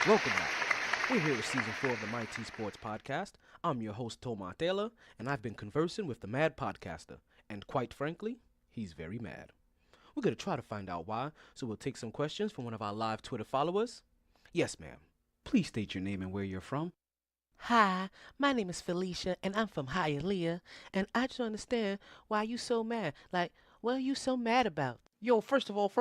Welcome back. We're here with Season 4 of the MyT Sports Podcast. I'm your host, Tomar Taylor, and I've been conversing with the Mad Podcaster. And quite frankly, he's very mad. We're going to try to find out why, so we'll take some questions from one of our live Twitter followers. Yes, ma'am. Please state your name and where you're from. Hi, my name is Felicia, and I'm from Hialeah, and I just don't understand why you so mad. Like, what are you so mad about? Yo, first of all,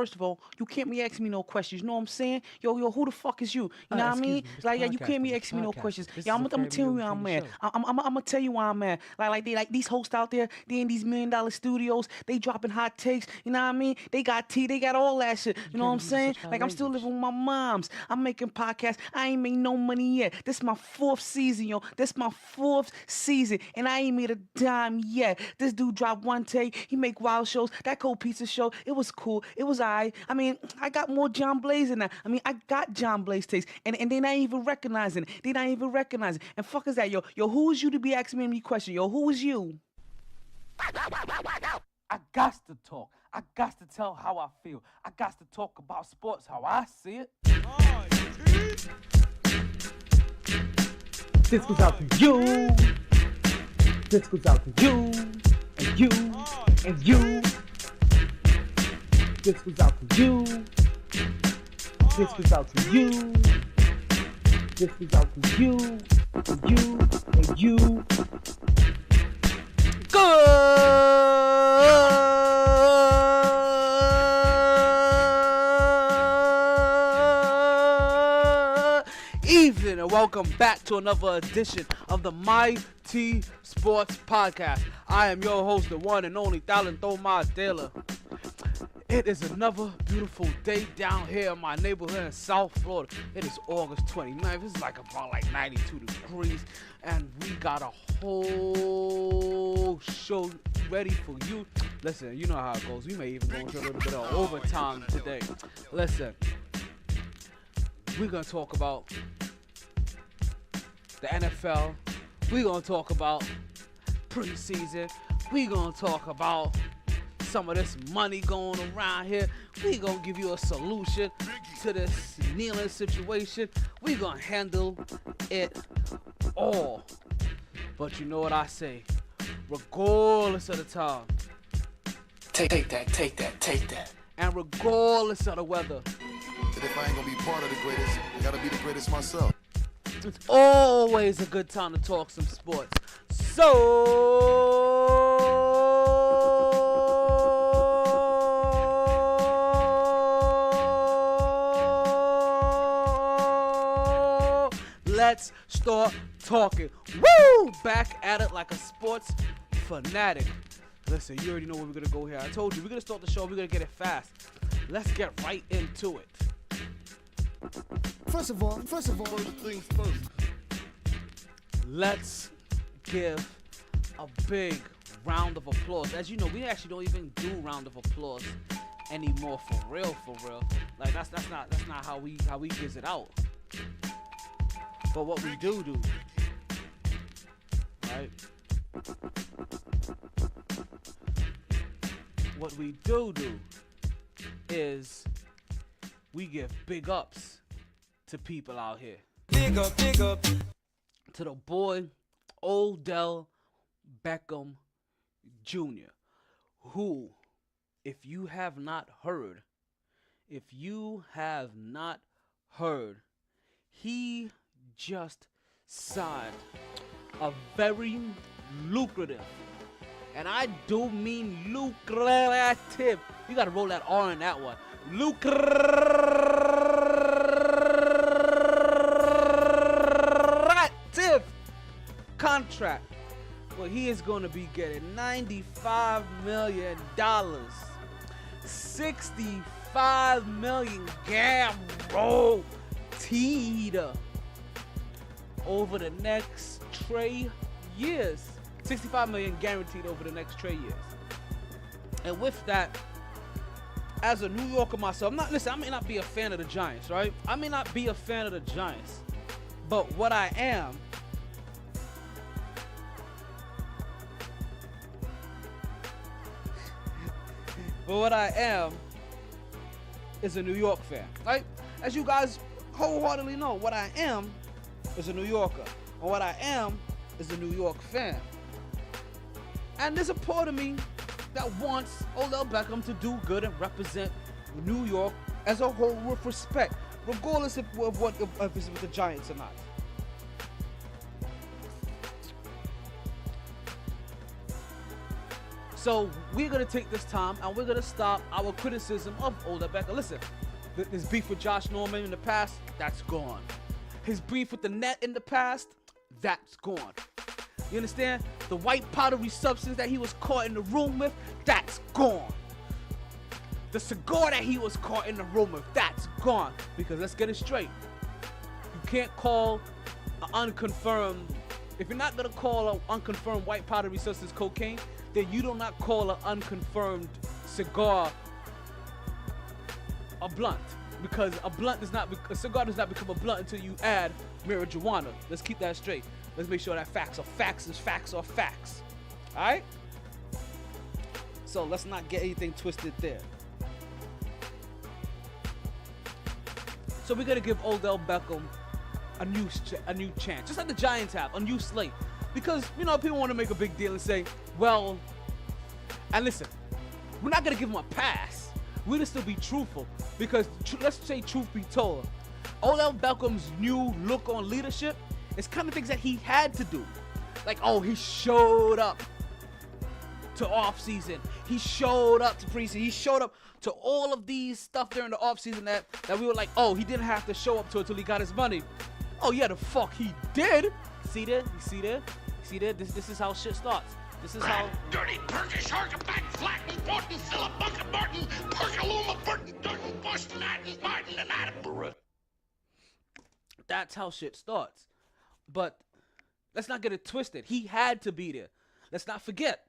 you can't be asking me no questions. You know what I'm saying? Yo, who the fuck is you? You know what I mean? Like, yeah, you can't be asking me no questions. Yeah, I'm gonna tell you why I'm mad. I'm gonna tell you why I'm mad. Like these hosts out there, they in these $1 million studios, they dropping hot takes. You know what I mean? They got tea, they got all that shit. You know what I'm saying? Like, I'm still living with my moms. I'm making podcasts. I ain't made no money yet. This is my 4th season, yo. This my 4th season, and I ain't made a dime yet. This dude dropped one take. He make wild shows. That Cold Pizza show, it was cool. It was I mean, I got more John Blaze in that. I mean, I got John Blaze takes, and they're not even recognizing it. They're not even recognizing it. And fuck is that, yo? Yo, who is you to be asking me any question? Yo, who is you? I got to talk. I got to tell how I feel. I got to talk about sports how I see it. This goes out to you. This goes out to you. And you. And you. This goes out to you. This goes out to you. This goes out to you. And you. And you. Evening and welcome back to another edition of the MyT Sports Podcast. I am your host, the one and only Tomar Taylor. It is another beautiful day down here in my neighborhood in South Florida. It is August 29th. It's about 92 degrees. And we got a whole show ready for you. Listen, you know how it goes. We may even go into a little bit of overtime today. Listen, we're going to talk about the NFL. We're going to talk about preseason. We're going to talk about some of this money going around here. We gonna give you a solution to this kneeling situation. We gonna handle it all. But you know what I say, regardless of the time, Take that. and regardless of the weather, And if I ain't gonna be part of the greatest, I gotta be the greatest myself. it's always a good time to talk some sports. So let's start talking. Woo! Back at it like a sports fanatic. Listen, you already know where we're gonna go here. I told you, we're gonna start the show, we're gonna get it fast. Let's get right into it. First of all, first things first. Let's give a big round of applause. As you know, we actually don't even do round of applause anymore for real. Like that's not how we gives it out. But what we do, right? What we do is we give big ups to people out here. Big up. To the boy Odell Beckham Jr., who, if you have not heard, he just signed a very lucrative, and I do mean lucrative. You gotta roll that R in that one. Lucrative contract where he is going to be getting $95 million, $65 million guaranteed over the next 3 years. $65 million guaranteed over the next 3 years. And with that, as a New Yorker myself, I may not be a fan of the Giants, right? I may not be a fan of the Giants, but what I am is a New York fan, right? As you guys wholeheartedly know what I am is a New Yorker. And what I am is a New York fan. And there's a part of me that wants Odell Beckham to do good and represent New York as a whole with respect, regardless if it's with the Giants or not. So we're gonna take this time and we're gonna stop our criticism of Odell Beckham. Listen, his beef with Josh Norman in the past, that's gone. His beef with the net in the past, that's gone. You understand? The white powdery substance that he was caught in the room with, that's gone. The cigar that he was caught in the room with, that's gone. Because let's get it straight. You can't call an unconfirmed, if you're not gonna call an unconfirmed white powdery substance cocaine, then you do not call an unconfirmed cigar a blunt. Because a cigar does not become a blunt until you add marijuana. Let's keep that straight. Let's make sure that facts are facts is facts are facts. Alright? So let's not get anything twisted there. So we're gonna give Odell Beckham a new chance. Just like the Giants have, a new slate. Because, you know, people want to make a big deal and say, well, and listen, we're not gonna give him a pass. We're gonna still be truthful. Because let's say truth be told, Odell Beckham's new look on leadership is kind of things that he had to do. Like, oh, he showed up to off season. He showed up to preseason. He showed up to all of these stuff during the off season that we were like, oh, he didn't have to show up to until he got his money. Oh yeah, the fuck he did. See there? You see there? See there? This is how shit starts. This is how. Dirty Turkish, Harkaback, Flatten, Borton, Philip, Burton, Perkaluma, Burton, Durton, Boston, Martin, and Attenborough. That's how shit starts. But let's not get it twisted. He had to be there. Let's not forget.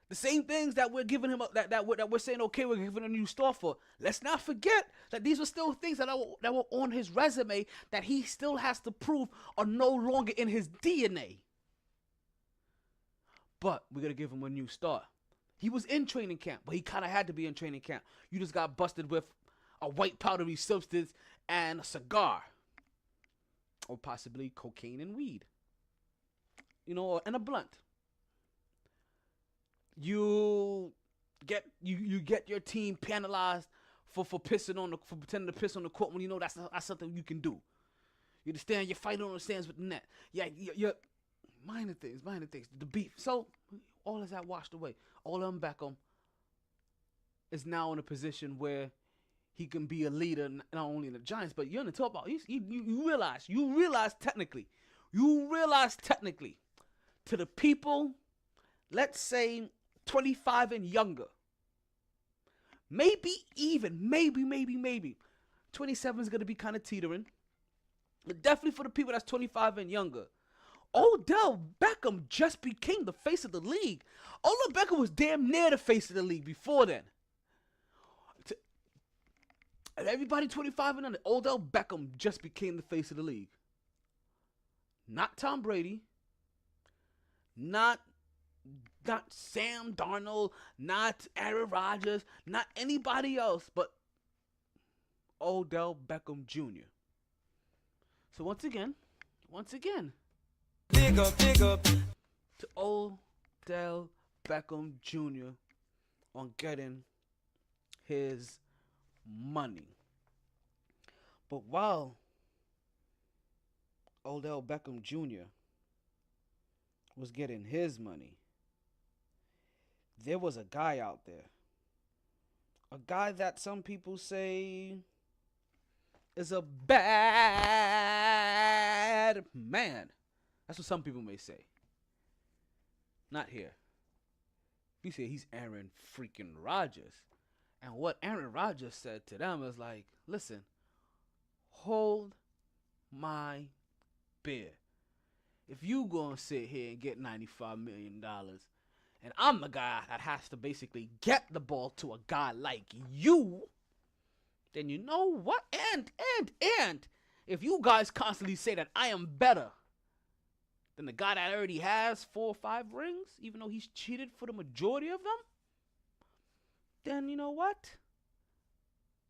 The same things that we're giving him that we're saying, okay, we're giving a new star for. Let's not forget that these were still things that were on his resume that he still has to prove are no longer in his DNA. But we're gonna give him a new start. He was in training camp, but he kind of had to be in training camp. You just got busted with a white powdery substance and a cigar, or possibly cocaine and weed. You know, and a blunt. You get your team penalized for pretending to piss on the court when you know that's something you can do. You understand? You're fighting on the stands with the net. Yeah, you're minor things, the beef. So all of that washed away. Odell Beckham is now in a position where he can be a leader not only in the Giants, but you're gonna talk about. You realize technically, to the people, let's say 25 and younger, maybe 27 is gonna be kind of teetering, but definitely for the people that's 25 and younger, Odell Beckham just became the face of the league. Odell Beckham was damn near the face of the league before then. And everybody 25 and under, Odell Beckham just became the face of the league. Not Tom Brady, not Sam Darnold, not Aaron Rodgers, not anybody else, but Odell Beckham Jr. So once again, Big up. to Odell Beckham Jr. on getting his money. But while Odell Beckham Jr. was getting his money, there was a guy out there. A guy that some people say is a bad man. That's what some people may say. Not here. We say he's Aaron freaking Rodgers. And what Aaron Rodgers said to them is like, listen, hold my beer. If you gonna sit here and get $95 million, and I'm the guy that has to basically get the ball to a guy like you, then you know what? And if you guys constantly say that I am better than the guy that already has 4 or 5 rings, even though he's cheated for the majority of them, then you know what?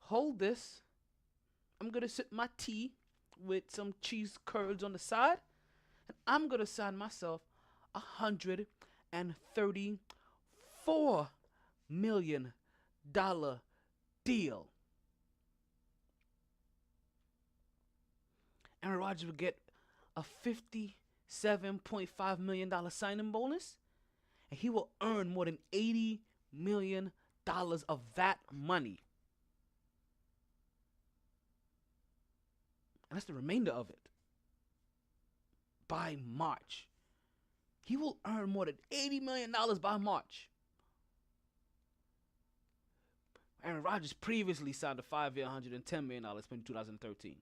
Hold this I'm going to sip my tea with some cheese curds on the side. And I'm going to sign myself $134 million deal. Aaron Rodgers would get a $57.5 million signing bonus, and he will earn more than $80 million of that money. And that's the remainder of it. By March. He will earn more than $80 million by March. Aaron Rodgers previously signed a 5-year, $110 million in 2013.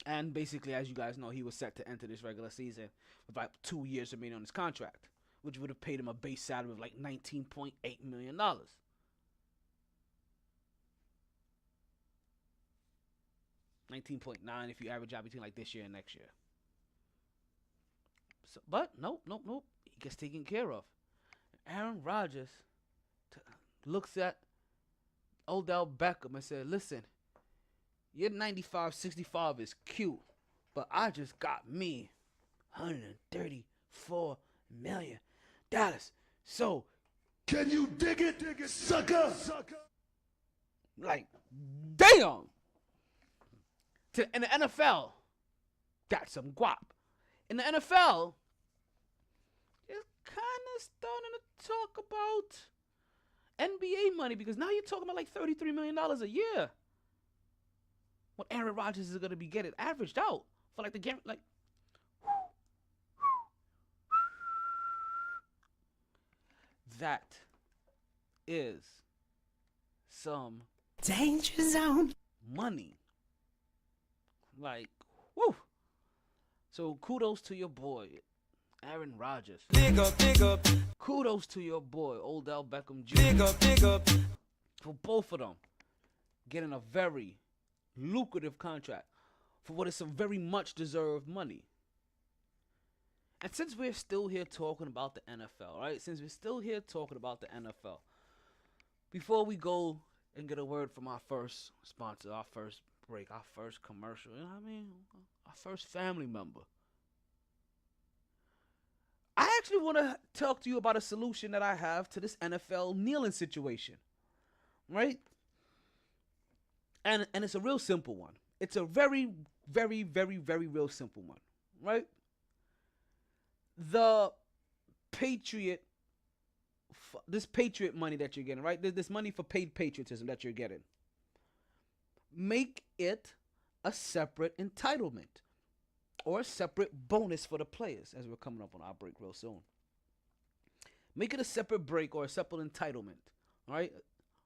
And basically, as you guys know, he was set to enter this regular season with about 2 years remaining on his contract, which would have paid him a base salary of like $19.8 million. 19.9 if you average out between like this year and next year. So, but nope. He gets taken care of. Aaron Rodgers looks at Odell Beckham and said, listen, your 95-65 is cute, but I just got me $134 million. So, Can you dig it, sucker? like, damn. In the NFL, got some guap. In the NFL, you're kind of starting to talk about NBA money because now you're talking about like $33 million a year. What Aaron Rodgers is going to be getting averaged out for like the game, like. That is some Danger zone. money. Like, woo. So kudos to your boy, Aaron Rodgers. Big up, Kudos to your boy, Odell Beckham Jr. big up. For both of them getting a very lucrative contract for what is some very much deserved money. And since we're still here talking about the NFL, right? Since we're still here talking about the NFL, before we go and get a word from our first sponsor, our first break, our first commercial, you know what I mean? Our first family member. I actually want to talk to you about a solution that I have to this NFL kneeling situation, right? And it's a real simple one. It's a very, very, very, very real simple one, right? The this Patriot money that you're getting, right? This money for paid patriotism that you're getting. Make it a separate entitlement or a separate bonus for the players as we're coming up on our break real soon. Make it a separate break or a separate entitlement, all right?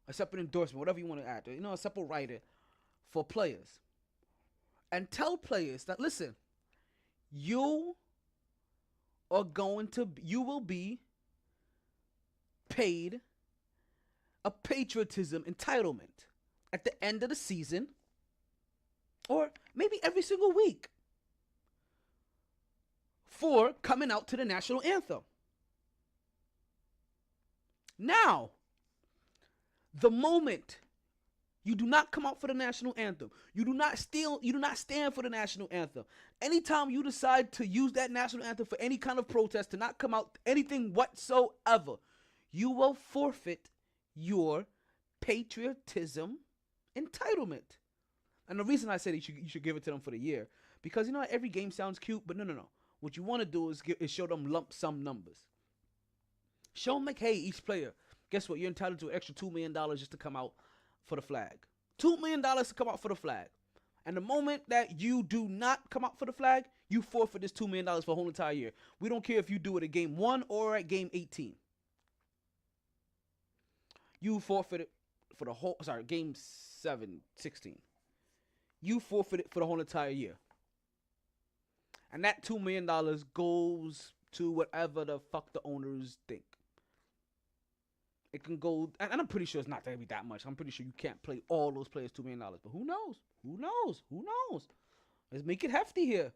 A separate endorsement, whatever you want to add. You know, a separate rider for players. And tell players that, listen, you will be paid a patriotism entitlement at the end of the season or maybe every single week for coming out to the national anthem. Now, the moment you do not come out for the national anthem, you do not stand for the national anthem. Anytime you decide to use that national anthem for any kind of protest, to not come out anything whatsoever, you will forfeit your patriotism entitlement. And the reason I said you should give it to them for the year, because you know every game sounds cute, but no. What you want to do is show them lump sum numbers. Show them like, hey, each player, guess what? You're entitled to an extra $2 million just to come out for the flag. $2 million to come out for the flag. And the moment that you do not come out for the flag, you forfeit this $2 million for the whole entire year. We don't care if you do it at game 1 or at game 18. You forfeit it for the whole, game 16. You forfeit it for the whole entire year. And that $2 million goes to whatever the fuck the owners think. It can go, and I'm pretty sure it's not going to be that much. I'm pretty sure you can't play all those players $2 million. But who knows? Let's make it hefty here.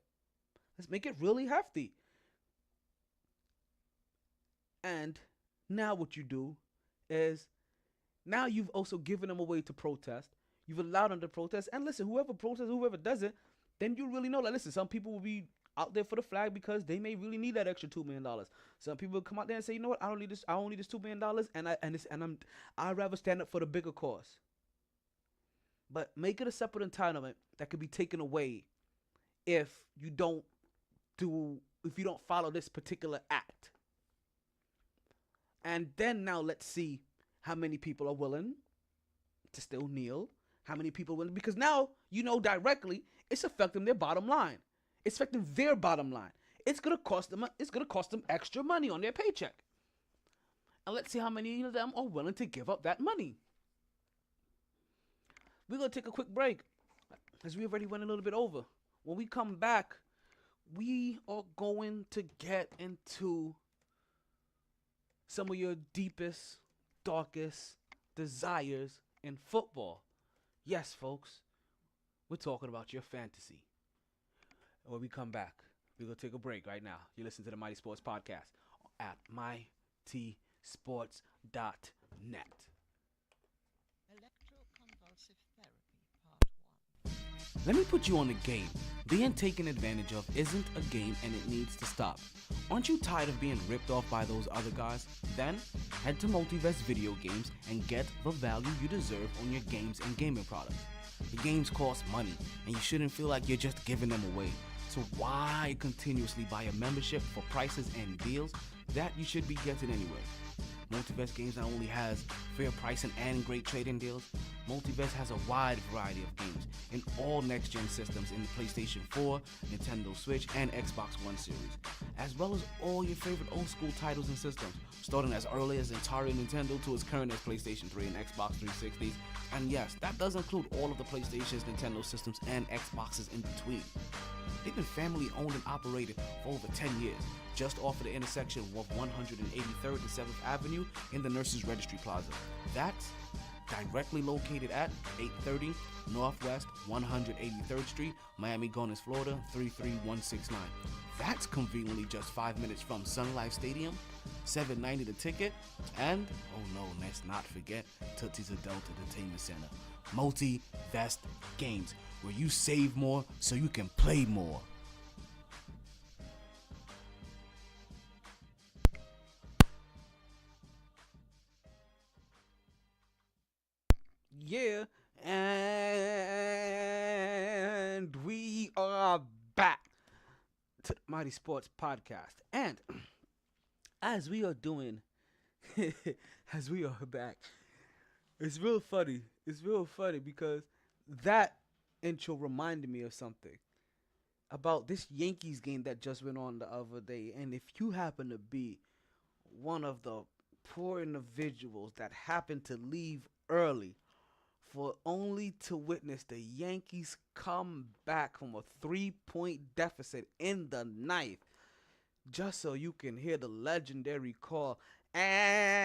Let's make it really hefty. And now what you do is, now you've also given them a way to protest. You've allowed them to protest. And listen, whoever protests, whoever doesn't, then you really know. Like, listen, some people will be out there for the flag because they may really need that extra $2 million. Some people will come out there and say, you know what, I don't need this $2 million, I'd rather stand up for the bigger cause. But make it a separate entitlement that could be taken away if you don't follow this particular act. And then now let's see how many people are willing to still kneel. How many people are willing, because now you know directly it's affecting their bottom line. It's affecting their bottom line. It's gonna cost them extra money on their paycheck. And let's see how many of them are willing to give up that money. We're gonna take a quick break, as we already went a little bit over. When we come back, we are going to get into some of your deepest, darkest desires in football. Yes, folks, we're talking about your fantasy. When we come back, we're going to take a break right now. You listen to the Mighty Sports Podcast at mytsports.net. Electroconvulsive therapy, part 1. Let me put you on the game. Being taken advantage of isn't a game and it needs to stop. Aren't you tired of being ripped off by those other guys? Then head to Multiverse Video Games and get the value you deserve on your games and gaming products. The games cost money and you shouldn't feel like you're just giving them away. So why continuously buy a membership for prices and deals that you should be getting anyway? Multiverse Games not only has fair pricing and great trading deals, Multiverse has a wide variety of games in all next-gen systems in the PlayStation 4, Nintendo Switch, and Xbox One series, as well as all your favorite old-school titles and systems, starting as early as Atari Nintendo to as current as PlayStation 3 and Xbox 360s, and yes, that does include all of the PlayStations, Nintendo systems, and Xboxes in between. They've been family owned and operated for over 10 years, just off of the intersection of 183rd and 7th Avenue in the Nurses Registry Plaza. That's directly located at 830 Northwest 183rd Street, Miami Gardens, Florida 33169. That's conveniently just 5 minutes from Sun Life Stadium, $7.90 the ticket, and, oh no, let's not forget Tootsie's Adult Entertainment Center. Multi-Vest Games, where you save more so you can play more. Yeah, and we are back to the Mighty Sports Podcast. And as we are doing, as we are back, it's real funny. It's real funny because that intro reminded me of something about this Yankees game that just went on the other day. And if you happen to be one of the poor individuals that happened to leave early for only to witness the Yankees come back from a 3-point deficit in the ninth, just so you can hear the legendary call, and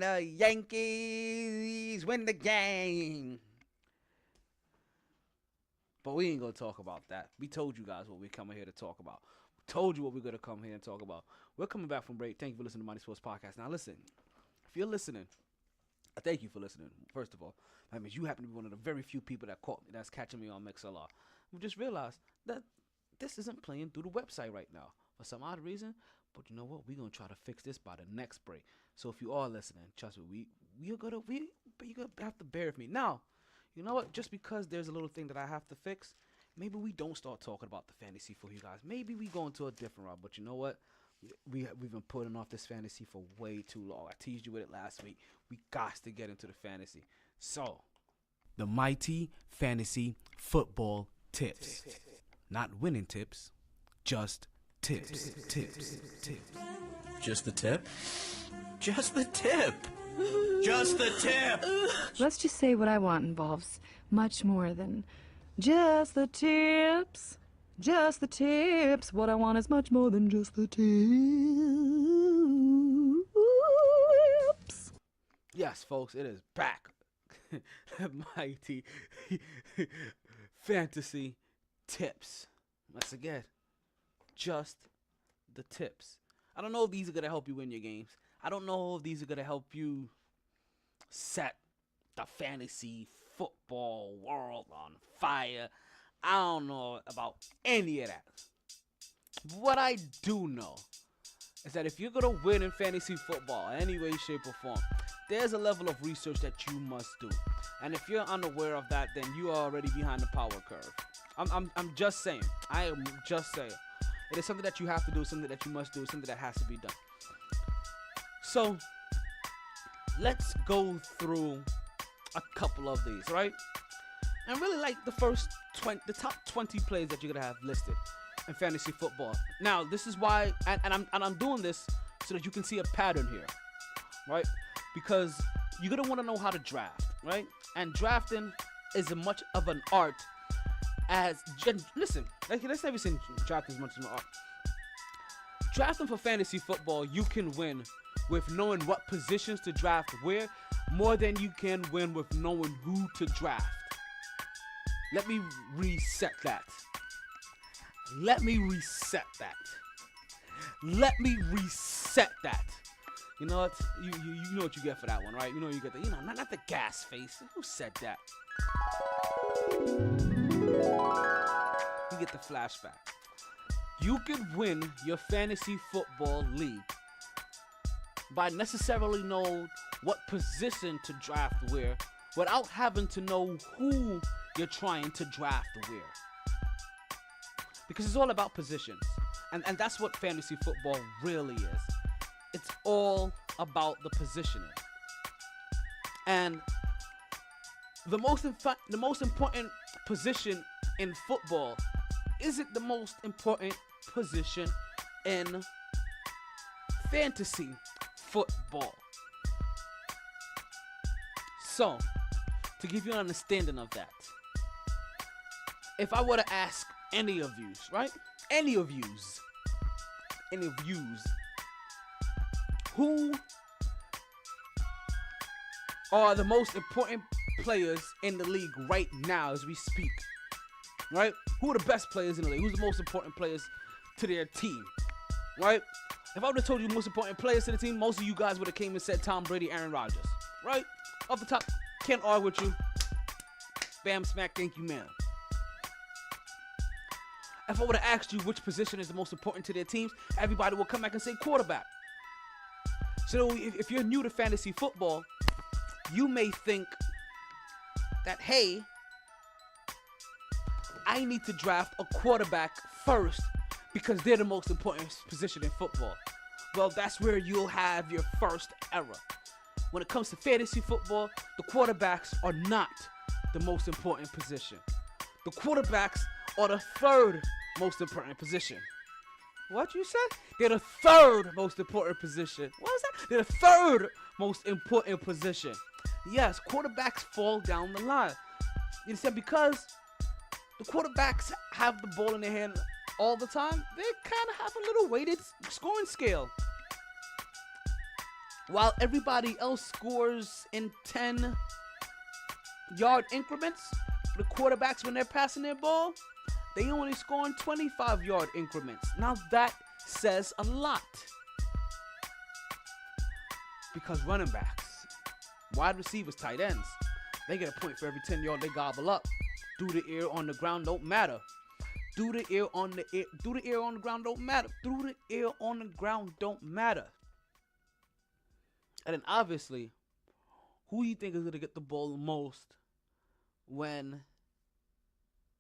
the Yankees win the game. But we ain't gonna talk about that. We told you guys what we're coming here to talk about. We told you what we're gonna come here and talk about. We're coming back from break. Thank you for listening to Mighty Sports Podcast. Now listen, if you're listening, I thank you for listening. First of all, that means you happen to be one of the very few people that's catching me on MixLR. We just realized that this isn't playing through the website right now for some odd reason. But you know what? We're gonna try to fix this by the next break. So if you are listening, trust me, you're gonna have to bear with me. Now, you know what? Just because there's a little thing that I have to fix, maybe we don't start talking about the fantasy for you guys. Maybe we go into a different route. But you know what? We've been putting off this fantasy for way too long. I teased you with it last week. We got to get into the fantasy. So, The MyT Fantasy Football Tips. Not winning tips, just tips. Just the tip? Just the tip! Just the tip! Let's just say what I want involves much more than just the tips. Just the tips. What I want is much more than just the tips. yes, folks, it is back. MyT Fantasy Tips. Once again, just the tips. I don't know if these are going to help you win your games. I don't know if these are going to help you set the fantasy football world on fire. I don't know about any of that. What I do know is that if you're going to win in fantasy football in any way, shape, or form, there's a level of research that you must do. And if you're unaware of that, then you are already behind the power curve. I'm just saying. I am just saying. It is something that you have to do, something that you must do, something that has to be done. So, let's go through a couple of these, right? And really like the top 20 players that you're going to have listed in fantasy football. Now, this is why, and I'm doing this so that you can see a pattern here, right? Because you're going to want to know how to draft, right? And drafting is as much of an art as, listen, let's never say draft as much as an art. Drafting for fantasy football, you can win with knowing what positions to draft where, more than you can win with knowing who to draft. Let me reset that. Let me reset that. Let me reset that. You know what? You know what you get for that one, right? You know you get the, not the gas face. Who said that? You get the flashback. You could win your fantasy football league by necessarily knowing what position to draft where, without having to know who you're trying to draft where. Because it's all about positions. And that's what fantasy football really is. It's all about the positioning. And the most important position in football isn't the most important position in fantasy football. So, to give you an understanding of that, if I were to ask any of yous, right? Any of yous, who are the most important players in the league right now as we speak, right? Who are the best players in the league? Who's the most important players to their team, right? If I would have told you most important players to the team, most of you guys would have came and said Tom Brady, Aaron Rodgers, right? Off the top, can't argue with you. Bam, smack, thank you, man. If I would have asked you which position is the most important to their teams, everybody will come back and say quarterback. So if you're new to fantasy football, you may think that, hey, I need to draft a quarterback first because they're the most important position in football. Well, that's where you'll have your first error. When it comes to fantasy football, the quarterbacks are not the most important position. The quarterbacks are the third most important position. What you said? They're the third most important position. What was that? They're the third most important position. Yes, quarterbacks fall down the line. You understand? Because the quarterbacks have the ball in their hand all the time, they kind of have a little weighted scoring scale. While everybody else scores in 10-yard increments, the quarterbacks, when they're passing their ball, they only score in 25-yard increments. Now that says a lot. Because running backs, wide receivers, tight ends, they get a point for every 10-yard they gobble up. Do the air on the ground don't matter. Do the air on the ground don't matter. Do the air on the ground don't matter. And then obviously, who you think is going to get the ball the most when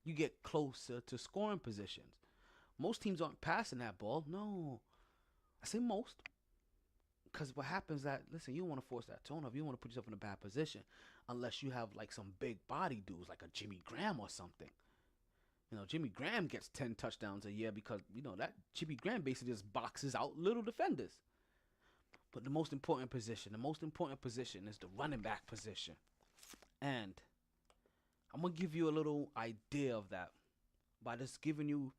you get closer to scoring positions? Most teams aren't passing that ball. No. I say most. Because what happens is that, listen, you don't want to force that turnover. You don't want to put yourself in a bad position unless you have like some big body dudes like a Jimmy Graham or something. You know, Jimmy Graham gets 10 touchdowns a year because, that Jimmy Graham basically just boxes out little defenders. But the most important position is the running back position. And I'm going to give you a little idea of that by just giving you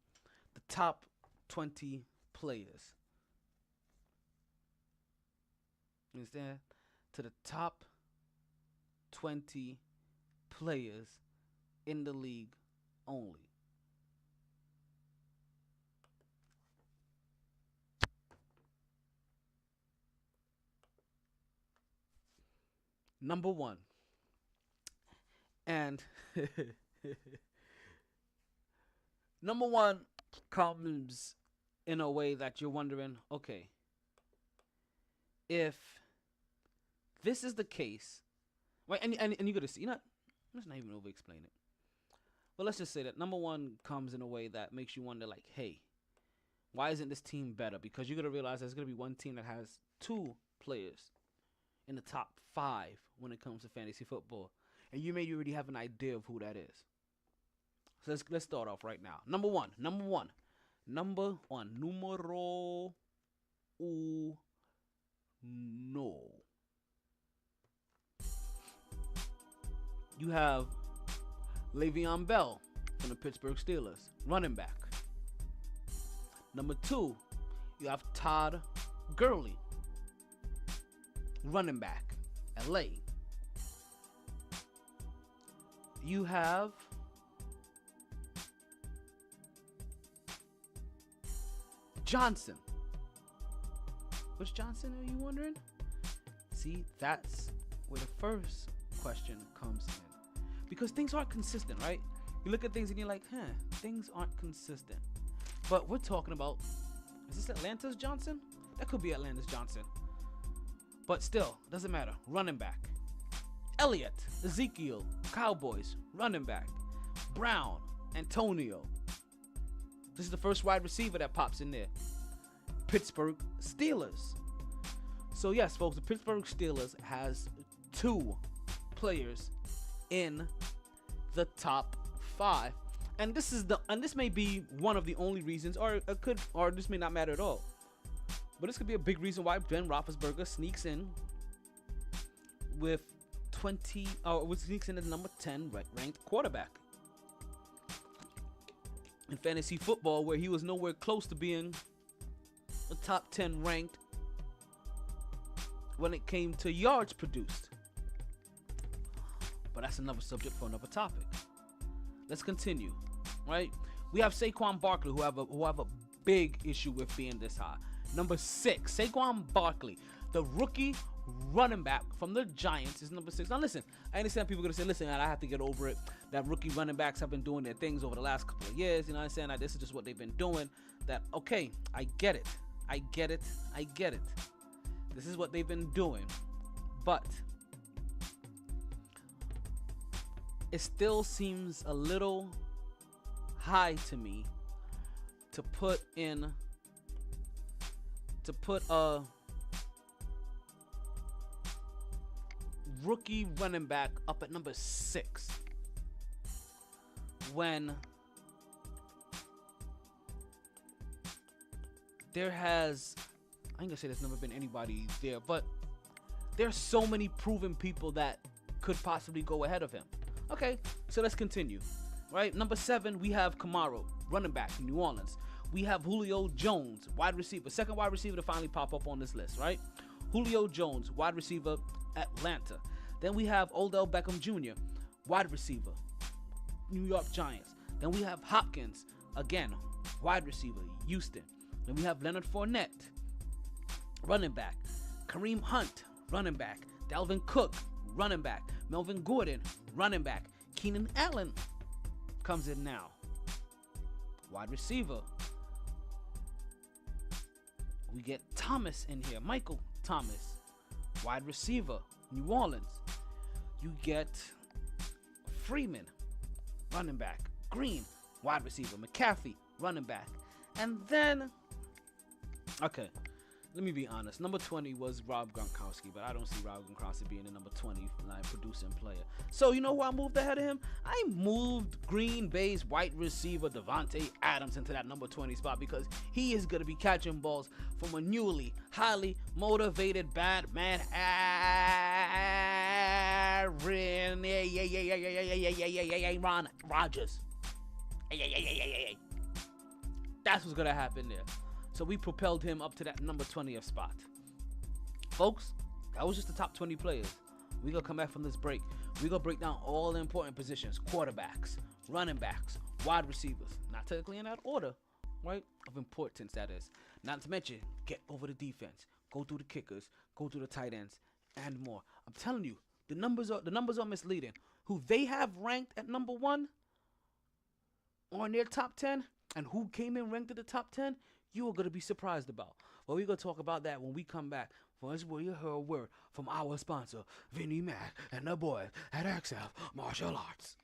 the top 20 players. You understand? To the top 20 players in the league only. Number 1. And number one comes in a way that you're wondering, okay, if this is the case, right? And you're gonna see, let's not even over explain it. But let's just say that number one comes in a way that makes you wonder, like, hey, why isn't this team better? Because you're gonna realize there's gonna be one team that has 2 players in the top 5 when it comes to fantasy football, and you may already have an idea of who that is. So let's start off right now. Number one, numero uno. You have Le'Veon Bell from the Pittsburgh Steelers, running back. Number 2, you have Todd Gurley, running back, LA. You have Johnson. Which Johnson, are you wondering? See, that's where the first question comes in. Because things aren't consistent, right? You look at things and you're like, things aren't consistent. But we're talking about, is this Atlanta's Johnson? That could be Atlanta's Johnson. But still, doesn't matter. Running back. Elliott, Ezekiel, Cowboys, running back. Brown, Antonio. This is the first wide receiver that pops in there. Pittsburgh Steelers. So yes, folks, the Pittsburgh Steelers has 2 players in the top 5. And this may be one of the only reasons, or this may not matter at all. But this could be a big reason why Ben Roethlisberger sneaks in with sneaks in as number 10 ranked quarterback in fantasy football, where he was nowhere close to being a top 10 ranked when it came to yards produced. But that's another subject for another topic. Let's continue, right? We have Saquon Barkley, who have a big issue with being this high. Number 6, Saquon Barkley, the rookie running back from the Giants, is number 6. Now listen, I understand people are gonna say, listen, I have to get over it. That rookie running backs have been doing their things over the last couple of years. You know what I'm saying? Like, this is just what they've been doing. That, okay, I get it. This is what they've been doing. But it still seems a little high to me to put a rookie running back up at number 6 when there has, I ain't gonna say there's never been anybody there, but there's so many proven people that could possibly go ahead of him. Okay, so let's continue. Right, number 7, we have Camaro, running back from New Orleans. We have Julio Jones, wide receiver, second wide receiver to finally pop up on this list, right? Julio Jones, wide receiver, Atlanta. Then we have Odell Beckham Jr., wide receiver, New York Giants. Then we have Hopkins, again, wide receiver, Houston. Then we have Leonard Fournette, running back. Kareem Hunt, running back. Dalvin Cook, running back. Melvin Gordon, running back. Keenan Allen comes in now, wide receiver. We get Thomas in here, Michael Thomas, wide receiver, New Orleans. You get Freeman, running back. Green, wide receiver. McCaffrey, running back. And then, okay, let me be honest. Number 20 was Rob Gronkowski, but I don't see Rob Gronkowski being the number 20 producing player. So you know who I moved ahead of him? I moved Green Bay's wide receiver Devontae Adams into that number 20 spot because he is going to be catching balls from a newly, highly motivated Batman Aaron Rodgers. That's what's going to happen there. So we propelled him up to that number 20th spot. Folks, that was just the top 20 players. We're going to come back from this break. We're going to break down all the important positions. Quarterbacks, running backs, wide receivers. Not technically in that order, right? Of importance, that is. Not to mention, get over the defense. Go through the kickers. Go through the tight ends. And more. I'm telling you, the numbers are misleading. who they have ranked at number 1 on their top 10 and who came in ranked at the top 10, you are going to be surprised about. Well, we're going to talk about that when we come back. First, we'll hear a word from our sponsor, Vinnie Mac and the boys at XF Martial Arts.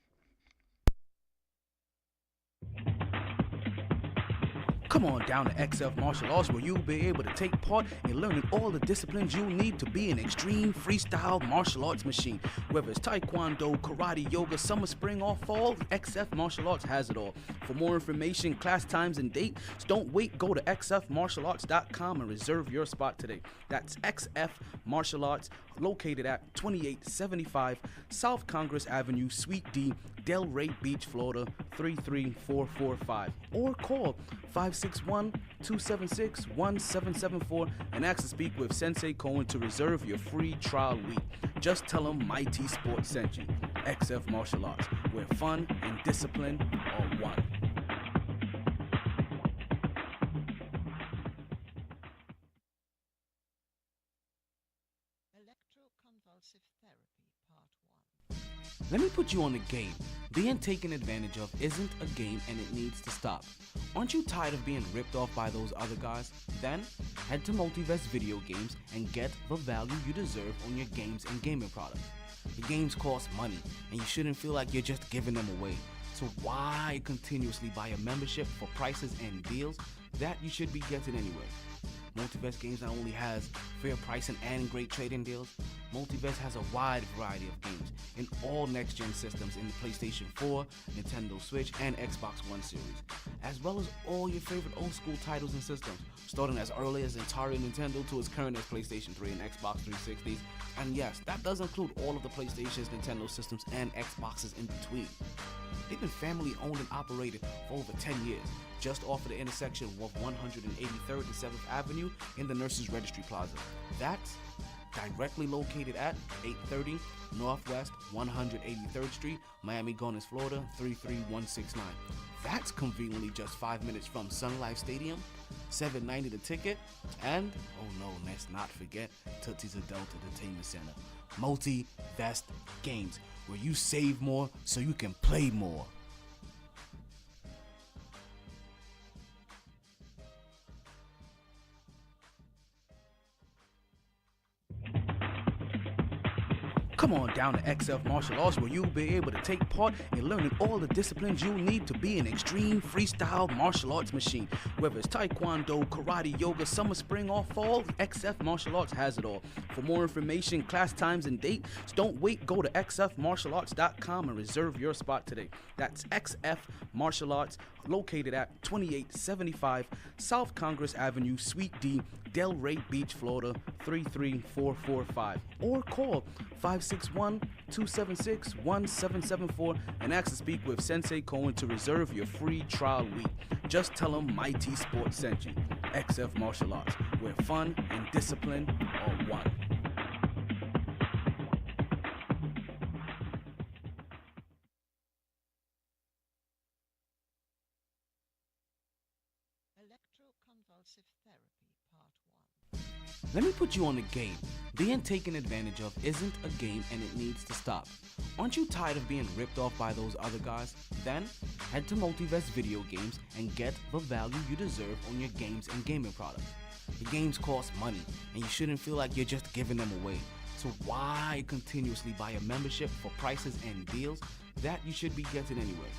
Come on down to XF Martial Arts, where you'll be able to take part in learning all the disciplines you'll need to be an extreme freestyle martial arts machine. Whether it's taekwondo, karate, yoga, summer, spring, or fall, XF Martial Arts has it all. For more information, class times, and dates, don't wait. Go to xfmartialarts.com and reserve your spot today. That's XF Martial Arts, located at 2875 South Congress Avenue, Suite D, Delray Beach, Florida 33445, or call 561-276-1774 and ask to speak with Sensei Cohen to reserve your free trial week. Just tell him MyT Sports sent you. XF Martial Arts, where fun and discipline are one. Electroconvulsive Therapy, Part 1. Let me put you on the game. Being taken advantage of isn't a game and it needs to stop. Aren't you tired of being ripped off by those other guys? Then head to Multiverse Video Games and get the value you deserve on your games and gaming products. The games cost money and you shouldn't feel like you're just giving them away. So why continuously buy a membership for prices and deals that you should be getting anyway? Multiverse Games not only has fair pricing and great trading deals, Multiverse has a wide variety of games in all next-gen systems in the PlayStation 4, Nintendo Switch, and Xbox One series, as well as all your favorite old-school titles and systems, starting as early as Atari Nintendo to as current as PlayStation 3 and Xbox 360s, and yes, that does include all of the PlayStations, Nintendo systems, and Xboxes in between. They've been family owned and operated for over 10 years, just off of the intersection of 183rd and 7th Avenue in the Nurses Registry Plaza. That's directly located at 830 Northwest 183rd Street, Miami Gardens, Florida 33169. That's conveniently just 5 minutes from Sun Life Stadium, $7.90 the ticket, and, oh no, let's not forget Tootsie's Adult Entertainment Center. Multi-Vest Games, where you save more so you can play more. Come on down to XF Martial Arts, where you'll be able to take part in learning all the disciplines you'll need to be an extreme freestyle martial arts machine. Whether it's taekwondo, karate, yoga, summer, spring, or fall, XF Martial Arts has it all. For more information, class times, and dates, don't wait. Go to xfmartialarts.com and reserve your spot today. That's XF Martial Arts, located at 2875 South Congress Avenue, Suite D, Delray Beach, Florida 33445, or call 561-276-1774 and ask to speak with Sensei Cohen to reserve your free trial week. Just tell him MyT Sports sent you. XF Martial Arts, where fun and discipline are one. Electroconvulsive Therapy, Part 1. Let me put you on the game. Being taken advantage of isn't a game and it needs to stop. Aren't you tired of being ripped off by those other guys? Then head to Multiverse Video Games and get the value you deserve on your games and gaming products. The games cost money and you shouldn't feel like you're just giving them away. So why continuously buy a membership for prices and deals that you should be getting anyway?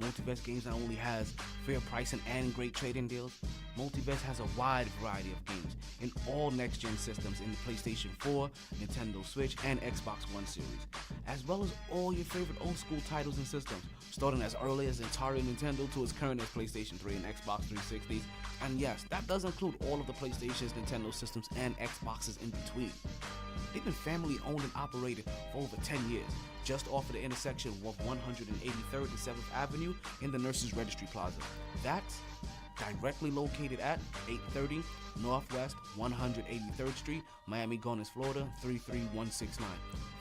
Multiverse Games not only has fair pricing and great trading deals, Multiverse has a wide variety of games in all next-gen systems in the PlayStation 4, Nintendo Switch, and Xbox One series, as well as all your favorite old-school titles and systems, starting as early as Atari Nintendo to as current as PlayStation 3 and Xbox 360s, and yes, that does include all of the PlayStations, Nintendo systems, and Xboxes in between. They've been family owned and operated for over 10 years, just off of the intersection of 183rd and 7th Avenue in the Nurses Registry Plaza. That's directly located at 830 Northwest 183rd Street, Miami Gardens, Florida 33169.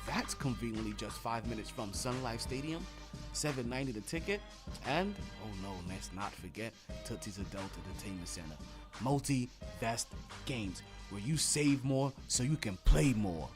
That's conveniently just 5 minutes from Sun Life Stadium, $7.90 the ticket, and, oh no, let's not forget Tootsie's Adult Entertainment Center. Multi-Vest Games, where you save more so you can play more.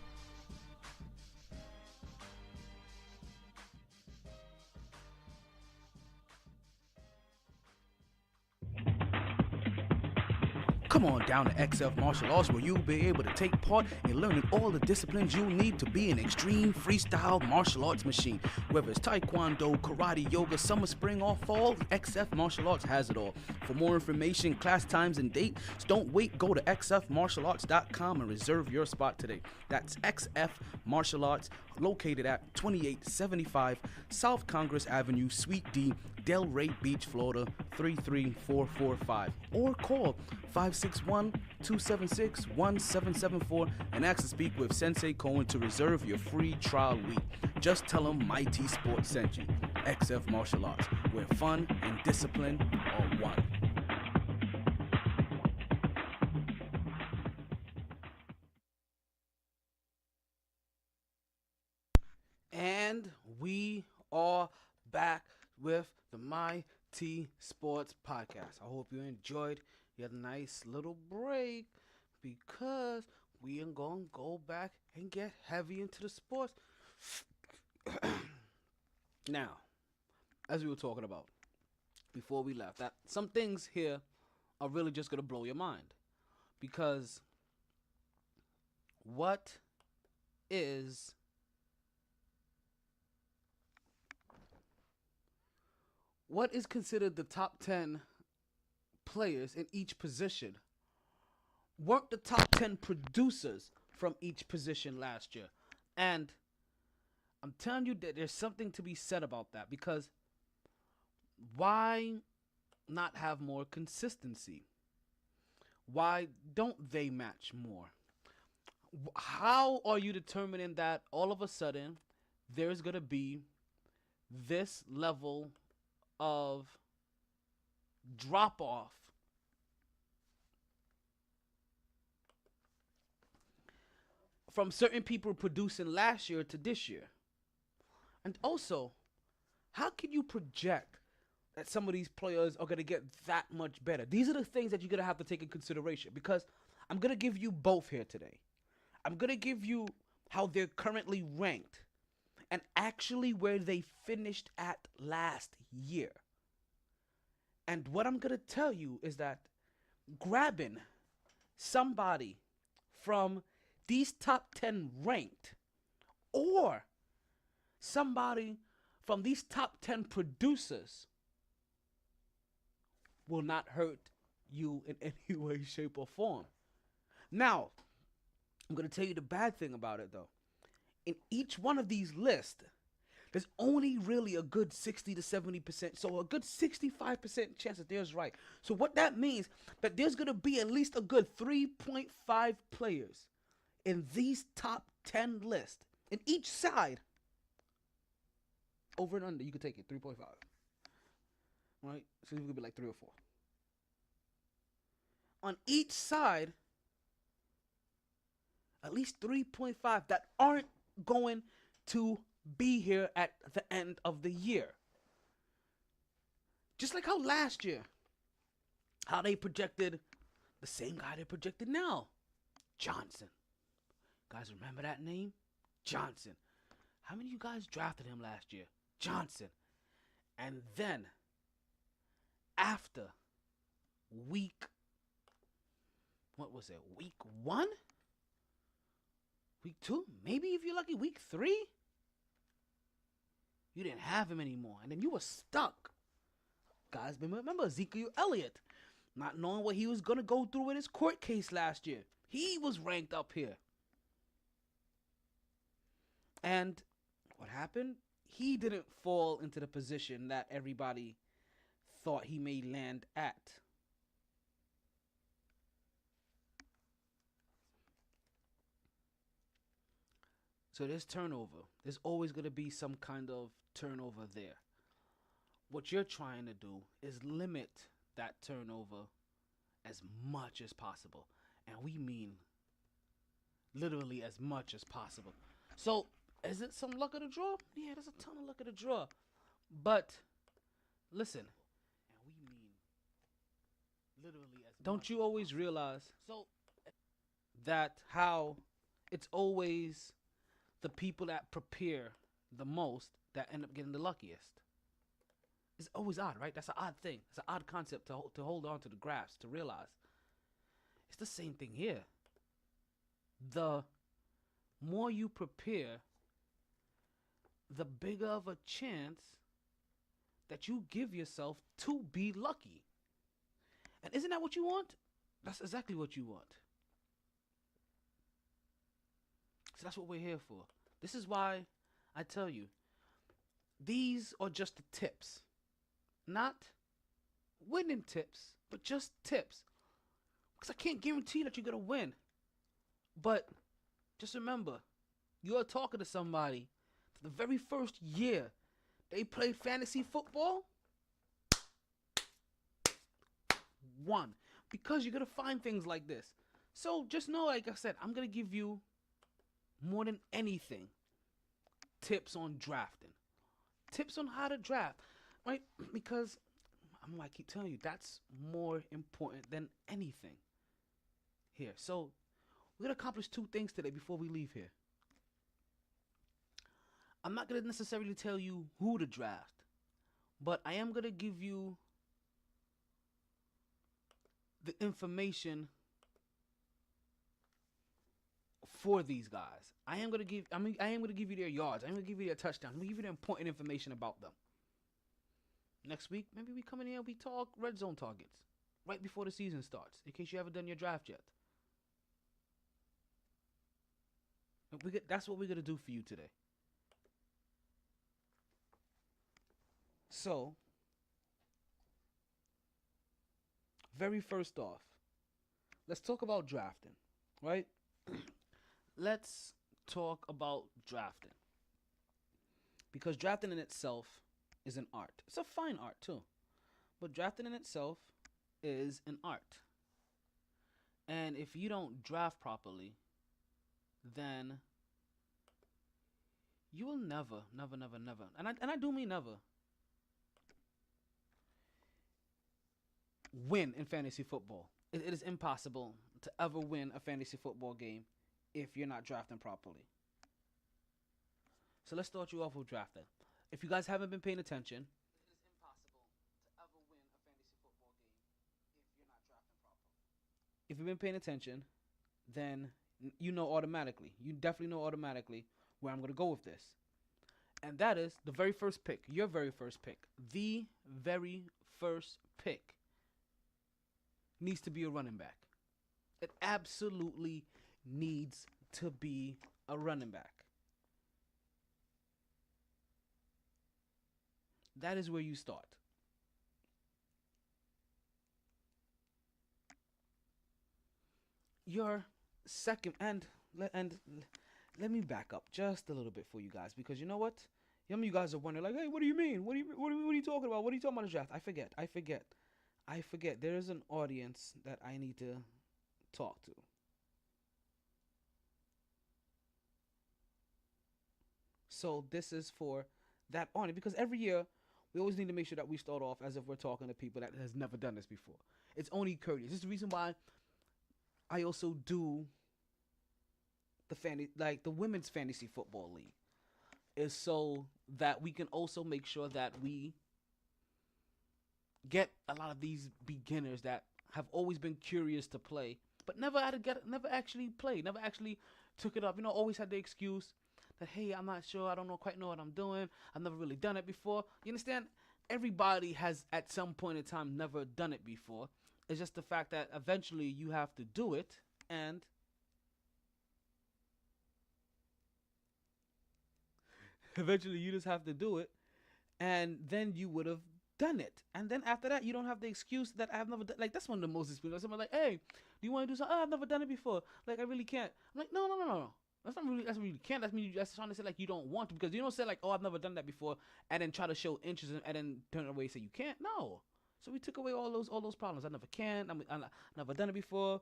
Come on down to XF Martial Arts, where you'll be able to take part in learning all the disciplines you'll need to be an extreme freestyle martial arts machine. Whether it's taekwondo, karate, yoga, summer, spring, or fall, XF Martial Arts has it all. For more information, class times, and dates, don't wait. Go to xfmartialarts.com and reserve your spot today. That's XF Martial Arts, located at 2875 South Congress Avenue, Suite D, Delray Beach, Florida 33445, or call 561-276-1774 and ask to speak with Sensei Cohen to reserve your free trial week. Just tell him MyT Sports sent you. XF Martial Arts, where fun and discipline are one. And we are back with the MyT Sports Podcast. I hope you enjoyed your nice little break, because we are going to go back and get heavy into the sports. Now, as we were talking about before we left, that some things here are really just going to blow your mind, because what is considered the top 10 players in each position weren't the top 10 producers from each position last year. And I'm telling you that there's something to be said about that, because why not have more consistency? Why don't they match more? How are you determining that all of a sudden there's going to be this level of drop off from certain people producing last year to this year? And also, how can you project that some of these players are going to get that much better? These are the things that you're going to have to take in consideration, because I'm going to give you both here today. I'm going to give you how they're currently ranked and actually where they finished at last year. And what I'm going to tell you is that grabbing somebody from these top 10 ranked, or somebody from these top 10 producers, will not hurt you in any way, shape, or form. Now, I'm going to tell you the bad thing about it, though. In each one of these lists, there's only really a good 60 to 70%, so a good 65% chance that there's right. So what that means, that there's going to be at least a good 3.5 players in these top 10 lists. In each side, over and under, you could take it, 3.5. Right? So it could be like 3 or 4. On each side, at least 3.5 that aren't going to be here at the end of the year. Just like how last year, how they projected the same guy they projected now, Johnson. Guys, remember that name? Johnson. How many of you guys drafted him last year? Johnson. And then, after week 1? Week 2? Maybe if you're lucky, week 3? You didn't have him anymore. And then you were stuck. Guys, remember Ezekiel Elliott, not knowing what he was going to go through with his court case last year. He was ranked up here. And what happened? He didn't fall into the position that everybody thought he may land at. So there's turnover. There's always going to be some kind of turnover there. What you're trying to do is limit that turnover as much as possible. And we mean literally as much as possible. So, is it some luck of the draw? Yeah, there's a ton of luck of the draw. But, listen. And we mean literally as don't you always realize that how it's always the people that prepare the most that end up getting the luckiest? It's always odd, right? That's an odd thing. It's an odd concept to hold on to the graphs, to realize. It's the same thing here. The more you prepare, the bigger of a chance that you give yourself to be lucky. And isn't that what you want? That's exactly what you want. So that's what we're here for. This is why I tell you, these are just the tips. Not winning tips, but just tips. Because I can't guarantee that you're going to win. But just remember, you're talking to somebody the very first year they played fantasy football. Won. Because you're going to find things like this. So just know, like I said, I'm going to give you more than anything tips on drafting. Tips on how to draft. Right? Because I'm like, I keep telling you, that's more important than anything here. So we're going to accomplish two things today before we leave here. I'm not going to necessarily tell you who to draft, but I am going to give you the information for these guys. I am going to give you their yards. I'm going to give you their touchdowns. I'm going to give you the important information about them. Next week, maybe we come in here and we talk red zone targets right before the season starts, in case you haven't done your draft yet. That's what we're going to do for you today. So, very first off, let's talk about drafting, right? Let's talk about drafting. Because drafting in itself is an art. It's a fine art too. But drafting in itself is an art. And if you don't draft properly, then you will never, and I do mean never, win in fantasy football. It is impossible to ever win a fantasy football game if you're not drafting properly. So let's start you off with drafting. If you guys haven't been paying attention, it is impossible to ever win a fantasy football game if you're not drafting properly. If you've been paying attention, then you know automatically. You definitely know automatically where I'm going to go with this. And that is the very first pick. Your very first pick. The very first pick needs to be a running back. It absolutely needs to be a running back. That is where you start. Your second, and let me back up just a little bit for you guys, because you know what? Some of you guys are wondering, like, hey, what do you mean? What are you talking about? What are you talking about the draft? I forget. There is an audience that I need to talk to. So this is for that audience, because every year we always need to make sure that we start off as if we're talking to people that has never done this before. It's only courteous. This is the reason why I also do the women's fantasy football league, is so that we can also make sure that we get a lot of these beginners that have always been curious to play, but never actually played, never actually took it up. You know, always had the excuse that, hey, I'm not sure, I don't quite know what I'm doing, I've never really done it before. You understand? Everybody has at some point in time never done it before. It's just the fact that eventually you have to do it, and eventually you just have to do it, and then you would have done it. And then after that, you don't have the excuse that I've never done. Like, that's one of the most expensive. Someone like, hey, do you want to do something? Oh, I've never done it before. Like, I really can't. I'm like, no. That's really can't. That's trying to say like you don't want to, because you don't say like, oh, I've never done that before, and then try to show interest and then turn away and say you can't. No. So we took away all those problems. I never can. I never done it before.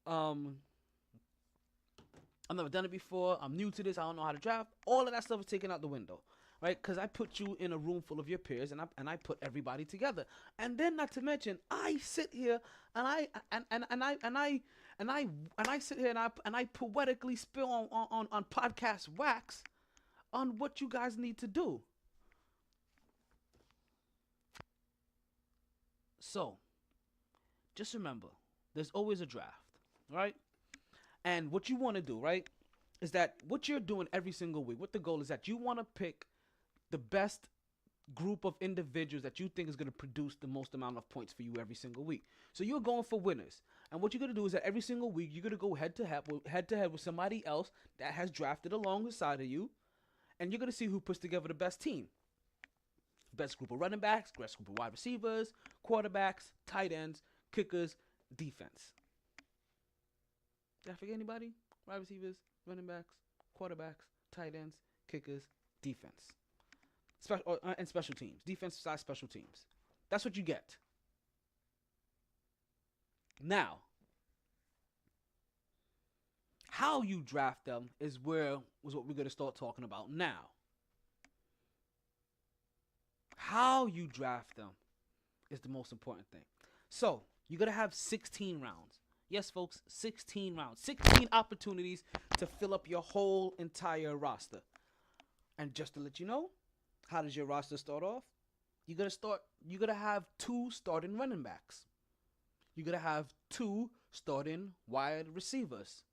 I've never done it before. I'm new to this. I don't know how to draft. All of that stuff is taken out the window, right? Because I put you in a room full of your peers, and I put everybody together. And then, not to mention, I sit here and I sit here and I poetically spill on podcast wax on what you guys need to do. So, just remember, There's always a draft, right? And what you want to do, right, is that what you're doing every single week, what the goal is that you want to pick the best group of individuals that you think is going to produce the most amount of points for you every single week. So you're going for winners. And what you're going to do is that every single week, you're going to go head to head with somebody else that has drafted alongside of you. And you're going to see who puts together the best team. Best group of running backs, best group of wide receivers, quarterbacks, tight ends, kickers, defense. Did I forget anybody? Wide receivers, running backs, quarterbacks, tight ends, kickers, defense. And special teams. Defensive side special teams. That's what you get. Now, how you draft them is what we're going to start talking about now. How you draft them is the most important thing. So, you're going to have 16 rounds. Yes, folks, 16 rounds. 16 opportunities to fill up your whole entire roster. And just to let you know, how does your roster start off? You're going to have 2 starting running backs. You're going to have 2 starting wide receivers.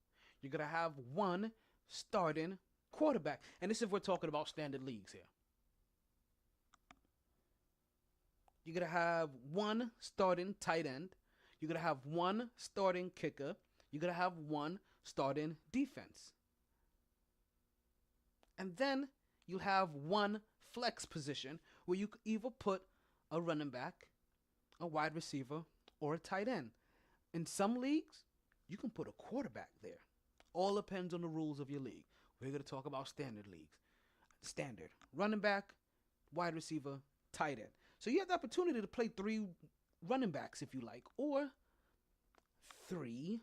You're going to have 1 starting quarterback. And this is if we're talking about standard leagues here. You're going to have 1 starting tight end. You're going to have 1 starting kicker. You're going to have 1 starting defense. And then you'll have 1 flex position where you could either put a running back, a wide receiver, or a tight end. In some leagues, you can put a quarterback there. All depends on the rules of your league. We're going to talk about standard leagues. Standard. Running back, wide receiver, tight end. So you have the opportunity to play 3 running backs if you like, or 3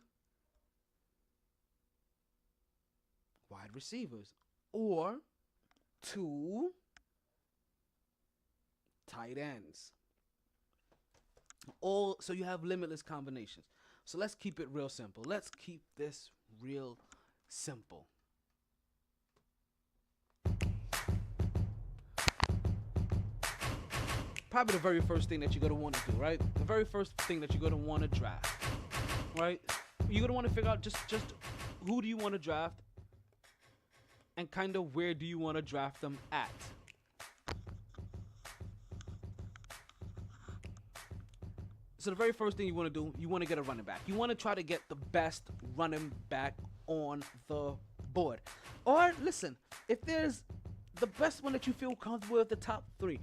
wide receivers, or 2 tight ends. So you have limitless combinations. So let's keep it real simple. Let's keep this real simple. Probably the very first thing that you're going to want to do, right? The very first thing that you're going to want to draft, right? You're going to want to figure out just who do you want to draft and kind of where do you want to draft them at. So the very first thing you want to do, you want to get a running back. You want to try to get the best running back on the board. Or listen, if there's the best one that you feel comfortable with, the top 3.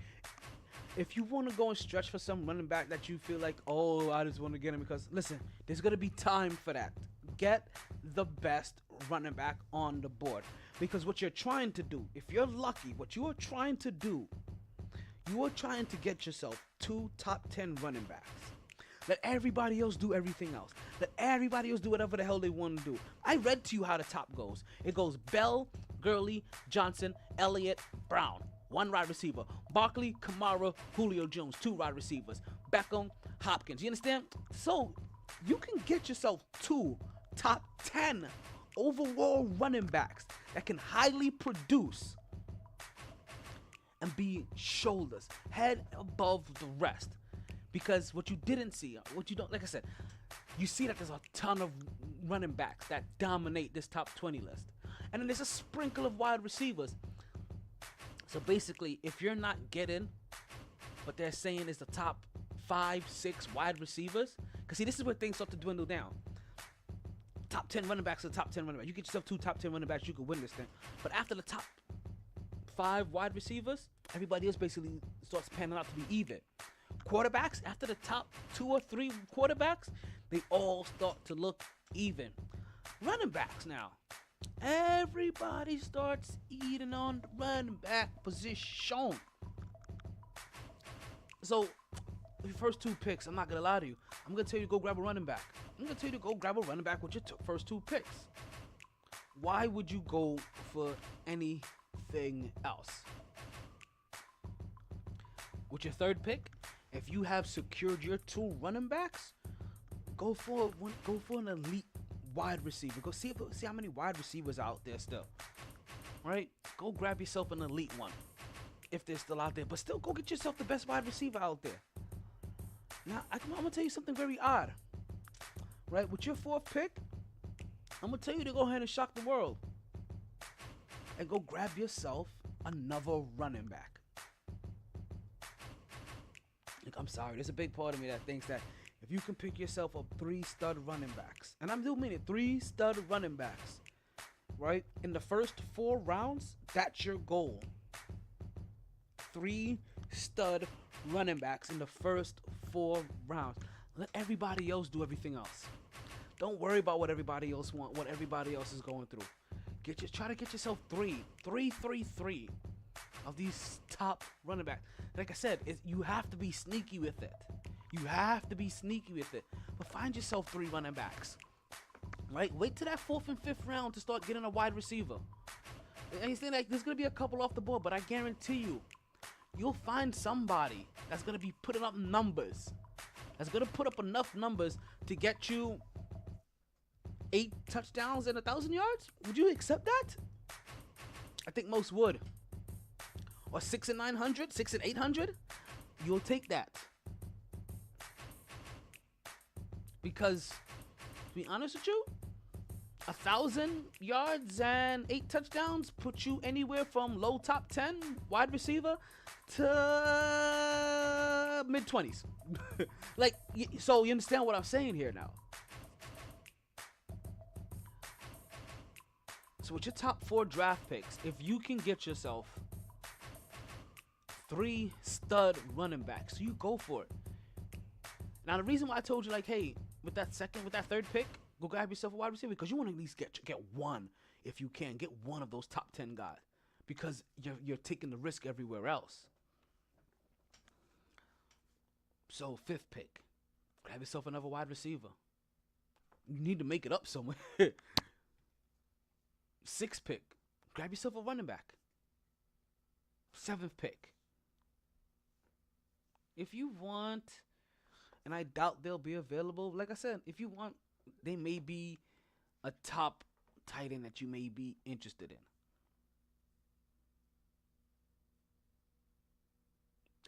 If you want to go and stretch for some running back that you feel like, oh, I just want to get him, because listen, there's going to be time for that. Get the best running back on the board. Because what you're trying to do, if you're lucky, what you are trying to do, you are trying to get yourself 2 top 10 running backs. Let everybody else do everything else. Let everybody else do whatever the hell they want to do. I read to you how the top goes. It goes Bell, Gurley, Johnson, Elliott, Brown. 1 wide receiver. Barkley, Kamara, Julio Jones. 2 wide receivers. Beckham, Hopkins. You understand? So you can get yourself 2 top 10 overall running backs that can highly produce and be shoulders, head above the rest. Because what you didn't see, what you don't, like I said, you see that there's a ton of running backs that dominate this top 20 list. And then there's a sprinkle of wide receivers. So basically, if you're not getting what they're saying is the top 5, 6 wide receivers, because see, this is where things start to dwindle down. Top 10 running backs are the top 10 running backs. You get yourself 2 top 10 running backs, you could win this thing. But after the top 5 wide receivers, everybody else basically starts panning out to be even. Quarterbacks, after the top 2 or 3 quarterbacks, they all start to look even. Running backs now. Everybody starts eating on the running back position. So, your first 2 picks, I'm not going to lie to you. I'm going to tell you to go grab a running back. I'm going to tell you to go grab a running back with your first 2 picks. Why would you go for anything else? With your 3rd pick, if you have secured your 2 running backs, go for an elite wide receiver. Go see how many wide receivers are out there still. Right? Go grab yourself an elite one if they're still out there. But still, go get yourself the best wide receiver out there. Now, I'm going to tell you something very odd. right? With your 4th pick, I'm going to tell you to go ahead and shock the world. And go grab yourself another running back. Like, I'm sorry, there's a big part of me that thinks that if you can pick yourself up 3 stud running backs, and I'm doing it, 3 stud running backs, right? In the first 4 rounds, that's your goal. 3 stud running backs in the first 4 rounds. Let everybody else do everything else. Don't worry about what everybody else wants, what everybody else is going through. Try to get yourself 3 of these top running backs. Like I said, you have to be sneaky with it. You have to be sneaky with it. But find yourself 3 running backs. Right? Wait till that 4th and 5th round to start getting a wide receiver. And you think like there's gonna be a couple off the board, but I guarantee you, you'll find somebody that's gonna be putting up numbers. That's gonna put up enough numbers to get you 8 touchdowns and 1,000 yards? Would you accept that? I think most would. Or 6 and 900, 6 and 800? You'll take that. Because, to be honest with you, 1,000 yards and 8 touchdowns put you anywhere from low top 10 wide receiver to mid 20s. Like, so you understand what I'm saying here now. So with your top 4 draft picks, if you can get yourself 3 stud running backs, so you go for it. Now the reason why I told you, like, hey, with that 3rd pick, go grab yourself a wide receiver, because you want to at least get one, if you can, get one of those top 10 guys, because you're taking the risk everywhere else. So 5th pick, grab yourself another wide receiver. You need to make it up somewhere. 6th pick, grab yourself a running back. 7th pick, if you want, and I doubt they'll be available, like I said, if you want, they may be a top tight end that you may be interested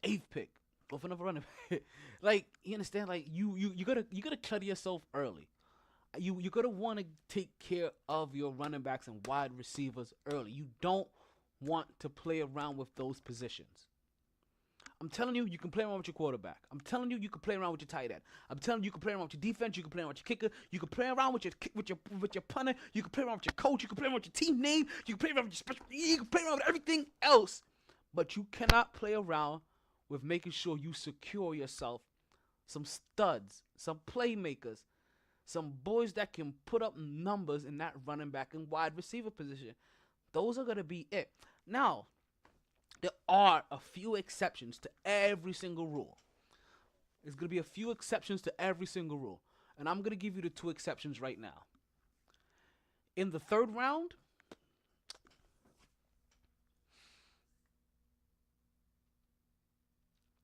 in. 8th pick, go for another running back. Like, you understand? Like, you gotta clutter yourself early. You gotta want to take care of your running backs and wide receivers early. You don't want to play around with those positions. I'm telling you, you can play around with your quarterback. I'm telling you, you can play around with your tight end. I'm telling you, you can play around with your defense. You can play around with your kicker. You can play around with your punter. You can play around with your coach. You can play around with your team name. You can play around with your special. You can play around with everything else, but you cannot play around with making sure you secure yourself some studs, some playmakers, some boys that can put up numbers in that running back and wide receiver position. Those are gonna be it. Now, there are a few exceptions to every single rule. There's going to be a few exceptions to every single rule. And I'm going to give you the 2 exceptions right now. In the 3rd round,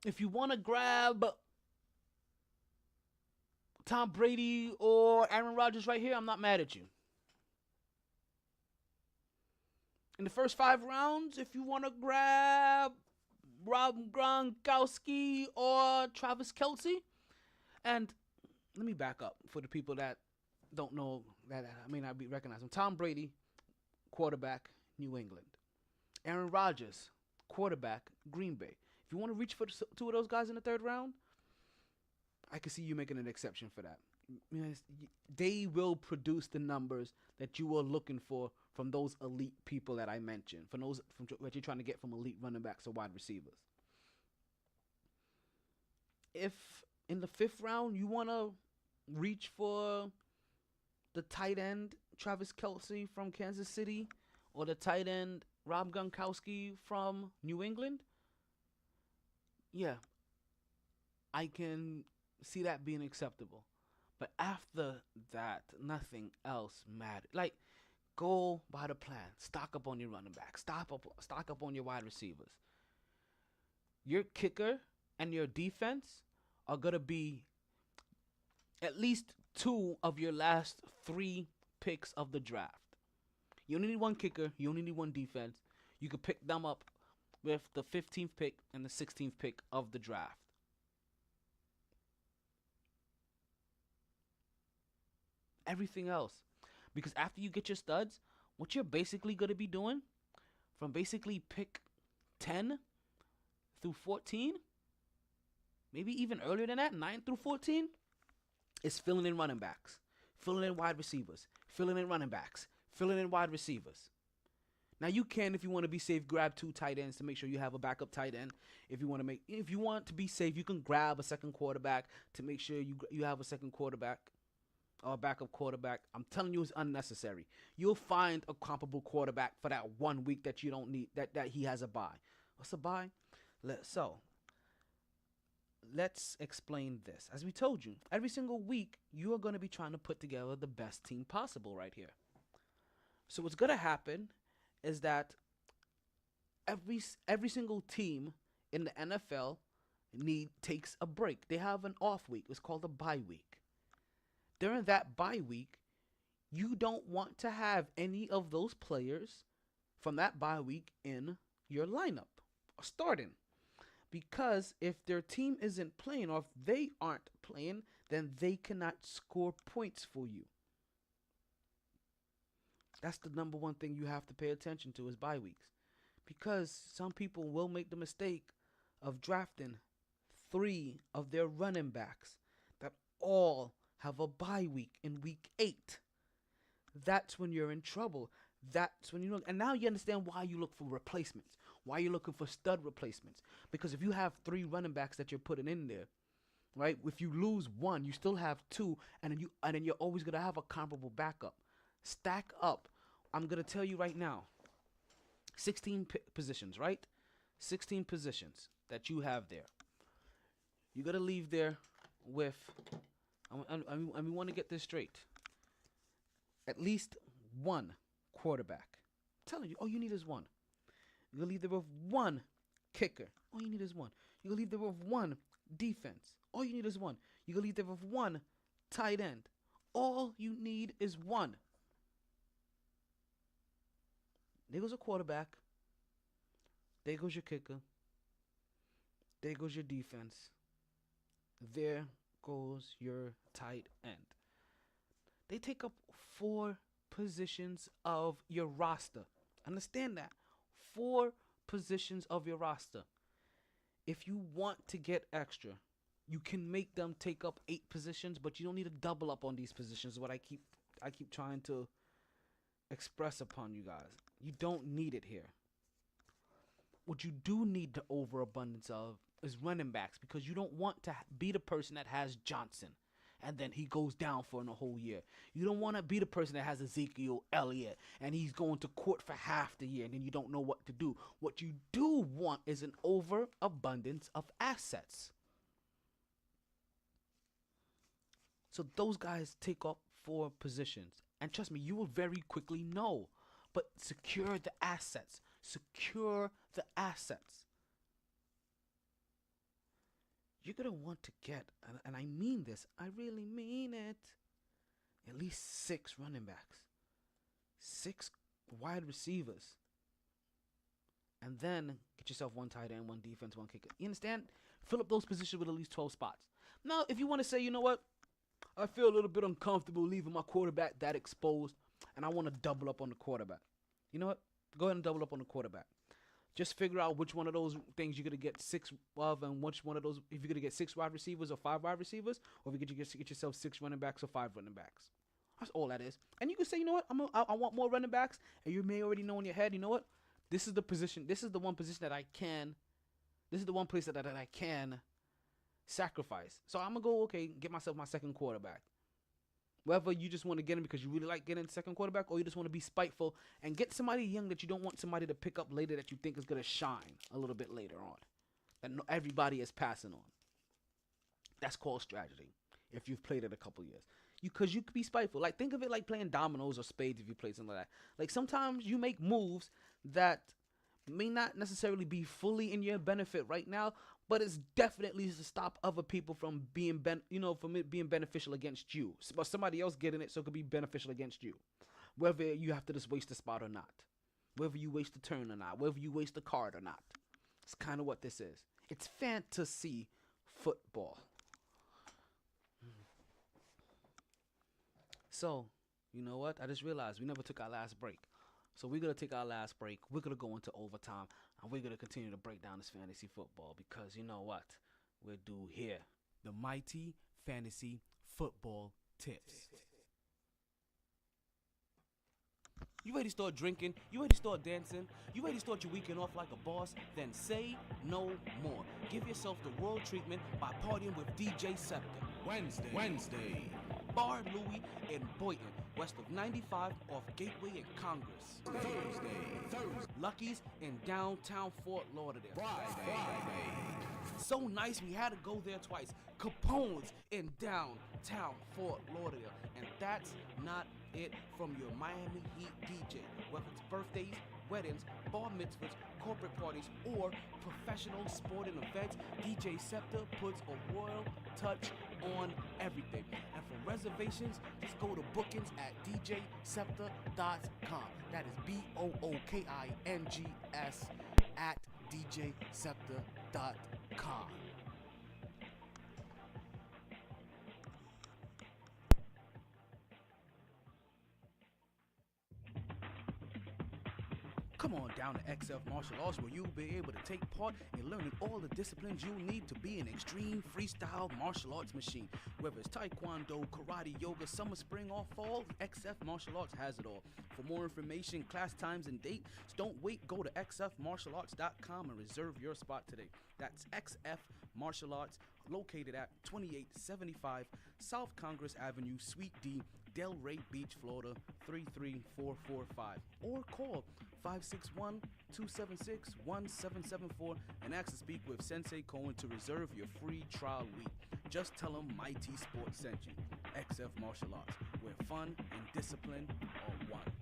if you want to grab Tom Brady or Aaron Rodgers right here, I'm not mad at you. In the first 5 rounds, if you want to grab Rob Gronkowski or Travis Kelce, and let me back up for the people that don't know, that I may not be recognizing. Tom Brady, quarterback, New England. Aaron Rodgers, quarterback, Green Bay. If you want to reach for 2 of those guys in the 3rd round, I can see you making an exception for that. They will produce the numbers that you are looking for from those elite people that I mentioned, from what you're trying to get from elite running backs or wide receivers. If in the 5th round you want to reach for the tight end Travis Kelce from Kansas City or the tight end Rob Gronkowski from New England, yeah, I can see that being acceptable. But after that, nothing else matters. Like, go by the plan. Stock up on your running back. Stock up on your wide receivers. Your kicker and your defense are going to be at least 2 of your last 3 picks of the draft. You only need 1 kicker. You only need 1 defense. You can pick them up with the 15th pick and the 16th pick of the draft. everything else. Because after you get your studs, what you're basically going to be doing from basically pick 10 through 14, maybe even earlier than that, 9 through 14, is filling in running backs, filling in wide receivers, filling in running backs, filling in wide receivers. Now you can, if you want to be safe, grab 2 tight ends to make sure you have a backup tight end. If you want to be safe, you can grab a second quarterback to make sure you have a second quarterback or a backup quarterback. I'm telling you, it's unnecessary. You'll find a comparable quarterback for that 1 week that you don't need, that he has a bye. What's a bye? Let's explain this. As we told you, every single week you are going to be trying to put together the best team possible right here. So what's going to happen is that every single team in the NFL takes a break. They have an off week. It's called a bye week. During that bye week, you don't want to have any of those players from that bye week in your lineup or starting. Because if their team isn't playing or if they aren't playing, then they cannot score points for you. That's the number one thing you have to pay attention to is bye weeks. Because some people will make the mistake of drafting 3 of their running backs that all have a bye week in week 8. That's when you're in trouble. That's when you look. And now you understand why you look for replacements. Why you're looking for stud replacements. Because if you have 3 running backs that you're putting in there, right? If you lose 1, you still have 2, and then you're always gonna have a comparable backup. Stack up. I'm gonna tell you right now. 16 positions, right? 16 positions that you have there. You gotta leave there with. And we want to get this straight. At least 1 quarterback. I'm telling you, all you need is 1. You're gonna leave there with 1 kicker. All you need is 1. You're gonna leave there with 1 defense. All you need is 1. You're gonna leave there with 1 tight end. All you need is 1. There goes a quarterback. There goes your kicker. There goes your defense. There goes your tight end. They take up 4 positions of your roster. Understand that. 4 positions of your roster. If you want to get extra, you can make them take up 8 positions, but you don't need to double up on these positions. What I keep trying to express upon you guys. You don't need it here. What you do need the overabundance of is running backs, because you don't want to be the person that has Johnson and then he goes down for a whole year. You don't want to be the person that has Ezekiel Elliott and he's going to court for half the year and then you don't know what to do. What you do want is an overabundance of assets. So those guys take up 4 positions. And trust me, you will very quickly know. But secure the assets. Secure the assets. You're going to want to get, and I mean this, I really mean it, at least 6 running backs. 6 wide receivers. And then get yourself 1 tight end, 1 defense, 1 kicker. You understand? Fill up those positions with at least 12 spots. Now, if you want to say, you know what? I feel a little bit uncomfortable leaving my quarterback that exposed, and I want to double up on the quarterback. You know what? Go ahead and double up on the quarterback. Just figure out which one of those things you're going to get 6 of, and which one of those, if you're going to get 6 wide receivers or 5 wide receivers, or if you get yourself 6 running backs or 5 running backs. That's all that is. And you can say, you know what? I want more running backs, and you may already know in your head, you know what? This is the position. This is the one position that I can. This is the one place that I can sacrifice. So I'm going to go, okay, get myself my second quarterback. Whether you just want to get him because you really like getting the second quarterback, or you just want to be spiteful and get somebody young that you don't want somebody to pick up later that you think is going to shine a little bit later on. That everybody is passing on. That's called strategy if you've played it a couple years. Because you could be spiteful. Like, think of it like playing dominoes or spades if you play something like that. Like, sometimes you make moves that may not necessarily be fully in your benefit right now, but it's definitely to stop other people from being from it being beneficial against you. But somebody else getting it, so it could be beneficial against you. Whether you have to just waste a spot or not. Whether you waste a turn or not. Whether you waste a card or not. It's kind of what this is. It's fantasy football. So, you know what? I just realized we never took our last break. So we're going to take our last break. We're going to go into overtime. And we're going to continue to break down this fantasy football. Because you know what? We're due here. The MyT Fantasy Football Tips. You ready to start drinking? You ready to start dancing? You ready to start your weekend off like a boss? Then say no more. Give yourself the royal treatment by partying with DJ Scepter. Wednesday. Bar Louie in Boynton, west of 95 off Gateway and Congress. Thursday. Lucky's in downtown Fort Lauderdale. Friday. So nice we had to go there twice. Capone's in downtown Fort Lauderdale. And that's not it from your Miami Heat DJ. Whether it's birthdays, weddings, bar mitzvahs, corporate parties, or professional sporting events, DJ Scepter puts a royal touch on everything. And for reservations, just go to bookings at djscepter.com. That is BOOKINGS at djscepter.com. Come on down to XF Martial Arts, where you'll be able to take part in learning all the disciplines you need to be an extreme freestyle martial arts machine. Whether it's taekwondo, karate, yoga, summer, spring, or fall, XF Martial Arts has it all. For more information, class times, and dates, don't wait. Go to xfmartialarts.com and reserve your spot today. That's XF Martial Arts, located at 2875 South Congress Avenue, Suite D, Delray Beach, Florida 33445, or call 561-276-1774 and ask to speak with Sensei Cohen to reserve your free trial week. Just tell him MyT Sports sent you. XF Martial Arts, where fun and discipline are one.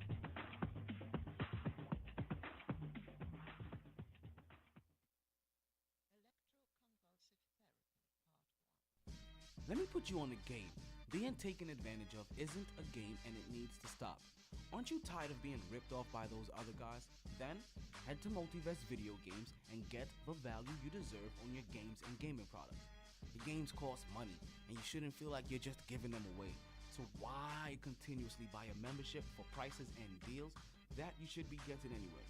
Let me put you on the game. Being taken advantage of isn't a game and it needs to stop. Aren't you tired of being ripped off by those other guys? Then head to Multivest Video Games and get the value you deserve on your games and gaming products. The games cost money and you shouldn't feel like you're just giving them away. So why continuously buy a membership for prices and deals that you should be getting anyway?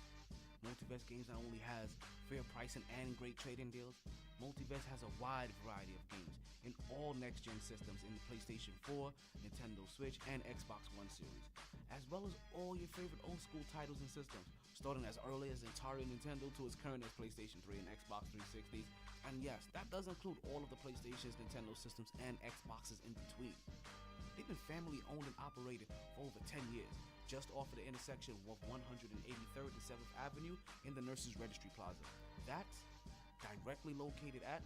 Multivest Games not only has fair pricing and great trading deals, Multivest has a wide variety of games in all next-gen systems in the PlayStation 4, Nintendo Switch, and Xbox One series, as well as all your favorite old-school titles and systems, starting as early as Atari Nintendo to as current as PlayStation 3 and Xbox 360. And yes, that does include all of the PlayStations, Nintendo systems, and Xboxes in between. They've been family-owned and operated for over 10 years, just off of the intersection of 183rd and 7th Avenue in the Nurses Registry Plaza. That's directly located at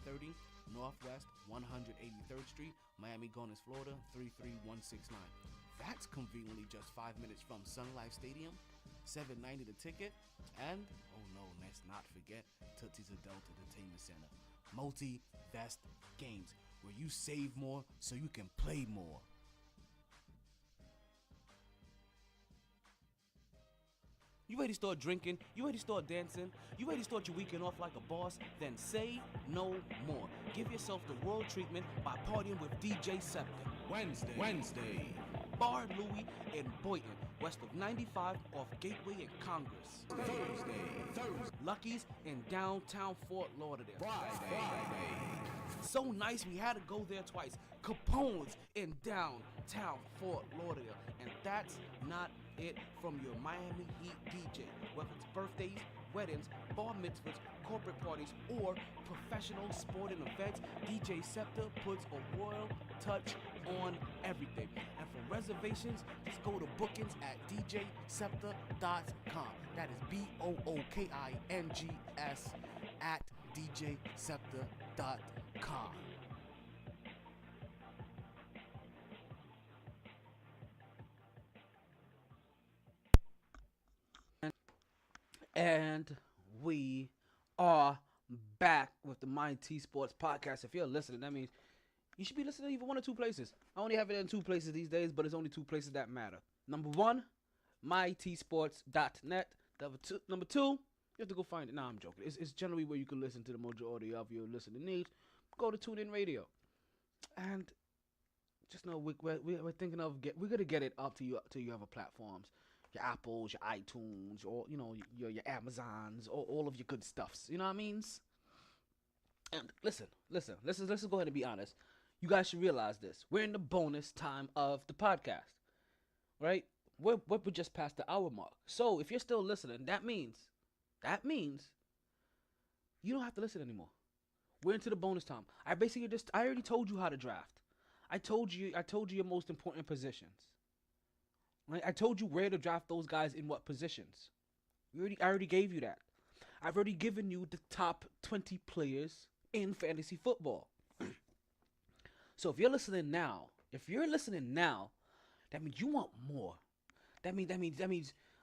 830 Northwest 183rd Street, Miami Gardens, Florida 33169. That's conveniently just 5 minutes from Sun Life Stadium, $7.90 the ticket, and oh no, let's not forget Tootsie's Adult Entertainment Center. Multi-Vest Games, where you save more so you can play more. You ready to start drinking? You ready to start dancing? You ready to start your weekend off like a boss? Then say no more. Give yourself the royal treatment by partying with DJ Scepter. Wednesday. Bar Louie in Boynton, west of 95 off Gateway and Congress. Thursday. Lucky's in downtown Fort Lauderdale. Friday. So nice we had to go there twice. Capone's in downtown Fort Lauderdale. And that's not it from your Miami Heat DJ. Whether it's birthdays, weddings, bar mitzvahs, corporate parties, or professional sporting events, DJ Scepter puts a royal touch on everything. And for reservations, just go to bookings at djscepter.com. That is BOOKINGS at djscepter.com. And we are back with the MyT Sports Podcast. If you're listening, that means you should be listening to even one or two places. I only have it in two places these days, but it's only two places that matter. Number one, mytsports.net. Number two, you have to go find it. Nah, I'm joking. It's generally where you can listen to the majority of your listening needs. Go to TuneIn Radio. And just know we're thinking of we're gonna get it up to your other platforms, your Apples, your iTunes, or your Amazons, or all of your good stuffs. You know what I mean? And listen. Let's go ahead and be honest. You guys should realize this. We're in the bonus time of the podcast, right? We're just past the hour mark. So if you're still listening, that means you don't have to listen anymore. We're into the bonus time. I already told you how to draft. I told you your most important positions. Right? I told you where to draft those guys in what positions. I already gave you that. I've already given you the top 20 players in fantasy football. So if you're listening now, that means you want more. That means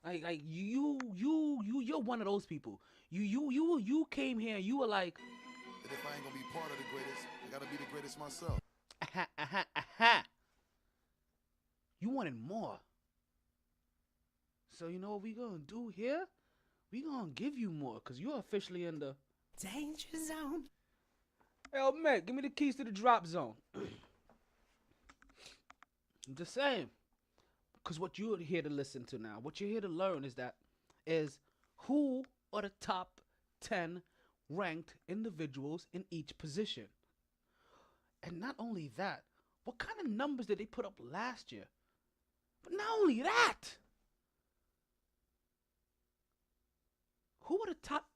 like you're one of those people. You came here and you were like, That if I ain't gonna be part of the greatest, I gotta be the greatest myself. You wanted more. So you know what we gonna do here? We gonna give you more, cause you're officially in the Danger zone. Yo, man, give me the keys to the drop zone. I'm just saying. Because what you're here to listen to now, what you're here to learn is who are the top 10 ranked individuals in each position. And not only that, what kind of numbers did they put up last year? But not only that, who were the top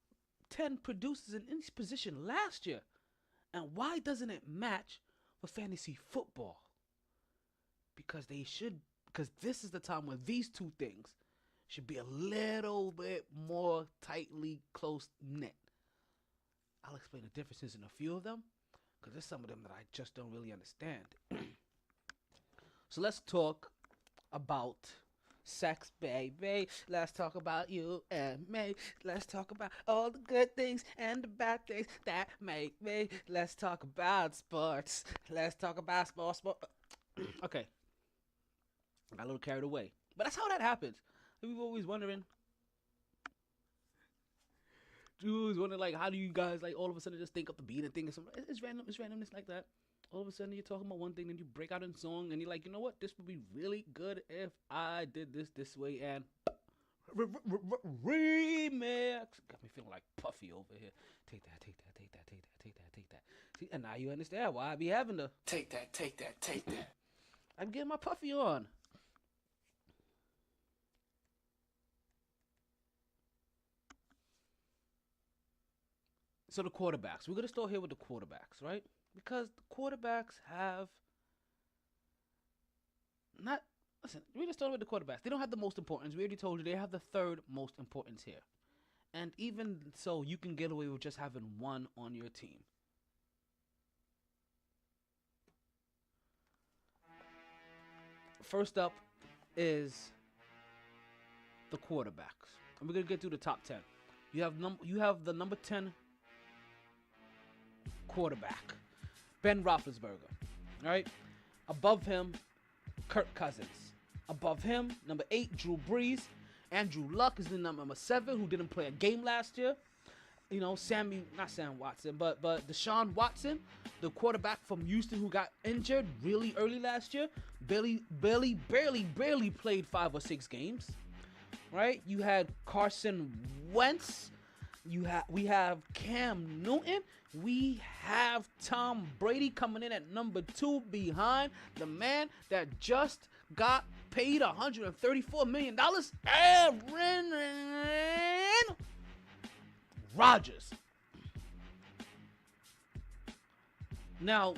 10 producers in each position last year? And why doesn't it match for fantasy football? Because this is the time where these two things should be a little bit more tightly close knit. I'll explain the differences in a few of them, because there's some of them that I just don't really understand. So let's talk about sex, baby. Let's talk about you and me. Let's talk about all the good things and the bad things that make me. Let's talk about sports. Let's talk about sports. Okay. I got a little carried away. But that's how that happens. People always wondering. Like, how do you guys, like, all of a sudden just think up the beat and think of something? It's random. It's randomness like that. All of a sudden you're talking about one thing, then you break out in song, and you're like, you know what? This would be really good if I did this way, and remix. Got me feeling like Puffy over here. Take that. See, and now you understand why I be having to take that. I'm getting my Puffy on. So the quarterbacks. We're going to start here with the quarterbacks, right? Because the quarterbacks have not... Listen, we're going to start with the quarterbacks. They don't have the most importance. We already told you they have the third most importance here. And even so, you can get away with just having one on your team. First up is the quarterbacks. And we're going to get through the top 10. You have the number 10 quarterback, Ben Roethlisberger. All right? Above him, Kirk Cousins. Above him, number 8, Drew Brees. Andrew Luck is the number 7, who didn't play a game last year. You know, not Sam Watson, but Deshaun Watson, the quarterback from Houston who got injured really early last year, barely played 5 or 6 games. Right? You had Carson Wentz. We have Cam Newton. We have Tom Brady coming in at number 2 behind the man that just got paid $134 million, Aaron Rodgers. Now,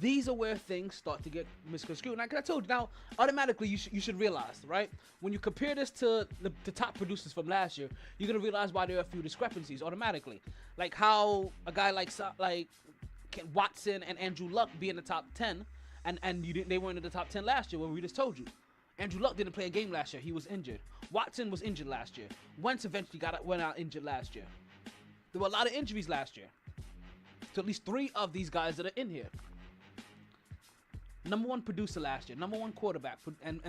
these are where things start to get misconstrued. Like I told you, now, automatically, you should realize, right? When you compare this to the top producers from last year, you're going to realize why there are a few discrepancies automatically. Like how a guy like Watson and Andrew Luck be in the top 10, and they weren't in the top 10 last year, where we just told you. Andrew Luck didn't play a game last year. He was injured. Watson was injured last year. Wentz eventually went out injured last year. There were a lot of injuries last year. So at least 3 of these guys that are in here. Number 1 producer last year, number 1 quarterback, and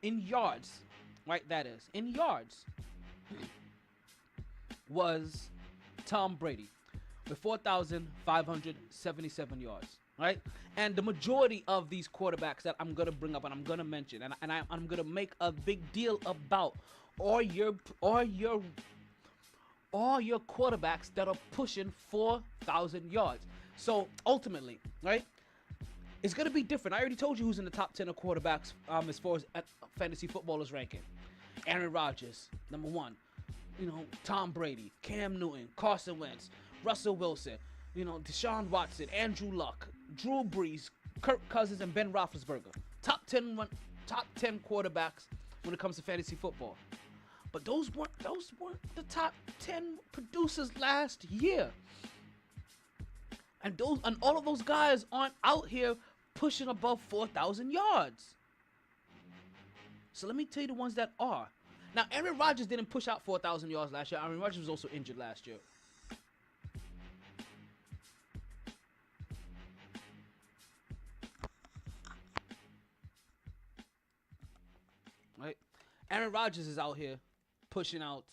in yards, right? That is in yards was Tom Brady with 4,577 yards. right? And the majority of these quarterbacks that I'm gonna bring up and I'm gonna mention and I'm gonna make a big deal about are your quarterbacks that are pushing 4,000 yards. So ultimately, right? It's gonna be different. I already told you who's in the top 10 of quarterbacks as far as fantasy footballers ranking. Aaron Rodgers, number 1. Tom Brady, Cam Newton, Carson Wentz, Russell Wilson, Deshaun Watson, Andrew Luck, Drew Brees, Kirk Cousins, and Ben Roethlisberger. Top 10 quarterbacks when it comes to fantasy football. But those weren't the top 10 producers last year. And all of those guys aren't out here pushing above 4,000 yards. So let me tell you the ones that are. Now, Aaron Rodgers didn't push out 4,000 yards last year. Aaron Rodgers was also injured last year. Right? Aaron Rodgers is out here pushing out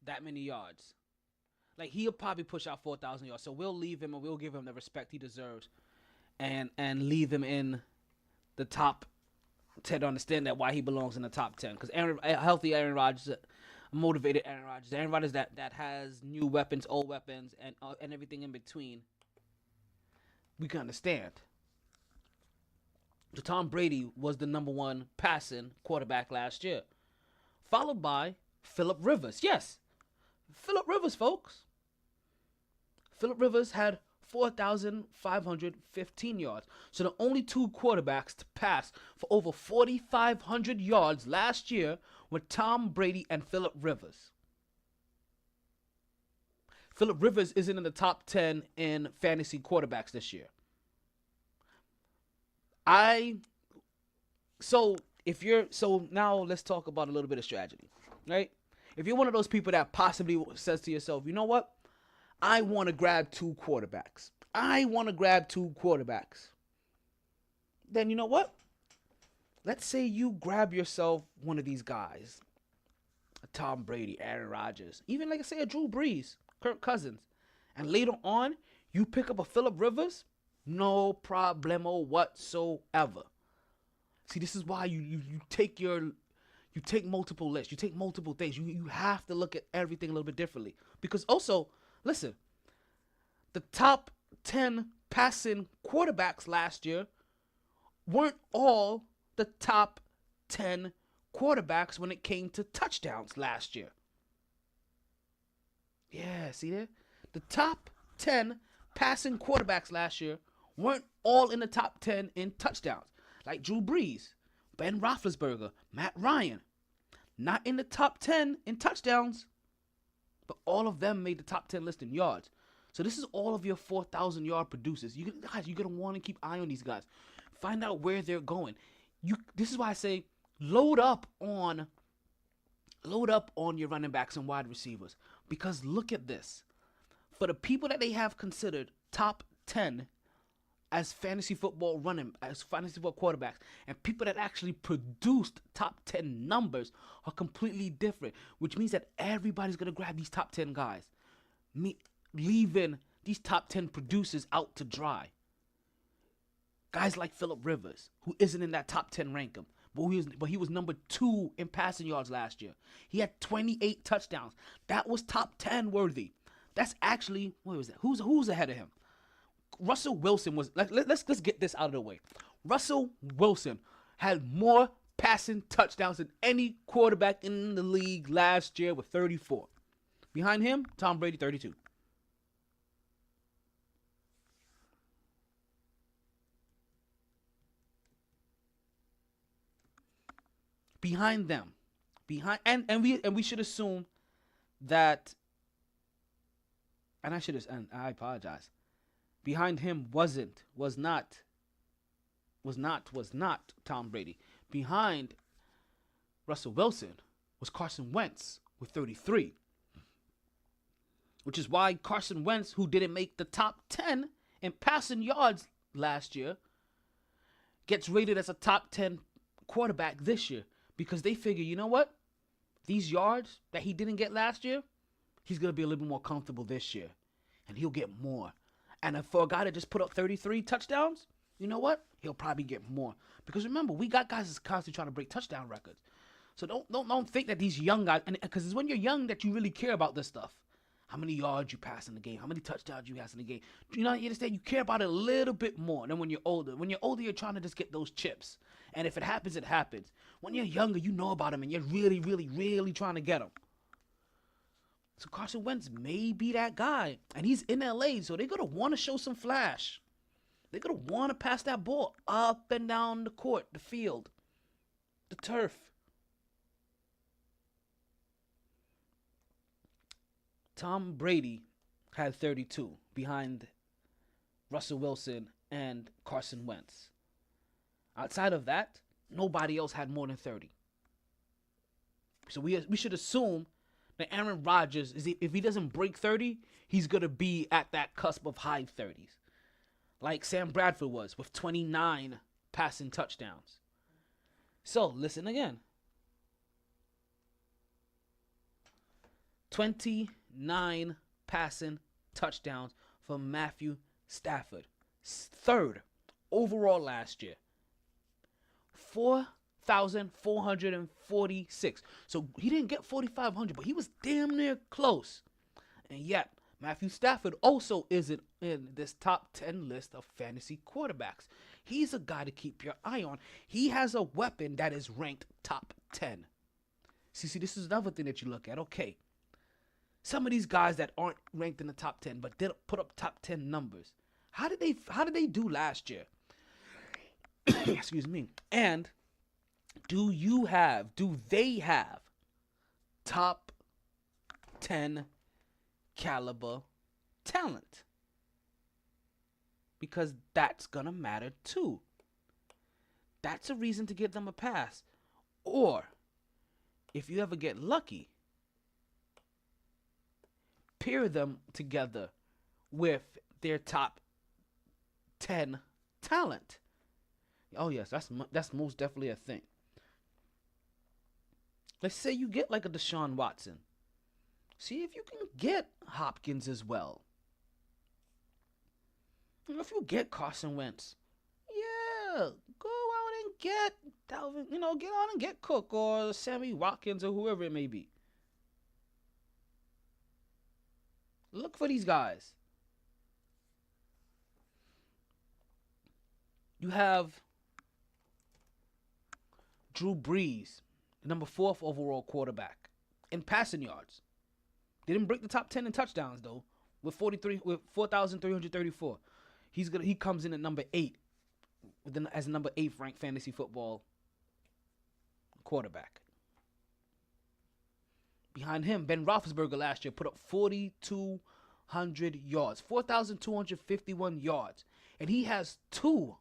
that many yards. Like, he'll probably push out 4,000 yards. So we'll leave him and we'll give him the respect he deserves and leave him in the top 10 to understand that why he belongs in the top 10. Because a healthy Aaron Rodgers, motivated Aaron Rodgers that has new weapons, old weapons, and everything in between, we can understand. So Tom Brady was the number 1 passing quarterback last year, followed by Phillip Rivers. Yes, Phillip Rivers, folks. Phillip Rivers had 4,515 yards. So the only 2 quarterbacks to pass for over 4,500 yards last year were Tom Brady and Phillip Rivers. Phillip Rivers isn't in the top 10 in fantasy quarterbacks this year. So now let's talk about a little bit of strategy, right? If you're one of those people that possibly says to yourself, you know what? I want to grab 2 quarterbacks. Then you know what? Let's say you grab yourself one of these guys. A Tom Brady, Aaron Rodgers, even like I say a Drew Brees, Kirk Cousins. And later on, you pick up a Phillip Rivers, no problemo whatsoever. See, this is why you take multiple lists. You take multiple things. You have to look at everything a little bit differently. Because also, listen, the top 10 passing quarterbacks last year weren't all the top 10 quarterbacks when it came to touchdowns last year. Yeah, see there? The top 10 passing quarterbacks last year weren't all in the top 10 in touchdowns. Like Drew Brees, Ben Roethlisberger, Matt Ryan. Not in the top 10 in touchdowns, but all of them made the top 10 list in yards. So this is all of your 4,000 yard producers. You're gonna want to keep an eye on these guys. Find out where they're going. This is why I say load up on your running backs and wide receivers. Because look at this. For the people that they have considered top 10 as fantasy football quarterbacks, and people that actually produced top 10 numbers are completely different, which means that everybody's going to grab these top 10 guys, leaving these top 10 producers out to dry. Guys like Phillip Rivers, who isn't in that top 10 ranking, but he was number 2 in passing yards last year. He had 28 touchdowns. That was top 10 worthy. That's actually, what was that? Who's ahead of him? Russell Wilson was, let's get this out of the way. Russell Wilson had more passing touchdowns than any quarterback in the league last year with 34. Behind him, Tom Brady, 32. Behind them, and we should assume that, and I apologize. Behind him was not Tom Brady. Behind Russell Wilson was Carson Wentz with 33. Which is why Carson Wentz, who didn't make the top 10 in passing yards last year, gets rated as a top 10 quarterback this year. Because they figure, you know what? These yards that he didn't get last year, he's going to be a little bit more comfortable this year. And he'll get more. And if for a guy that just put up 33 touchdowns, you know what? He'll probably get more. Because remember, we got guys that's constantly trying to break touchdown records. So don't think that these young guys, because it's when you're young that you really care about this stuff. How many yards you pass in the game, how many touchdowns you pass in the game. You understand? You care about it a little bit more than when you're older. When you're older, you're trying to just get those chips. And if it happens, it happens. When you're younger, you know about them and you're really, really, really trying to get them. So Carson Wentz may be that guy. And he's in LA, so they're going to want to show some flash. They're going to want to pass that ball up and down the court, the field, the turf. Tom Brady had 32 behind Russell Wilson and Carson Wentz. Outside of that, nobody else had more than 30. So we should assume that Aaron Rodgers, if he doesn't break 30, he's going to be at that cusp of high 30s. Like Sam Bradford was with 29 passing touchdowns. So, listen again. 29 passing touchdowns for Matthew Stafford. Third overall last year. 4,446. So he didn't get 4,500, but he was damn near close. And yet, Matthew Stafford also isn't in this top 10 list of fantasy quarterbacks. He's a guy to keep your eye on. He has a weapon that is ranked top 10. See, this is another thing that you look at. Okay. Some of these guys that aren't ranked in the top 10 but did put up top 10 numbers. How did they do last year? Excuse me. And do they have top 10 caliber talent? Because that's gonna matter too. That's a reason to give them a pass. Or if you ever get lucky, pair them together with their top 10 talent. Oh yes, that's most definitely a thing. Let's say you get like a Deshaun Watson. See if you can get Hopkins as well. If you get Carson Wentz, yeah, go out and get Dalvin, get out and get Cook or Sammy Watkins or whoever it may be. Look for these guys. You have Drew Brees, the number 4th overall quarterback in passing yards. Didn't break the top 10 in touchdowns though, with 4,334. He comes in at number 8, as number 8th ranked fantasy football quarterback. Behind him, Ben Roethlisberger last year put up 4,200 yards, 4,251 yards, and he has 2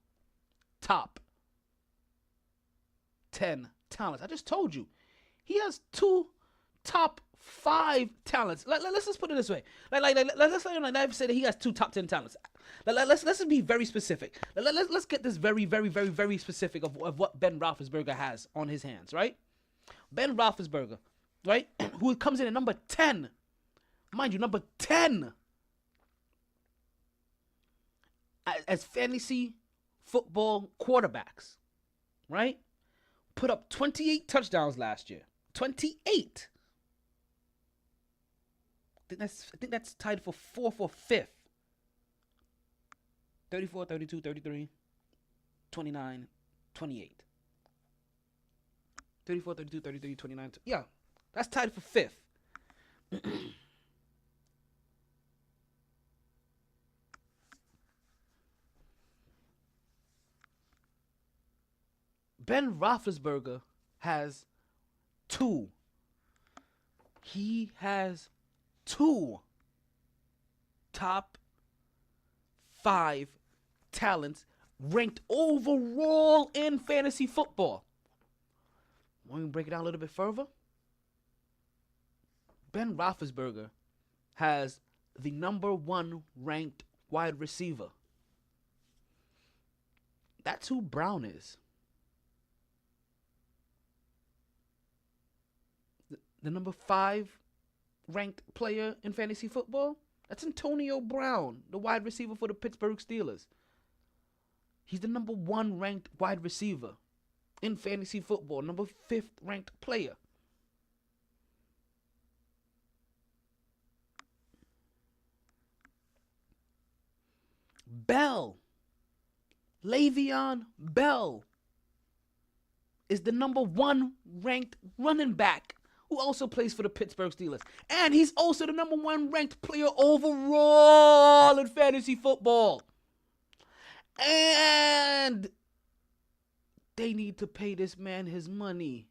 top 10 talents. I just told you, he has 2 top 5 talents. Let's just put it this way. Let's say that he has 2 top 10 talents. Let's just be very specific. Let's get this very, very, very, very specific of what Ben Roethlisberger has on his hands, right? Ben Roethlisberger, right? Who comes in at number 10. Mind you, number 10 as fantasy football quarterbacks, right? Put up 28 touchdowns last year. 28. I think that's tied for 4th or 5th. 34, 32, 33, 29, 28. 34, 32, 33, 29. Yeah, that's tied for 5th. Ben Roethlisberger has 2. He has 2 top 5 talents ranked overall in fantasy football. Want me to break it down a little bit further? Ben Roethlisberger has the number 1 ranked wide receiver. That's who Brown is. The number 5 ranked player in fantasy football, That's Antonio Brown, the wide receiver for the Pittsburgh Steelers. He's the number 1 ranked wide receiver in fantasy football, number 5th ranked player. Bell, Le'Veon Bell, is the number 1 ranked running back who also plays for the Pittsburgh Steelers. And he's also the number 1 ranked player overall in fantasy football. And they need to pay this man his money.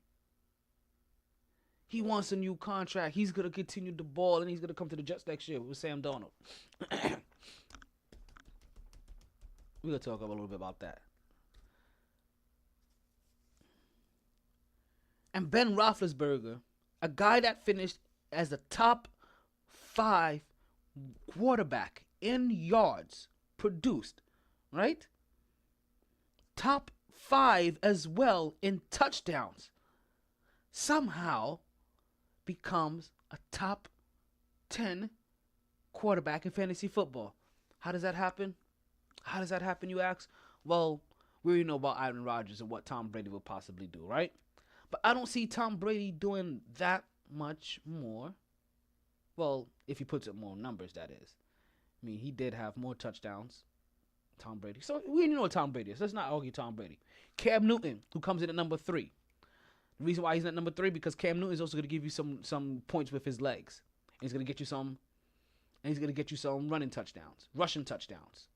He wants a new contract. He's going to continue to ball, and he's going to come to the Jets next year with Sam Darnold. We're going to talk a little bit about that. And Ben Roethlisberger, a guy that finished as the top 5 quarterback in yards produced, right? Top 5 as well in touchdowns, somehow becomes a top 10 quarterback in fantasy football. How does that happen? How does that happen, you ask? Well, we already know about Aaron Rodgers and what Tom Brady will possibly do, right? But I don't see Tom Brady doing that much more. Well, if he puts up more numbers, that is. I mean, he did have more touchdowns, Tom Brady. So we already know what Tom Brady is. Let's not argue Tom Brady. Cam Newton, who comes in at number 3. The reason why he's at number 3 because Cam Newton is also going to give you some points with his legs. And he's going to get you some running touchdowns, rushing touchdowns.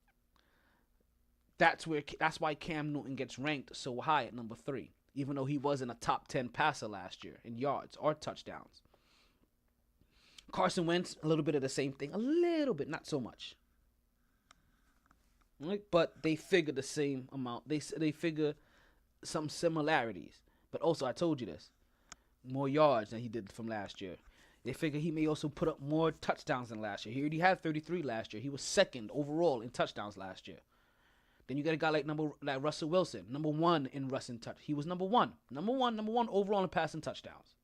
That's why Cam Newton gets ranked so high at number 3, even though he wasn't a top 10 passer last year in yards or touchdowns. Carson Wentz, a little bit of the same thing, a little bit, not so much. Right? But they figure the same amount. They figure some similarities. But also, I told you this, more yards than he did from last year. They figure he may also put up more touchdowns than last year. He already had 33 last year. He was 2nd overall in touchdowns last year. Then you got a guy like Russell Wilson, number 1 in rushing touch. He was number one overall in passing touchdowns.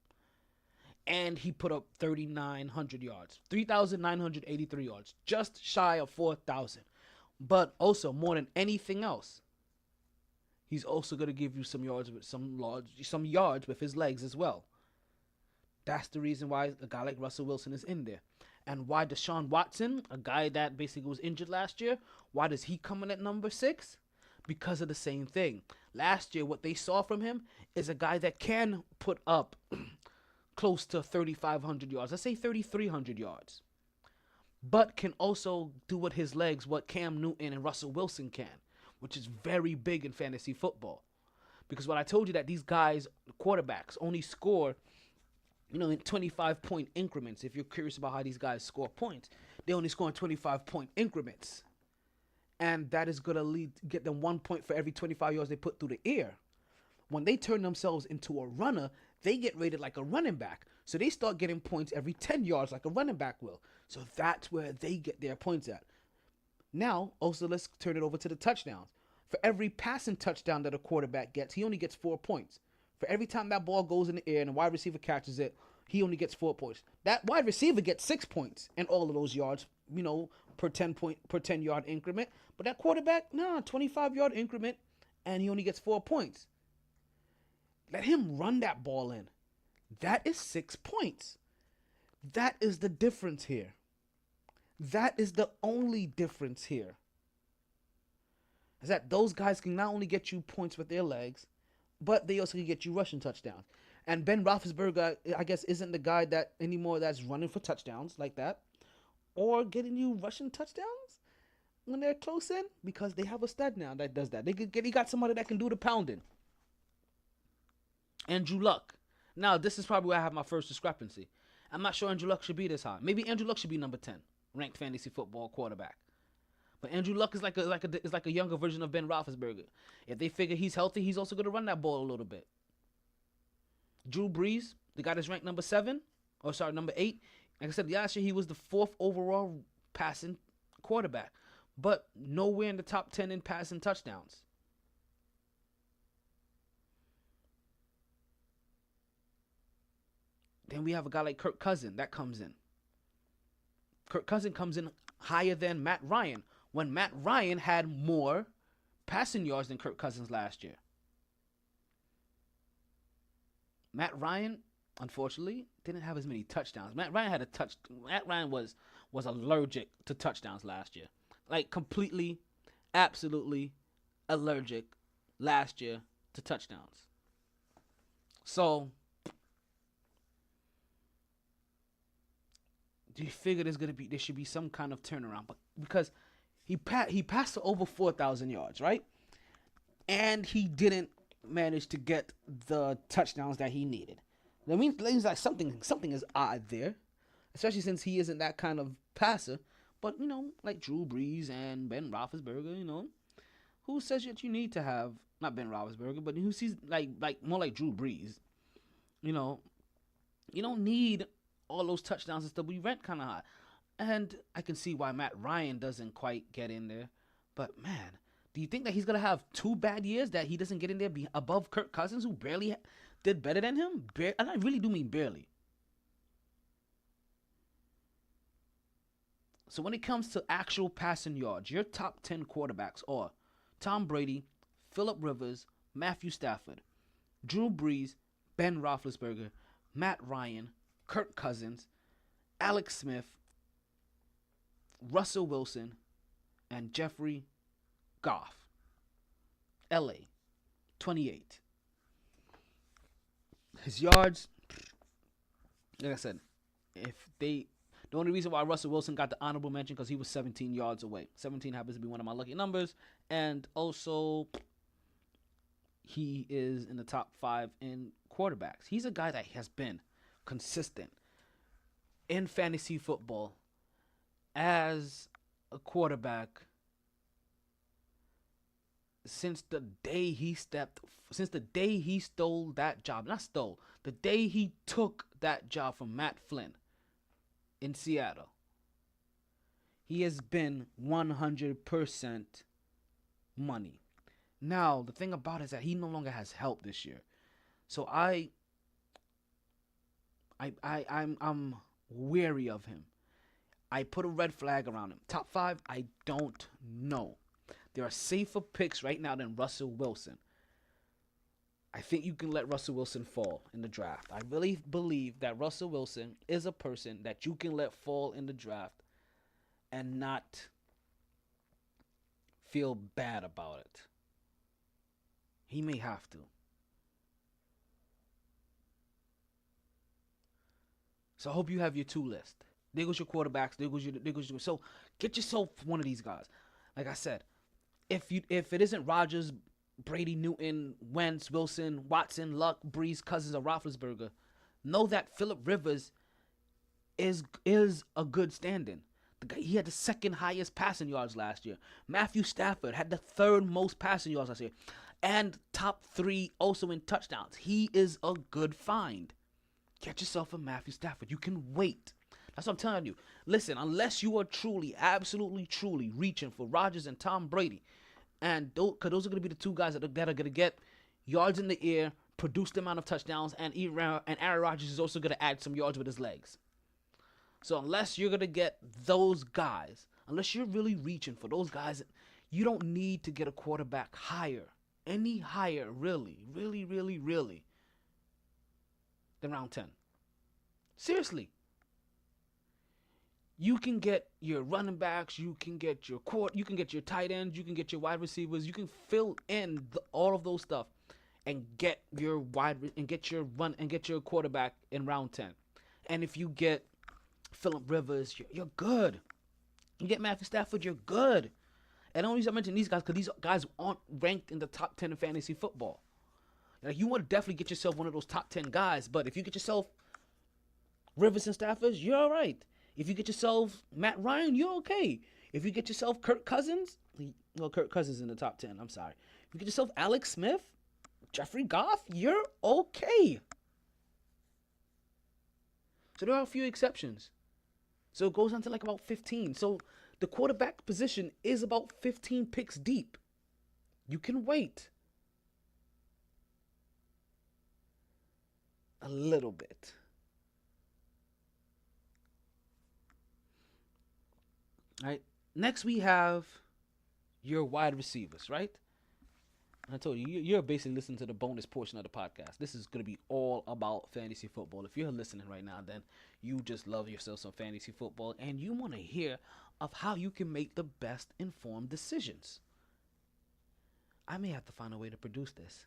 And he put up 3,900 yards, 3,983 yards, just shy of 4,000. But also, more than anything else, he's also going to give you some yards with his legs as well. That's the reason why a guy like Russell Wilson is in there. And why Deshaun Watson, a guy that basically was injured last year, why does he come in at number 6? Because of the same thing. Last year, what they saw from him is a guy that can put up close to 3,500 yards. Let's say 3,300 yards. But can also do with his legs what Cam Newton and Russell Wilson can, which is very big in fantasy football. Because when I told you that these guys, quarterbacks, only score, in 25-point increments. If you're curious about how these guys score points, they only score in 25-point increments. And that is going to get them 1 point for every 25 yards they put through the air. When they turn themselves into a runner, they get rated like a running back. So they start getting points every 10 yards like a running back will. So that's where they get their points at. Now, also, let's turn it over to the touchdowns. For every passing touchdown that a quarterback gets, he only gets 4 points. For every time that ball goes in the air and a wide receiver catches it, he only gets 4 points. That wide receiver gets 6 points in all of those yards, per 10 yard increment. But that quarterback, 25-yard increment, and he only gets 4 points. Let him run that ball in. That is 6 points. That is the difference here. That is the only difference here. Is that those guys can not only get you points with their legs, but they also can get you rushing touchdowns. And Ben Roethlisberger, I guess, isn't the guy that anymore that's running for touchdowns like that, or getting you rushing touchdowns when they're close in, because they have a stud now that does that. He got somebody that can do the pounding. Andrew Luck. Now, this is probably where I have my first discrepancy. I'm not sure Andrew Luck should be this high. Maybe Andrew Luck should be number 10 ranked fantasy football quarterback. But Andrew Luck is like a younger version of Ben Roethlisberger. If they figure he's healthy, he's also going to run that ball a little bit. Drew Brees, the guy that's ranked number 8. Like I said, last year he was the 4th overall passing quarterback, but nowhere in the top 10 in passing touchdowns. Then we have a guy like Kirk Cousins that comes in. Kirk Cousins comes in higher than Matt Ryan when Matt Ryan had more passing yards than Kirk Cousins last year. Matt Ryan, unfortunately, didn't have as many touchdowns. Matt Ryan was allergic to touchdowns last year. Like completely, absolutely allergic last year to touchdowns. So, do you figure there should be some kind of turnaround? But because he passed for over 4,000 yards, right? And he didn't manage to get the touchdowns that he needed. That means like something is odd there, especially since he isn't that kind of passer. But like Drew Brees and Ben Roethlisberger, who says that you need to have not Ben Roethlisberger, but who sees like more like Drew Brees, you don't need all those touchdowns and stuff. We rent kind of high, and I can see why Matt Ryan doesn't quite get in there. But man, do you think that he's gonna have 2 bad years that he doesn't get in there above Kirk Cousins, who barely did better than him? And I really do mean barely. So when it comes to actual passing yards, your top 10 quarterbacks are Tom Brady, Phillip Rivers, Matthew Stafford, Drew Brees, Ben Roethlisberger, Matt Ryan, Kirk Cousins, Alex Smith, Russell Wilson, and Jeffrey Goff. LA, 28. His yards, like I said, the only reason why Russell Wilson got the honorable mention because he was 17 yards away. 17 happens to be one of my lucky numbers. And also, he is in the top 5 in quarterbacks. He's a guy that has been consistent in fantasy football as a quarterback since the day he stole that job. Not stole. The day he took that job from Matt Flynn in Seattle. He has been 100% money. Now, the thing about it is that he no longer has help this year. So I'm wary of him. I put a red flag around him. Top 5, I don't know. There are safer picks right now than Russell Wilson. I think you can let Russell Wilson fall in the draft. I really believe that Russell Wilson is a person that you can let fall in the draft and not feel bad about it. He may have to. So I hope you have your 2 list. There goes your quarterbacks. There goes your. So get yourself one of these guys. Like I said, if it isn't Rodgers, Brady, Newton, Wentz, Wilson, Watson, Luck, Brees, Cousins, or Roethlisberger, know that Phillip Rivers is a good stand-in. He had the 2nd highest passing yards last year. Matthew Stafford had the 3rd most passing yards last year, and top 3 also in touchdowns. He is a good find. Get yourself a Matthew Stafford. You can wait. That's what I'm telling you. Listen, unless you are truly, absolutely, truly reaching for Rodgers and Tom Brady, and because those are going to be the 2 guys that are going to get yards in the air, produce the amount of touchdowns, and Aaron Rodgers is also going to add some yards with his legs. So unless you're going to get those guys, unless you're really reaching for those guys, you don't need to get a quarterback higher. Any higher, really, really, really, really, than round 10. Seriously. You can get your running backs, you can get your tight ends, you can get your wide receivers, you can fill in all of those stuff and get your quarterback in round 10. And if you get Phillip Rivers, you're good. You get Matthew Stafford, you're good. And the only reason I mention these guys because these guys aren't ranked in the top 10 in fantasy football. Like, you want to definitely get yourself one of those top 10 guys, but if you get yourself Rivers and Stafford, you're all right. If you get yourself Matt Ryan, you're okay. If you get yourself Kirk Cousins, Kirk Cousins in the top 10, I'm sorry. If you get yourself Alex Smith, Jeffrey Goff, you're okay. So there are a few exceptions. So it goes on to like about 15. So the quarterback position is about 15 picks deep. You can wait a little bit. Right. Next we have your wide receivers, right? And I told you, you're basically listening to the bonus portion of the podcast. This is going to be all about fantasy football. If you're listening right now, then you just love yourself some fantasy football and you want to hear of how you can make the best informed decisions. I may have to find a way to produce this.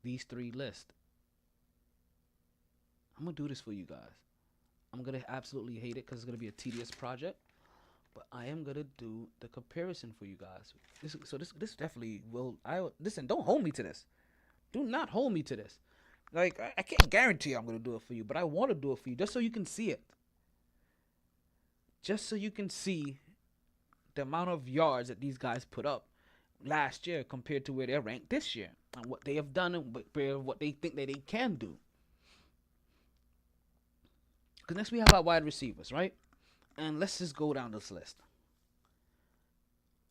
These 3 lists. I'm going to do this for you guys. I'm going to absolutely hate it because it's going to be a tedious project. But I am going to do the comparison for you guys. This definitely will... Listen, don't hold me to this. Do not hold me to this. Like, I can't guarantee I'm going to do it for you, but I want to do it for you just so you can see it. Just so you can see the amount of yards that these guys put up last year compared to where they're ranked this year. And what they have done and what they think that they can do. Because next we have our wide receivers, right? And let's just go down this list.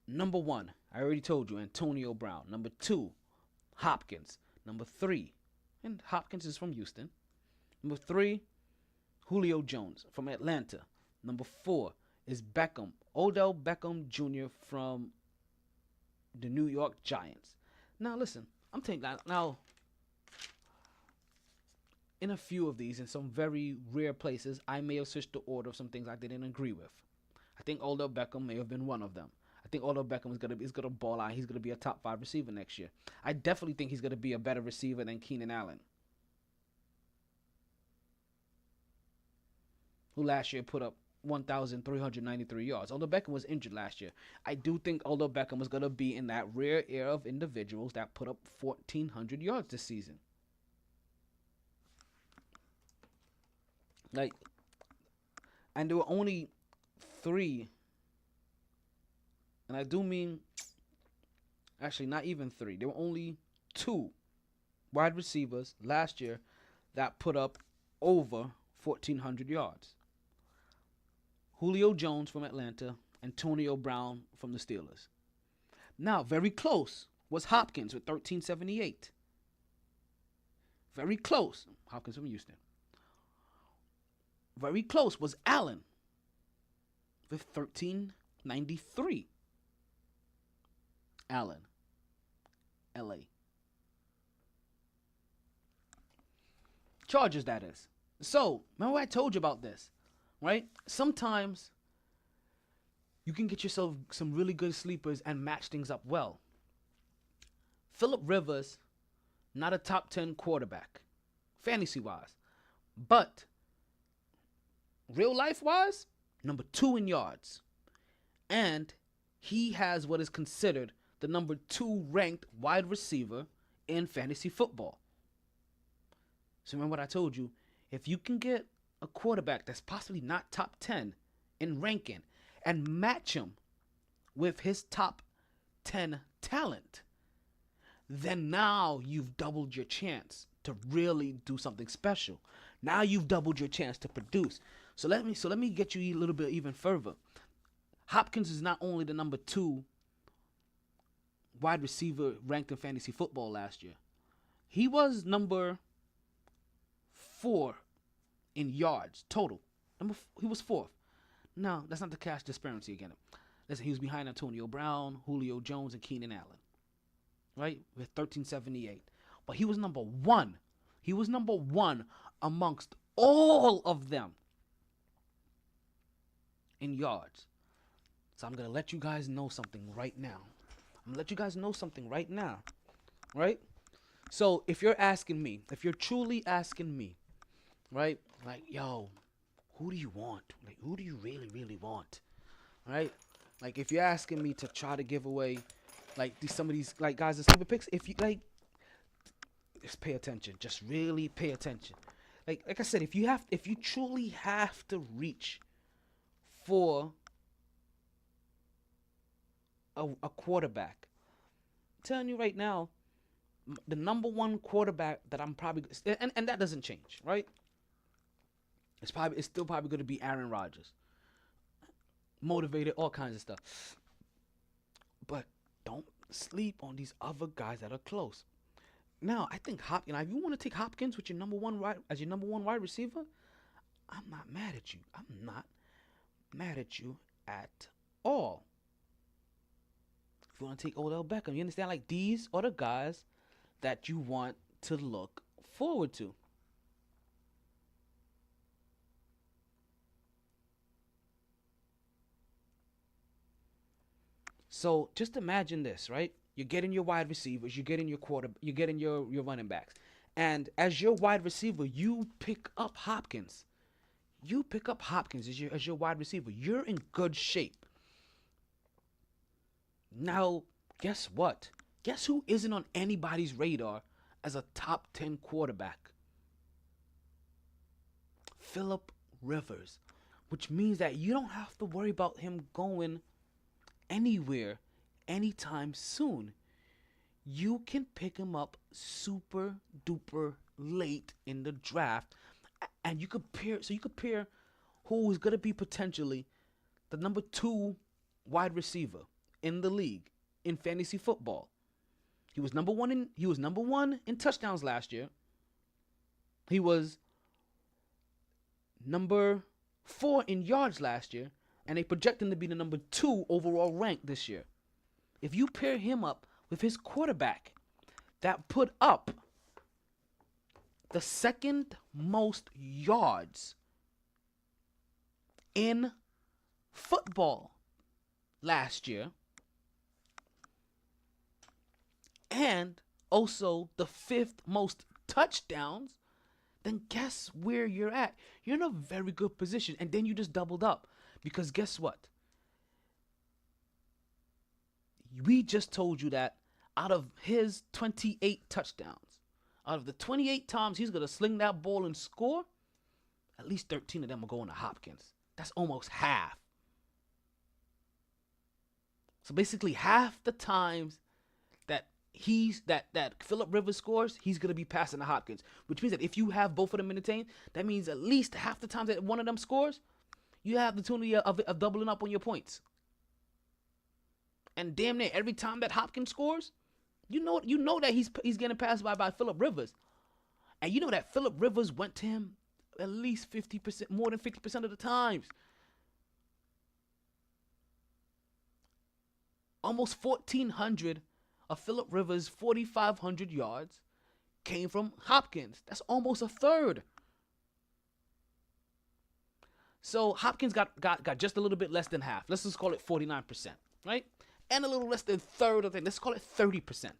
Number 1, I already told you, Antonio Brown. Number 2, Hopkins. Number 3, and Hopkins is from Houston. Number 3, Julio Jones from Atlanta. Number 4 is Beckham, Odell Beckham Jr. from the New York Giants. Now listen, I'm taking that now. In a few of these, in some very rare places, I may have switched the order of some things I didn't agree with. I think Odell Beckham may have been one of them. I think Odell Beckham is gonna ball out. He's gonna be a top 5 receiver next year. I definitely think he's gonna be a better receiver than Keenan Allen, who last year put up 1,393 yards. Odell Beckham was injured last year. I do think Odell Beckham is gonna be in that rare era of individuals that put up 1,400 yards this season. Like, and there were only 3, and I do mean, actually not even 3. There were only 2 wide receivers last year that put up over 1,400 yards. Julio Jones from Atlanta, Antonio Brown from the Steelers. Now, very close was Hopkins with 1,378. Very close, Hopkins from Houston. Very close was Allen with 1,393. Allen, L.A. Chargers, that is. So, remember I told you about this, right? Sometimes you can get yourself some really good sleepers and match things up well. Phillip Rivers, not a top 10 quarterback, fantasy-wise, but real life-wise, number 2 in yards. And he has what is considered the number 2 ranked wide receiver in fantasy football. So remember what I told you. If you can get a quarterback that's possibly not top 10 in ranking and match him with his top 10 talent, then now you've doubled your chance to really do something special. Now you've doubled your chance to produce. So let me get you a little bit even further. Hopkins is not only the number 2 wide receiver ranked in fantasy football last year. He was number 4 in yards total. He was 4th. Now, that's not the cash disparity again. Listen, he was behind Antonio Brown, Julio Jones, and Keenan Allen. Right? With 1,378. But he was number 1. He was number 1 amongst all of them in yards. So I'm going to let you guys know something right now. Right? So if you're asking me, if you're truly asking me, right? Like, yo, who do you want? Like, who do you really, really want? Right? Like, if you're asking me to try to give away, like, some of these, like, guys, the sleeper picks, if you, like, just pay attention. Just really pay attention. Like I said, if you truly have to reach for a quarterback, I'm telling you right now, the number 1 quarterback that I'm probably, and that doesn't change, right? It's still probably going to be Aaron Rodgers. Motivated, all kinds of stuff. But don't sleep on these other guys that are close. Now, I think if you want to take Hopkins with your number 1 wide receiver, I'm not mad at you. I'm not mad at you at all. If you want to take Odell Beckham, you understand? Like, these are the guys that you want to look forward to. So just imagine this, right? You're getting your wide receivers, you're getting your you're getting your running backs. And as your wide receiver, you pick up Hopkins. You pick up Hopkins as your wide receiver. You're in good shape. Now, guess what? Guess who isn't on anybody's radar as a top 10 quarterback? Phillip Rivers. Which means that you don't have to worry about him going anywhere anytime soon. You can pick him up super duper late in the draft, and you could pair who is going to be potentially the number 2 wide receiver in the league in fantasy football. He was number 1 in touchdowns last year. He was number 4 in yards last year, and they project him to be the number 2 overall rank this year. If you pair him up with his quarterback that put up the second most yards in football last year, and also the 5th most touchdowns, then guess where you're at? You're in a very good position. And then you just doubled up. Because guess what? We just told you that out of his 28 touchdowns, out of the 28 times he's going to sling that ball and score, at least 13 of them are going to Hopkins. That's almost half. So basically half the times that that Phillip Rivers scores, he's going to be passing to Hopkins. Which means that if you have both of them in the team, that means at least half the times that one of them scores, you have the opportunity of doubling up on your points. And damn near every time that Hopkins scores, you know that he's getting passed by Phillip Rivers. And you know that Phillip Rivers went to him at least 50%, more than 50% of the times. Almost 1,400 of Phillip Rivers' 4,500 yards came from Hopkins. That's almost a third. So Hopkins got just a little bit less than half. Let's just call it 49%, right? And a little less than third of it. Let's call it 30%.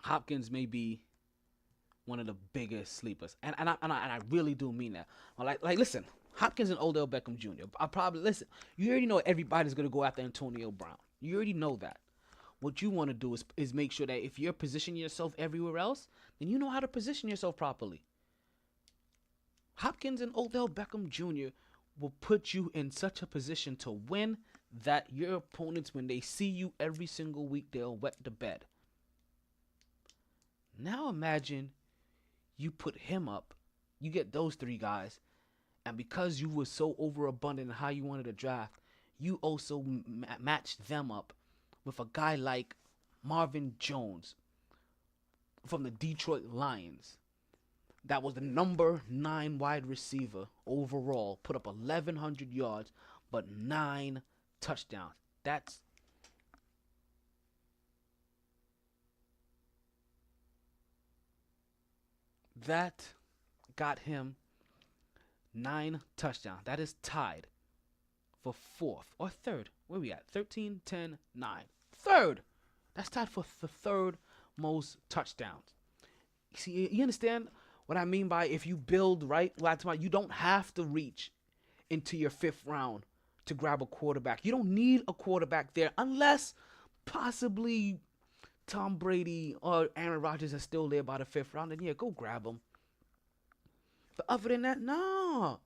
Hopkins may be one of the biggest sleepers, and I really do mean that. Like listen, Hopkins and Odell Beckham Jr. You already know everybody's gonna go after Antonio Brown. You already know that. What you want to do is make sure that if you're positioning yourself everywhere else, then you know how to position yourself properly. Hopkins and Odell Beckham Jr. will put you in such a position to win that your opponents, when they see you every single week, they'll wet the bed. Now imagine you put him up, you get those 3 guys, and because you were so overabundant in how you wanted to draft, you also matched them up with a guy like Marvin Jones from the Detroit Lions. That was the number 9 wide receiver overall. Put up 1,100 yards, but 9 touchdowns. That got him 9 touchdowns. That is tied for 4th or 3rd. Where we at? 13, 10, 9. 3rd. That's tied for the 3rd most touchdowns. See, you understand what I mean by if you build right? You don't have to reach into your 5th round to grab a quarterback. You don't need a quarterback there unless possibly Tom Brady or Aaron Rodgers are still there by the 5th round. Then yeah, go grab them. But other than that, no.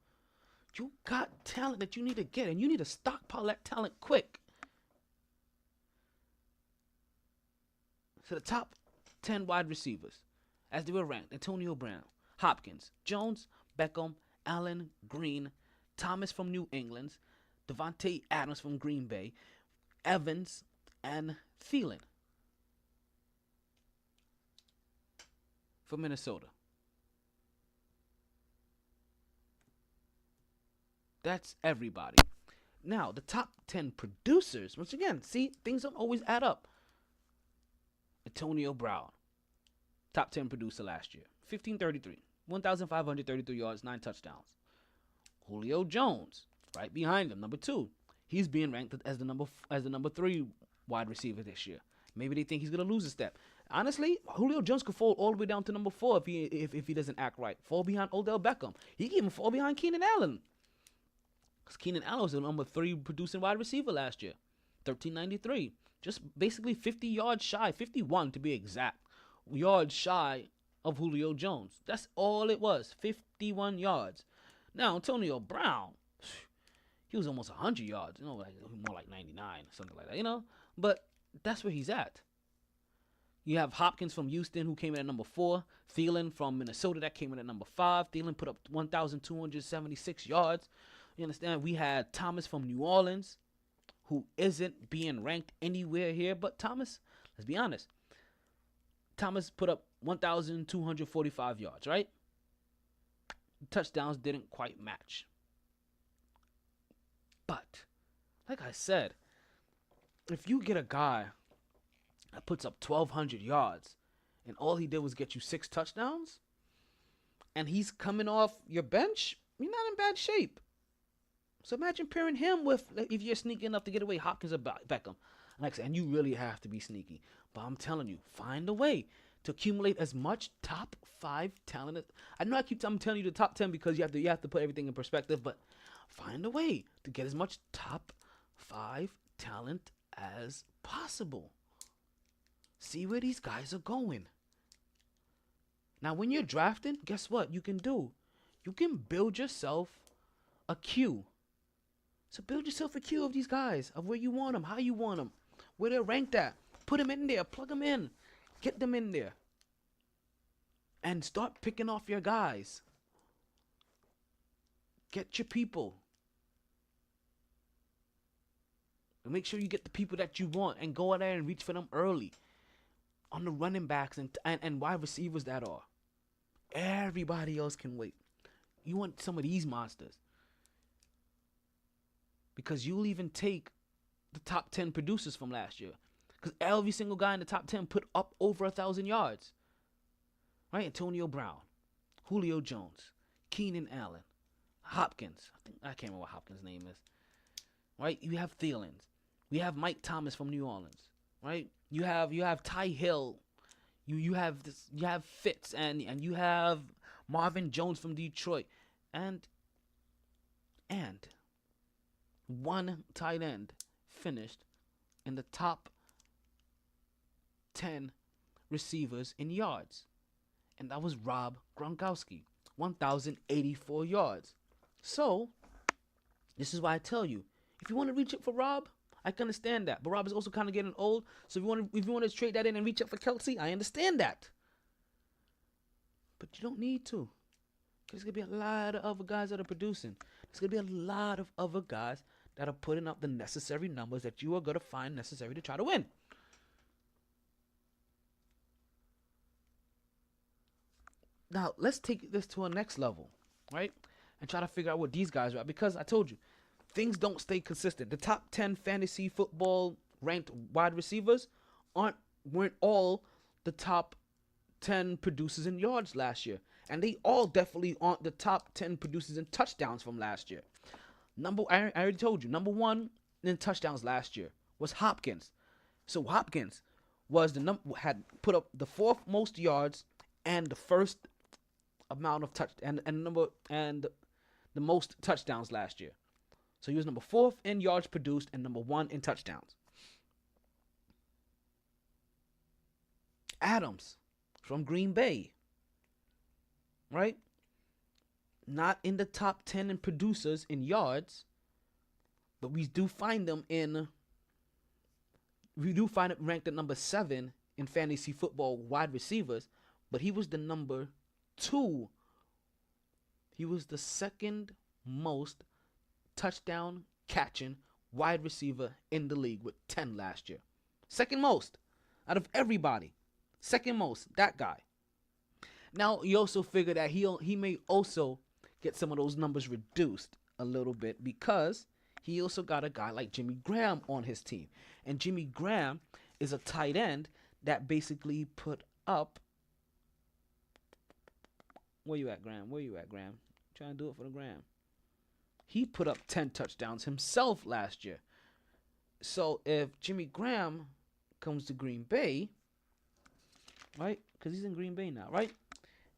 You got talent that you need to get, and you need to stockpile that talent quick. So the top 10 wide receivers, as they were ranked: Antonio Brown, Hopkins, Jones, Beckham, Allen, Green, Thomas from New England, Devontae Adams from Green Bay, Evans, and Thielen for Minnesota. That's everybody. Now, the top 10 producers, once again, see, things don't always add up. Antonio Brown, top 10 producer last year, 1533, 1,533 yards, 9 touchdowns. Julio Jones, right behind him, number 2. He's being ranked as the number 3 wide receiver this year. Maybe they think he's gonna lose a step. Honestly, Julio Jones could fall all the way down to number 4 if he doesn't act right. Fall behind Odell Beckham. He can even fall behind Keenan Allen. Because Keenan Allen was the number 3 producing wide receiver last year. 1393. Just basically 50 yards shy, 51 to be exact, yards shy of Julio Jones. That's all it was, 51 yards. Now, Antonio Brown, he was almost 100 yards, like more like 99, something like that, But that's where he's at. You have Hopkins from Houston, who came in at number 4. Thielen from Minnesota, that came in at number 5. Thielen put up 1,276 yards. You understand? We had Thomas from New Orleans, who isn't being ranked anywhere here. But Thomas, let's be honest, Thomas put up 1,245 yards, right? Touchdowns didn't quite match. But, like I said, if you get a guy that puts up 1,200 yards and all he did was get you 6 touchdowns, and he's coming off your bench, you're not in bad shape. So imagine pairing him with, if you're sneaky enough to get away, Hopkins or Beckham. Like I said, and you really have to be sneaky. But I'm telling you, find a way to accumulate as much top 5 talent. I know I'm telling you the top 10 because you have to put everything in perspective, but find a way to get as much top 5 talent as possible. See where these guys are going. Now, when you're drafting, guess what you can do? You can build yourself a queue. So build yourself a queue of these guys, of where you want them, how you want them, where they're ranked at. Put them in there, plug them in, get them in there. And start picking off your guys. Get your people. And make sure you get the people that you want and go out there and reach for them early. On the running backs and wide receivers that are. Everybody else can wait. You want some of these monsters. Because you'll even take the top 10 producers from last year. Because every single guy in the top 10 put up over 1,000 yards. Right? Antonio Brown, Julio Jones, Keenan Allen, Hopkins. I can't remember what Hopkins' name is. Right? You have Thielen. We have Mike Thomas from New Orleans. Right? You have Ty Hill. You have Fitz and you have Marvin Jones from Detroit. And one tight end finished in the top 10 receivers in yards. And that was Rob Gronkowski, 1,084 yards. So, this is why I tell you, if you want to reach up for Rob, I can understand that. But Rob is also kind of getting old. So if you want to trade that in and reach up for Kelsey, I understand that. But you don't need to. There's going to be a lot of other guys that are producing. There's going to be a lot of other guys that are putting up the necessary numbers that you are going to find necessary to try to win. Now, let's take this to a next level, right? And try to figure out what these guys are. Because I told you, things don't stay consistent. The top 10 fantasy football ranked wide receivers weren't all the top 10 producers in yards last year. And they all definitely aren't the top 10 producers in touchdowns from last year. I already told you, number 1 in touchdowns last year was Hopkins. So Hopkins was had put up the 4th most yards and the first amount of the most touchdowns last year. So he was number 4th in yards produced and number 1 in touchdowns. Adams from Green Bay, right? Not in the top 10 in producers in yards, but we do find him ranked at number 7 in fantasy football wide receivers, but he was the number 2. He was the second most touchdown catching wide receiver in the league with 10 last year. Second most out of everybody. Second most, that guy. Now, you also figure that he may also get some of those numbers reduced a little bit because he also got a guy like Jimmy Graham on his team. And Jimmy Graham is a tight end that basically put up. Where you at, Graham? Trying to do it for the Graham. He put up 10 touchdowns himself last year. So if Jimmy Graham comes to Green Bay, right? Because he's in Green Bay now, right?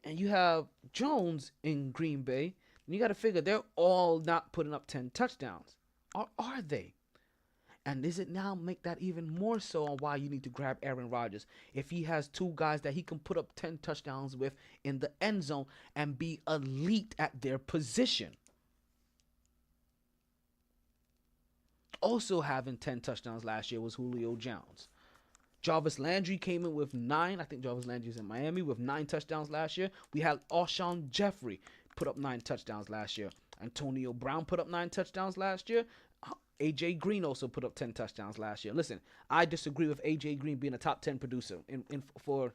And you have Jones in Green Bay, and you got to figure they're all not putting up 10 touchdowns. Or are they? And does it now make that even more so on why you need to grab Aaron Rodgers if he has two guys that he can put up 10 touchdowns with in the end zone and be elite at their position? Also having 10 touchdowns last year was Julio Jones. Jarvis Landry came in with 9. I think Jarvis Landry's in Miami with 9 touchdowns last year. We had Alshon Jeffrey put up 9 touchdowns last year. Antonio Brown put up 9 touchdowns last year. AJ Green also put up 10 touchdowns last year. Listen, I disagree with AJ Green being a top 10 producer for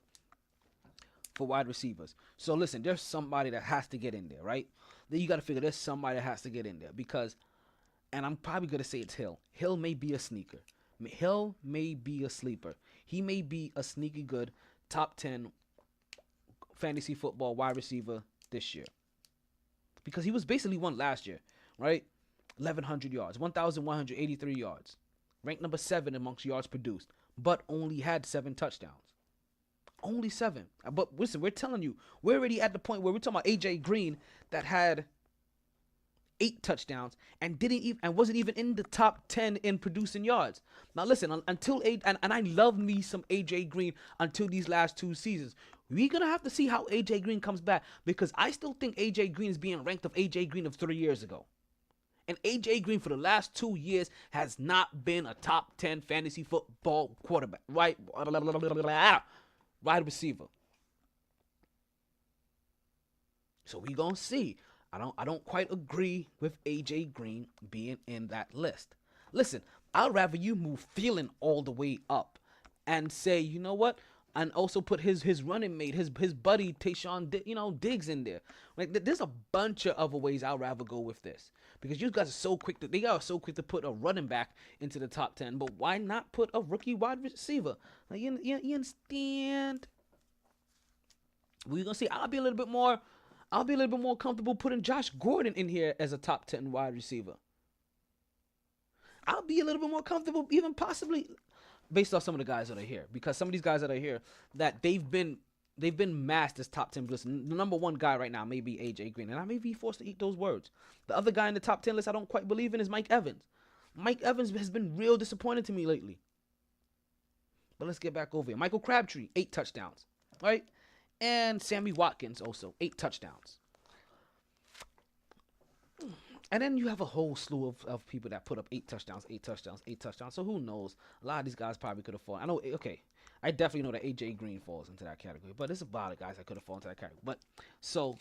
wide receivers. So listen, there's somebody that has to get in there, right? Then you got to figure there's somebody that has to get in there because, and I'm probably going to say it's Hill. Hill may be a sneaker. Hill may be a sleeper. He may be a sneaky good top 10 fantasy football wide receiver this year. Because he was basically one last year, right? 1,100 yards, 1,183 yards. Ranked number 7 amongst yards produced, but only had 7 touchdowns. Only 7. But listen, we're telling you, we're already at the point where we're talking about AJ Green that had 8 touchdowns and wasn't even in the top 10 in producing yards. Now listen, until and I love me some AJ Green until these last 2 seasons. We're gonna have to see how AJ Green comes back because I still think AJ Green is being ranked of AJ Green of 3 years ago. And AJ Green for the last 2 years has not been a top 10 fantasy football quarterback, right? Wide receiver. So we gonna see. I don't quite agree with AJ Green being in that list. Listen, I'd rather you move Thielen all the way up and say, you know what? And also put his running mate, his buddy Tayshaun, Diggs in there. Like there's a bunch of other ways I'd rather go with this because you guys are so quick to put a running back into the top 10. But why not put a rookie wide receiver? Like, you understand? We're gonna see. I'll be a little bit more comfortable putting Josh Gordon in here as a top 10 wide receiver. I'll be a little bit more comfortable, even possibly based off some of the guys that are here, because some of these guys that are here that they've been masked as top 10 list. The number 1 guy right now may be AJ Green, and I may be forced to eat those words. The other guy in the top 10 list I don't quite believe in is Mike Evans. Mike Evans has been real disappointing to me lately. But let's get back over here. Michael Crabtree, 8 touchdowns, right? And Sammy Watkins also, 8 touchdowns. And then you have a whole slew of people that put up 8 touchdowns. So who knows? A lot of these guys probably could have fallen. I know, okay, I definitely know that AJ Green falls into that category. But there's a lot of guys that could have fallen into that category. But, so,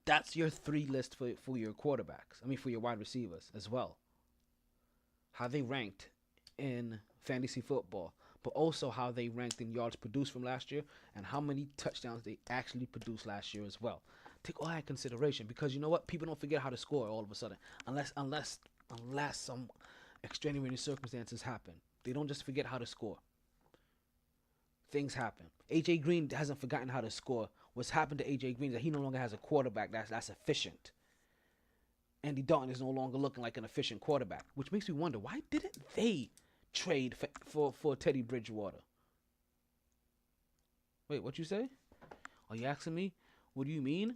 that's your 3 list for your quarterbacks. For your wide receivers as well. How they ranked in fantasy football. But also how they ranked in yards produced from last year. And how many touchdowns they actually produced last year as well. Take all that in consideration, because you know what? People don't forget how to score all of a sudden, unless some extraordinary circumstances happen. They don't just forget how to score. Things happen. AJ Green hasn't forgotten how to score. What's happened to AJ Green is that he no longer has a quarterback that's efficient. Andy Dalton is no longer looking like an efficient quarterback, which makes me wonder, why didn't they trade for Teddy Bridgewater? Wait, what you say? Are you asking me? What do you mean?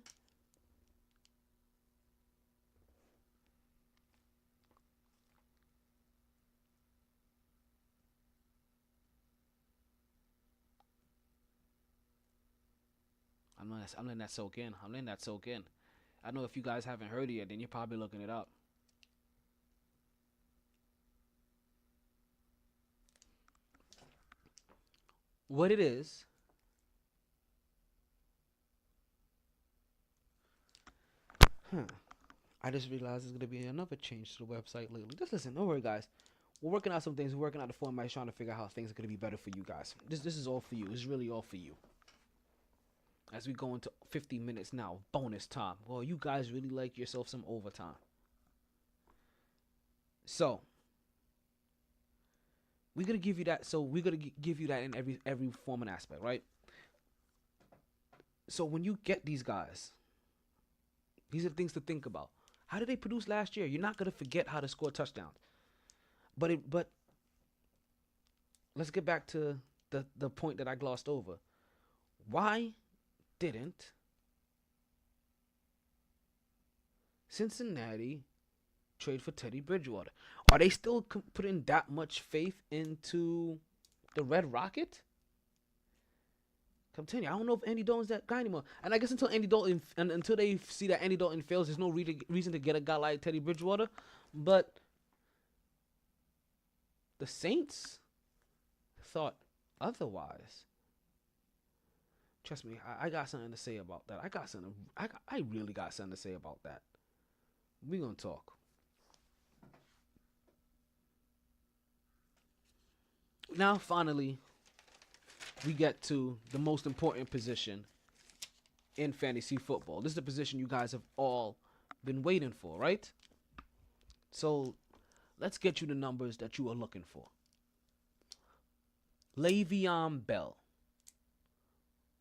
I'm letting that soak in. I know if you guys haven't heard it yet, then you're probably looking it up. What it is, I just realized there's going to be another change to the website lately. Just listen, don't worry, guys. We're working out some things. We're working out the format, trying to figure out how things are going to be better for you guys. This is all for you. This is really all for you. as we go into 50 minutes now, bonus time. Well, you guys really like yourself some overtime. So, we're going to give you that. So, we're going to give you that in every form and aspect, right? So, when you get these guys, these are the things to think about. How did they produce last year? You're not going to forget how to score touchdowns. But let's get back to the point that I glossed over. Why didn't Cincinnati trade for Teddy Bridgewater? Are they still putting that much faith into the Red Rocket? I'm telling you, I don't know if Andy Dalton's that guy anymore. And I guess until until they see that Andy Dalton fails, there's no reason to get a guy like Teddy Bridgewater. But the Saints thought otherwise. Trust me, I got something to say about that. I really got something to say about that. We're gonna talk. Now, finally, we get to the most important position in fantasy football. This is the position you guys have all been waiting for, right? So, let's get you the numbers that you are looking for. Le'Veon Bell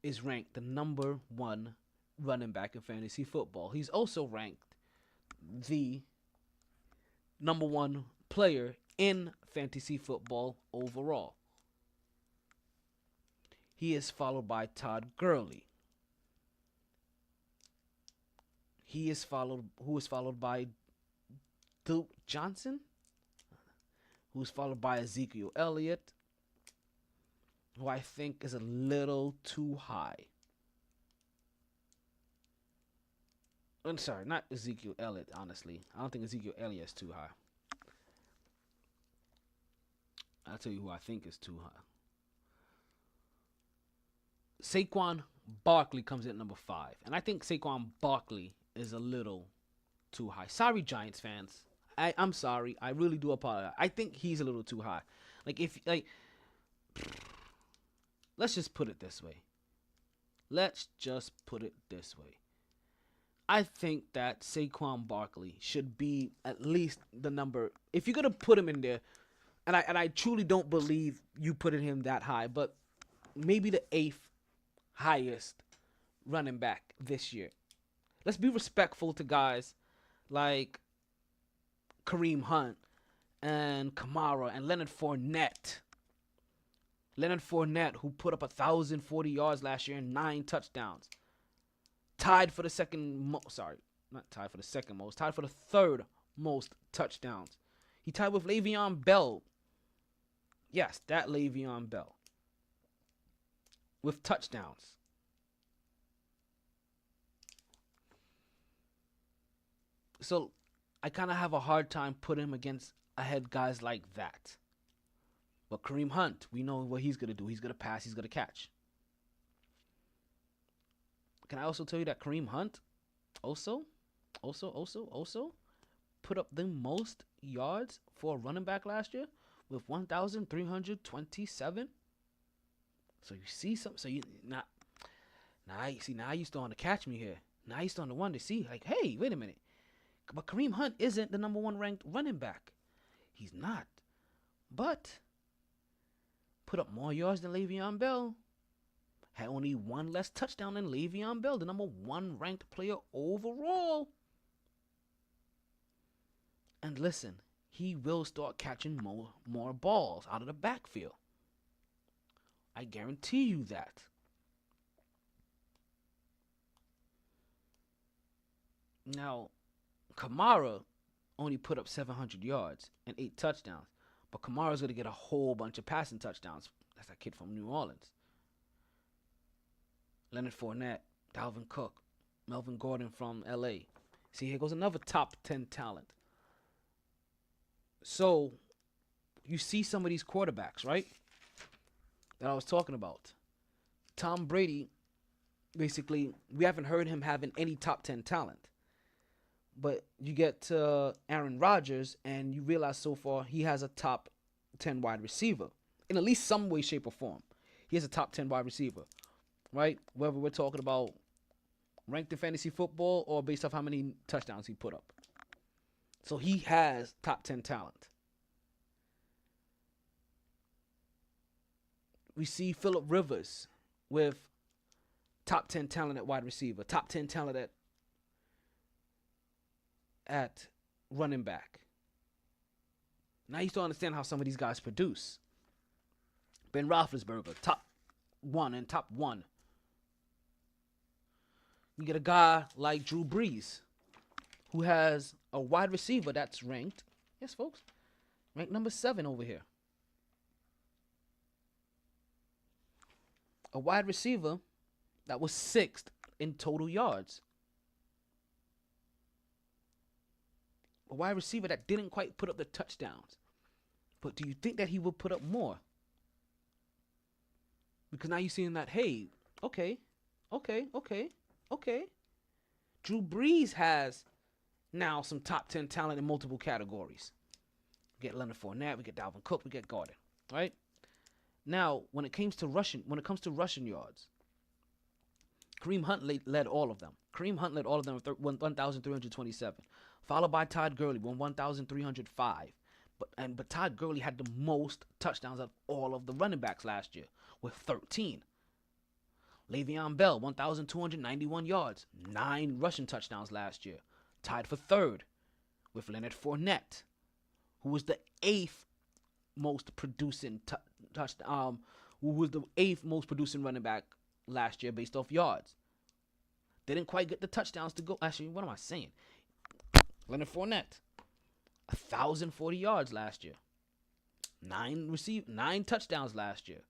is ranked the number 1 running back in fantasy football. He's also ranked the number 1 player in fantasy football overall. He is followed by Todd Gurley. Who is followed by Duke Johnson, who's followed by Ezekiel Elliott, who I think is a little too high. I'm sorry, not Ezekiel Elliott, honestly. I don't think Ezekiel Elliott is too high. I'll tell you who I think is too high. Saquon Barkley comes in at number 5. And I think Saquon Barkley is a little too high. Sorry, Giants fans. I'm sorry. I really do apologize. I think he's a little too high. Let's just put it this way. I think that Saquon Barkley should be at least the number. If you're gonna put him in there, and I truly don't believe you putting him that high, but maybe the 8th highest running back this year. Let's be respectful to guys like Kareem Hunt and Kamara and Leonard Fournette. Leonard Fournette, who put up 1,040 yards last year and 9 touchdowns. Tied for the third most touchdowns. He tied with Le'Veon Bell. Yes, that Le'Veon Bell. With touchdowns. So, I kind of have a hard time putting him ahead guys like that. But Kareem Hunt, we know what he's going to do. He's going to pass, he's going to catch. Can I also tell you that Kareem Hunt also put up the most yards for a running back last year with 1,327? So you see something. So you now you're starting to catch me here. Now you're starting to wonder. See, like, hey, wait a minute. But Kareem Hunt isn't the number 1 ranked running back. He's not. But put up more yards than Le'Veon Bell. Had only 1 less touchdown than Le'Veon Bell, the number 1 ranked player overall. And listen, he will start catching more balls out of the backfield. I guarantee you that. Now, Kamara only put up 700 yards and 8 touchdowns. But Kamara's going to get a whole bunch of passing touchdowns. That's that kid from New Orleans. Leonard Fournette, Dalvin Cook, Melvin Gordon from L.A. See, here goes another top 10 talent. So, you see some of these quarterbacks, right? That I was talking about. Tom Brady, basically, we haven't heard him having any top 10 talent. But you get to Aaron Rodgers, and you realize so far he has a top 10 wide receiver. In at least some way, shape, or form. He has a top 10 wide receiver. right? Whether we're talking about ranked in fantasy football or based off how many touchdowns he put up. So he has top 10 talent. We see Phillip Rivers with top 10 talent at wide receiver, top 10 talent at running back. Now you still understand how some of these guys produce. Ben Roethlisberger, top 1 and top 1. You get a guy like Drew Brees, who has a wide receiver that's ranked, yes, folks, ranked number 7 over here. A wide receiver that was 6th in total yards. A wide receiver that didn't quite put up the touchdowns. But do you think that he will put up more? Because now you're seeing that, hey, okay. Drew Brees has now some top 10 talent in multiple categories. We get Leonard Fournette, we get Dalvin Cook, we get Gordon, right? Now, when it comes to rushing yards, Kareem Hunt led all of them. Kareem Hunt led all of them with 1,327, followed by Todd Gurley, 1,305. But Todd Gurley had the most touchdowns of all of the running backs last year with 13. Le'Veon Bell, 1,291 yards, 9 rushing touchdowns last year, tied for 3rd with Leonard Fournette, who was the 8th most producing who was the 8th most producing running back last year based off yards. Didn't quite get the touchdowns to go. Actually, what am I saying? Leonard Fournette, 1,040 yards last year, 9 touchdowns last year.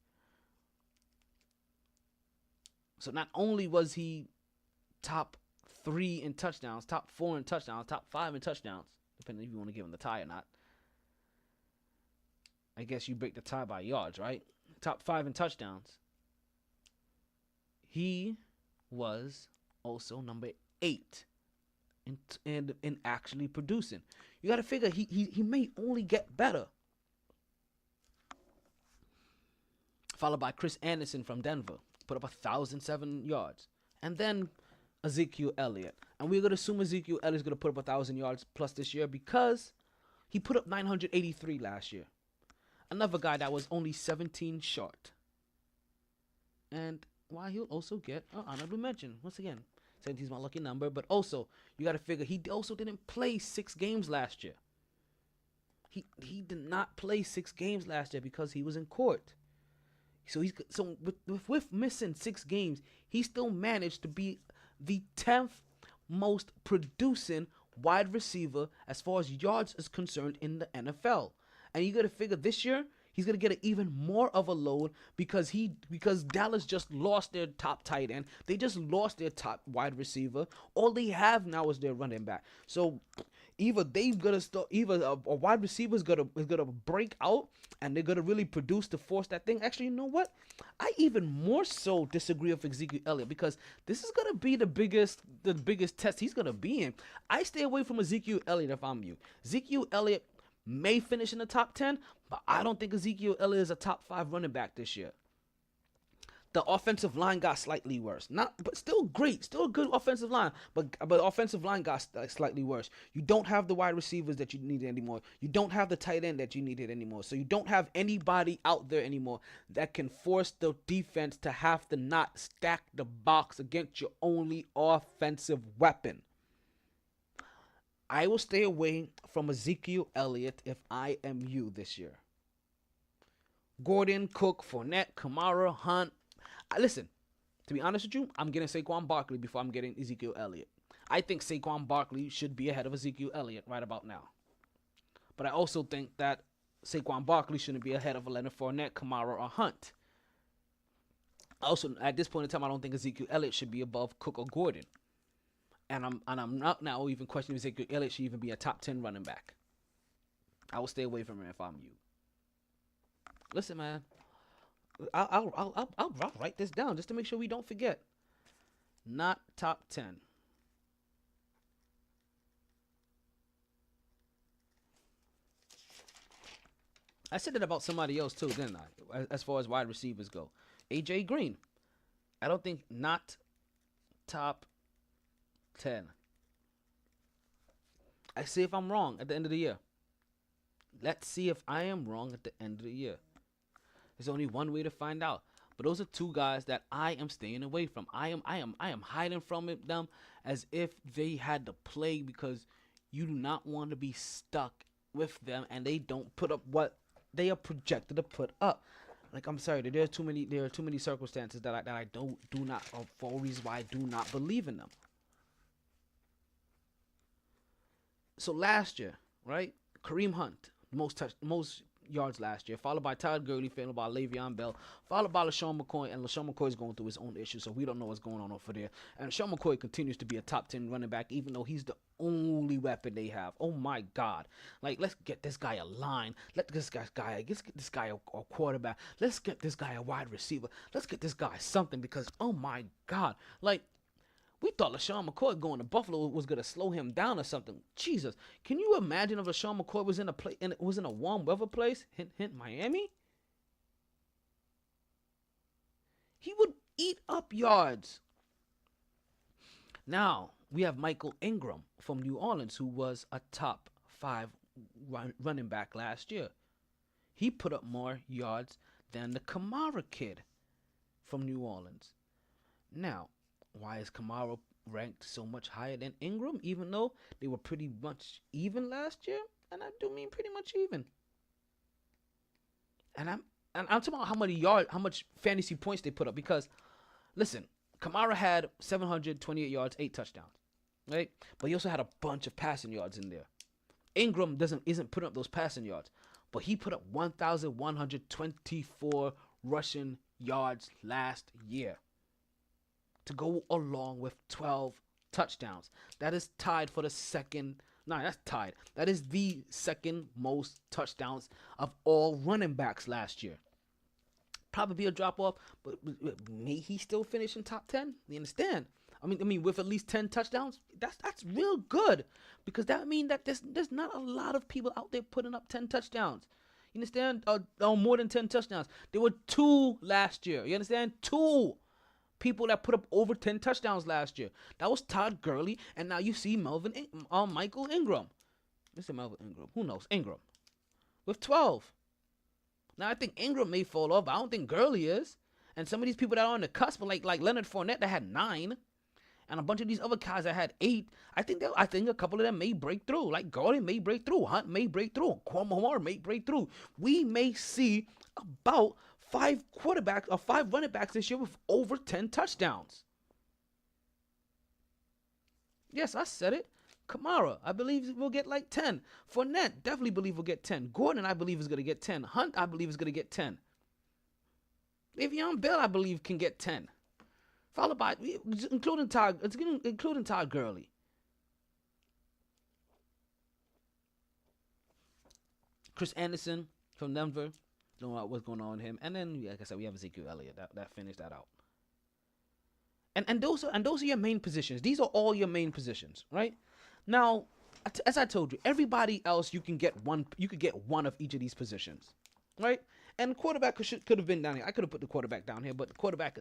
So not only was he top 3 in touchdowns, top 4 in touchdowns, top 5 in touchdowns, depending if you want to give him the tie or not. I guess you break the tie by yards, right? Top 5 in touchdowns. He was also number 8 in actually producing. You got to figure he may only get better. Followed by Chris Anderson from Denver, put up 1,007 yards, and then Ezekiel Elliott. And we're gonna assume Ezekiel Elliott's gonna put up 1,000 yards plus this year because he put up 983 last year. Another guy that was only 17 short. And while he'll also get an honorable mention. Once again, 17 is my lucky number. But also, you got to figure he also didn't play 6 games last year. He did not play 6 games last year because he was in court. So with missing 6 games, he still managed to be the 10th most producing wide receiver as far as yards is concerned in the NFL. And you got to figure this year he's going to get even more of a load because Dallas just lost their top tight end. They just lost their top wide receiver. All they have now is their running back. So either a wide receiver is gonna break out and they're gonna really produce to force that thing. Actually, you know what? I even more so disagree with Ezekiel Elliott because this is gonna be the biggest test he's gonna be in. I stay away from Ezekiel Elliott if I'm you. Ezekiel Elliott may finish in the top 10, but I don't think Ezekiel Elliott is a top 5 running back this year. The offensive line got slightly worse. But still great. Still a good offensive line. But offensive line got slightly worse. You don't have the wide receivers that you needed anymore. You don't have the tight end that you needed anymore. So you don't have anybody out there anymore that can force the defense to have to not stack the box against your only offensive weapon. I will stay away from Ezekiel Elliott if I am you this year. Gordon, Cook, Fournette, Kamara, Hunt. Listen, to be honest with you, I'm getting Saquon Barkley before I'm getting Ezekiel Elliott. I think Saquon Barkley should be ahead of Ezekiel Elliott right about now. But I also think that Saquon Barkley shouldn't be ahead of Leonard Fournette, Kamara, or Hunt. Also, at this point in time, I don't think Ezekiel Elliott should be above Cook or Gordon. And I'm not now even questioning Ezekiel Elliott should even be a top 10 running back. I will stay away from him if I'm you. Listen, man. I'll write this down just to make sure we don't forget. Not top 10. I said that about somebody else too, didn't I? As far as wide receivers go. AJ Green. I don't think not top 10. I see if I'm wrong at the end of the year. Let's see if I am wrong at the end of the year. There's only one way to find out. But those are two guys that I am staying away from. I am hiding from them as if they had the plague, because you do not want to be stuck with them and they don't put up what they are projected to put up. Like, I'm sorry, there are too many circumstances that I do not, or for reasons why I do not believe in them. So last year, right? Kareem Hunt, most yards last year, followed by Todd Gurley, followed by Le'Veon Bell, followed by LaShawn McCoy, and LaShawn McCoy is going through his own issues, so we don't know what's going on over there. And LaShawn McCoy continues to be a top 10 running back, even though he's the only weapon they have. Oh my God! Like, let's get this guy a line. Let's get this guy a quarterback. Let's get this guy a wide receiver. Let's get this guy something, because oh my God, like. We thought LaShawn McCoy going to Buffalo was gonna slow him down or something. Jesus, can you imagine if LaShawn McCoy was in a warm weather place? Hint, Miami. He would eat up yards. Now we have Michael Ingram from New Orleans, who was a top 5 running back last year. He put up more yards than the Kamara kid from New Orleans. Now, why is Kamara ranked so much higher than Ingram, even though they were pretty much even last year? And I do mean pretty much even. And I'm talking about how much fantasy points they put up, because listen, Kamara had 728 yards, 8 touchdowns, right? But he also had a bunch of passing yards in there. Ingram isn't putting up those passing yards, but he put up 1,124 rushing yards last year, to go along with 12 touchdowns. That is tied for the second. No, that's tied. That is the second most touchdowns of all running backs last year. Probably be a drop off, but may he still finish in top 10? You understand? I mean, with at least 10 touchdowns, that's real good, because that means that there's not a lot of people out there putting up 10 touchdowns. You understand? More than 10 touchdowns. There were 2 last year. You understand? 2 people that put up over 10 touchdowns last year. That was Todd Gurley, and now you see Michael Ingram. Mr. Melvin Ingram. Who knows? Ingram. With 12. Now, I think Ingram may fall off, but I don't think Gurley is. And some of these people that are on the cusp, like Leonard Fournette, that had 9, and a bunch of these other guys that had 8, I think a couple of them may break through. Like Gurley may break through. Hunt may break through. Kwame may break through. We may see about 5 quarterbacks or 5 running backs this year with over 10 touchdowns. Yes, I said it. Kamara, I believe will get like 10. Fournette, definitely believe will get 10. Gordon, I believe is going to get 10. Hunt, I believe is going to get 10. Le'Veon Bell, I believe can get 10. Followed by, including Todd Gurley. Chris Anderson from Denver. Don't know what's going on with him. And then, like I said, we have Ezekiel Elliott. That finished that out. And those are your main positions. These are all your main positions, right? Now, as I told you, everybody else you could get one of each of these positions, right? And quarterback could have been down here. I could have put the quarterback down here, but the quarterback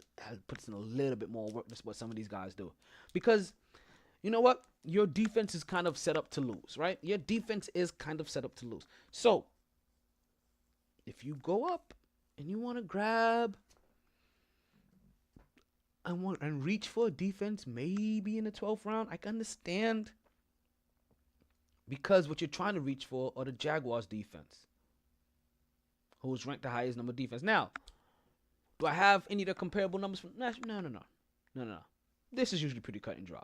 puts in a little bit more work than what some of these guys do. Because you know what? Your defense is kind of set up to lose, right? Your defense is kind of set up to lose. So if you go up and you want to grab and reach for a defense maybe in the 12th round, I can understand, because what you're trying to reach for are the Jaguars defense, who's ranked the highest number defense. Now, do I have any of the comparable numbers from No. This is usually pretty cut and dry.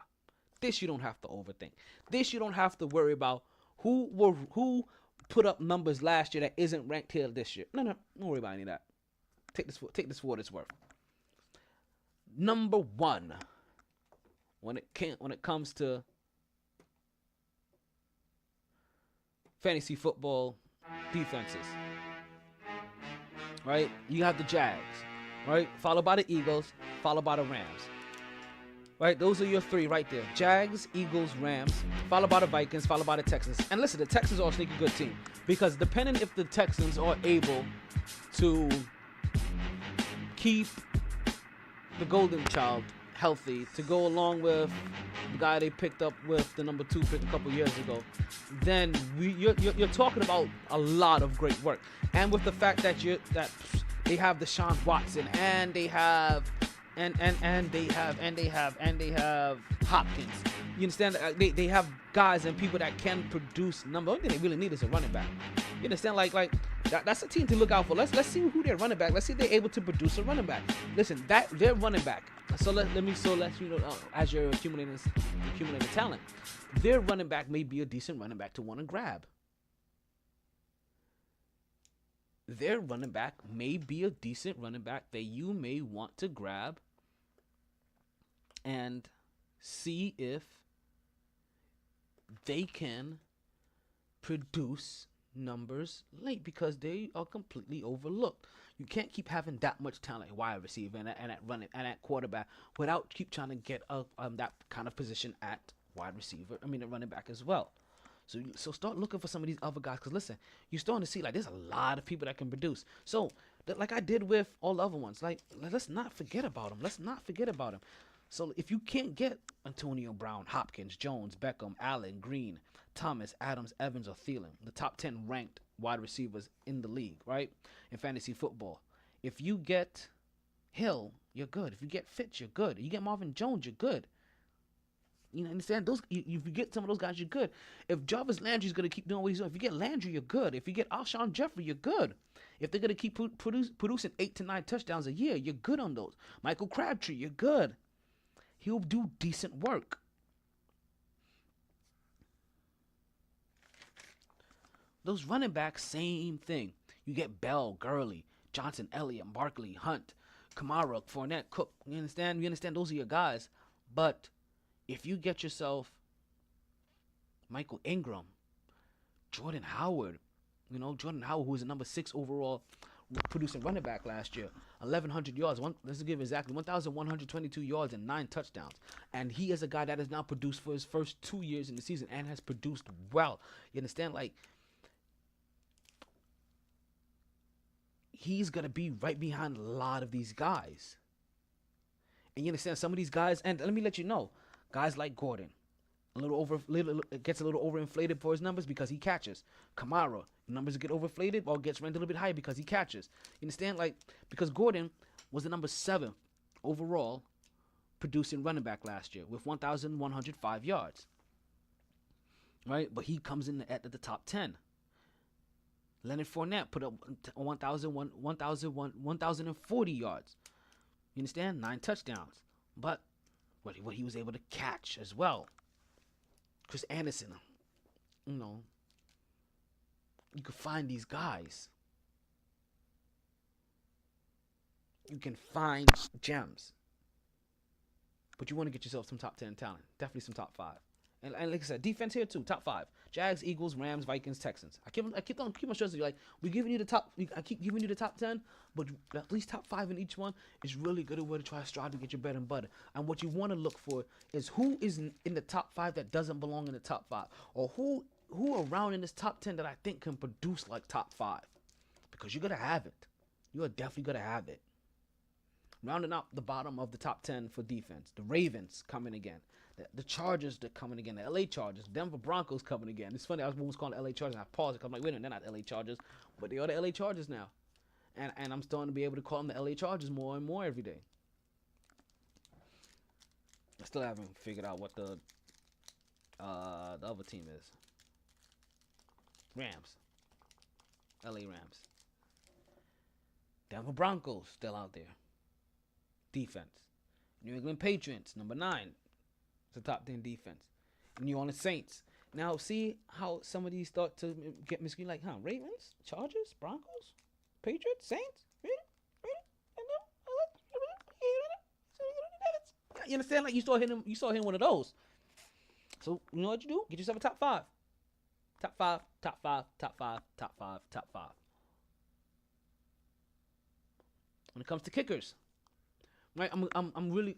This you don't have to overthink. This you don't have to worry about who put up numbers last year that isn't ranked here this year. No, don't worry about any of that. Take this for what it's worth. Number 1, when it comes to fantasy football defenses, right? You have the Jags, right? Followed by the Eagles, followed by the Rams. Right? Those are your 3 right there. Jags, Eagles, Rams, followed by the Vikings, followed by the Texans. And listen, the Texans are a sneaky good team, because depending if the Texans are able to keep the golden child healthy to go along with the guy they picked up with the number 2 pick a couple years ago, then you're talking about a lot of great work. And with the fact that they have Deshaun Watson and they have Hopkins. You understand? They have guys and people that can produce number. Only thing they really need is a running back. You understand? Like that's a team to look out for. Let's see who their running back. Let's see if they're able to produce a running back. Listen, that their running back. So let you know as you're accumulating talent, their running back may be a decent running back to want to grab. Their running back may be a decent running back that you may want to grab and see if they can produce numbers late, because they are completely overlooked. You can't keep having that much talent at wide receiver and at running and at quarterback without keep trying to get that kind of position at wide receiver. I mean, at running back as well. So start looking for some of these other guys, because listen, you're starting to see like there's a lot of people that can produce. So like I did with all the other ones, like let's not forget about them. So if you can't get Antonio Brown, Hopkins, Jones, Beckham, Allen, Green, Thomas, Adams, Evans, or Thielen, the top 10 ranked wide receivers in the league, right, in fantasy football. If you get Hill, you're good. If you get Fitz, you're good. You get Marvin Jones, you're good. You understand? If you get some of those guys, you're good. If Jarvis Landry's going to keep doing what he's doing, if you get Landry, you're good. If you get Alshon Jeffrey, you're good. If they're going to keep producing 8 to 9 touchdowns a year, you're good on those. Michael Crabtree, you're good. He'll do decent work. Those running backs, same thing. You get Bell, Gurley, Johnson, Elliott, Barkley, Hunt, Kamara, Fournette, Cook. You understand? Those are your guys. But if you get yourself Michael Ingram, Jordan Howard, who was a number 6 overall producing running back last year, 1,100 yards. Let's give exactly 1,122 yards and 9 touchdowns. And he is a guy that has now produced for his first 2 years in the season and has produced well. You understand? Like, he's gonna be right behind a lot of these guys. And you understand, some of these guys, and let me let you know, guys like Gordon, gets a little overinflated for his numbers because he catches. Kamara, numbers get overinflated or gets ranked a little bit higher because he catches. You understand? Like, because Gordon was the number 7 overall producing running back last year with 1,105 yards. Right? But he comes in at the top 10. Leonard Fournette put up 1,040 yards. You understand? 9 touchdowns. But what he was able to catch as well. Chris Anderson, you could find these guys. You can find gems. But you want to get yourself some top 10 talent. Definitely some top 5. And like I said, defense here too, top 5. Jags, Eagles, Rams, Vikings, Texans. I keep on stressing you, like, I keep giving you the top 10, but at least top 5 in each one is really good way to try to strive to get your bread and butter. And what you want to look for is who is in the top 5 that doesn't belong in the top 5, or who around in this top 10 that I think can produce like top 5, because you're gonna have it. You are definitely gonna have it. Rounding out the bottom of the top 10 for defense, the Ravens coming again. The Chargers, they're coming again. The LA Chargers, Denver Broncos coming again. It's funny, I was almost calling the LA Chargers. I paused because I'm like, wait a minute, they're not LA Chargers, but they are the LA Chargers now. And I'm starting to be able to call them the LA Chargers more and more every day. I still haven't figured out what the other team is. Rams. LA Rams. Denver Broncos still out there. Defense. New England Patriots, number 9. The top 10 defense. New Orleans Saints. Now, see how some of these start to get miscued, like, Ravens, Chargers, Broncos, Patriots, Saints. You understand? Like, you saw hitting one of those. So you know what you do? Get yourself a top 5. Top 5, top 5, top 5, top 5, top 5. When it comes to kickers, right? I'm really.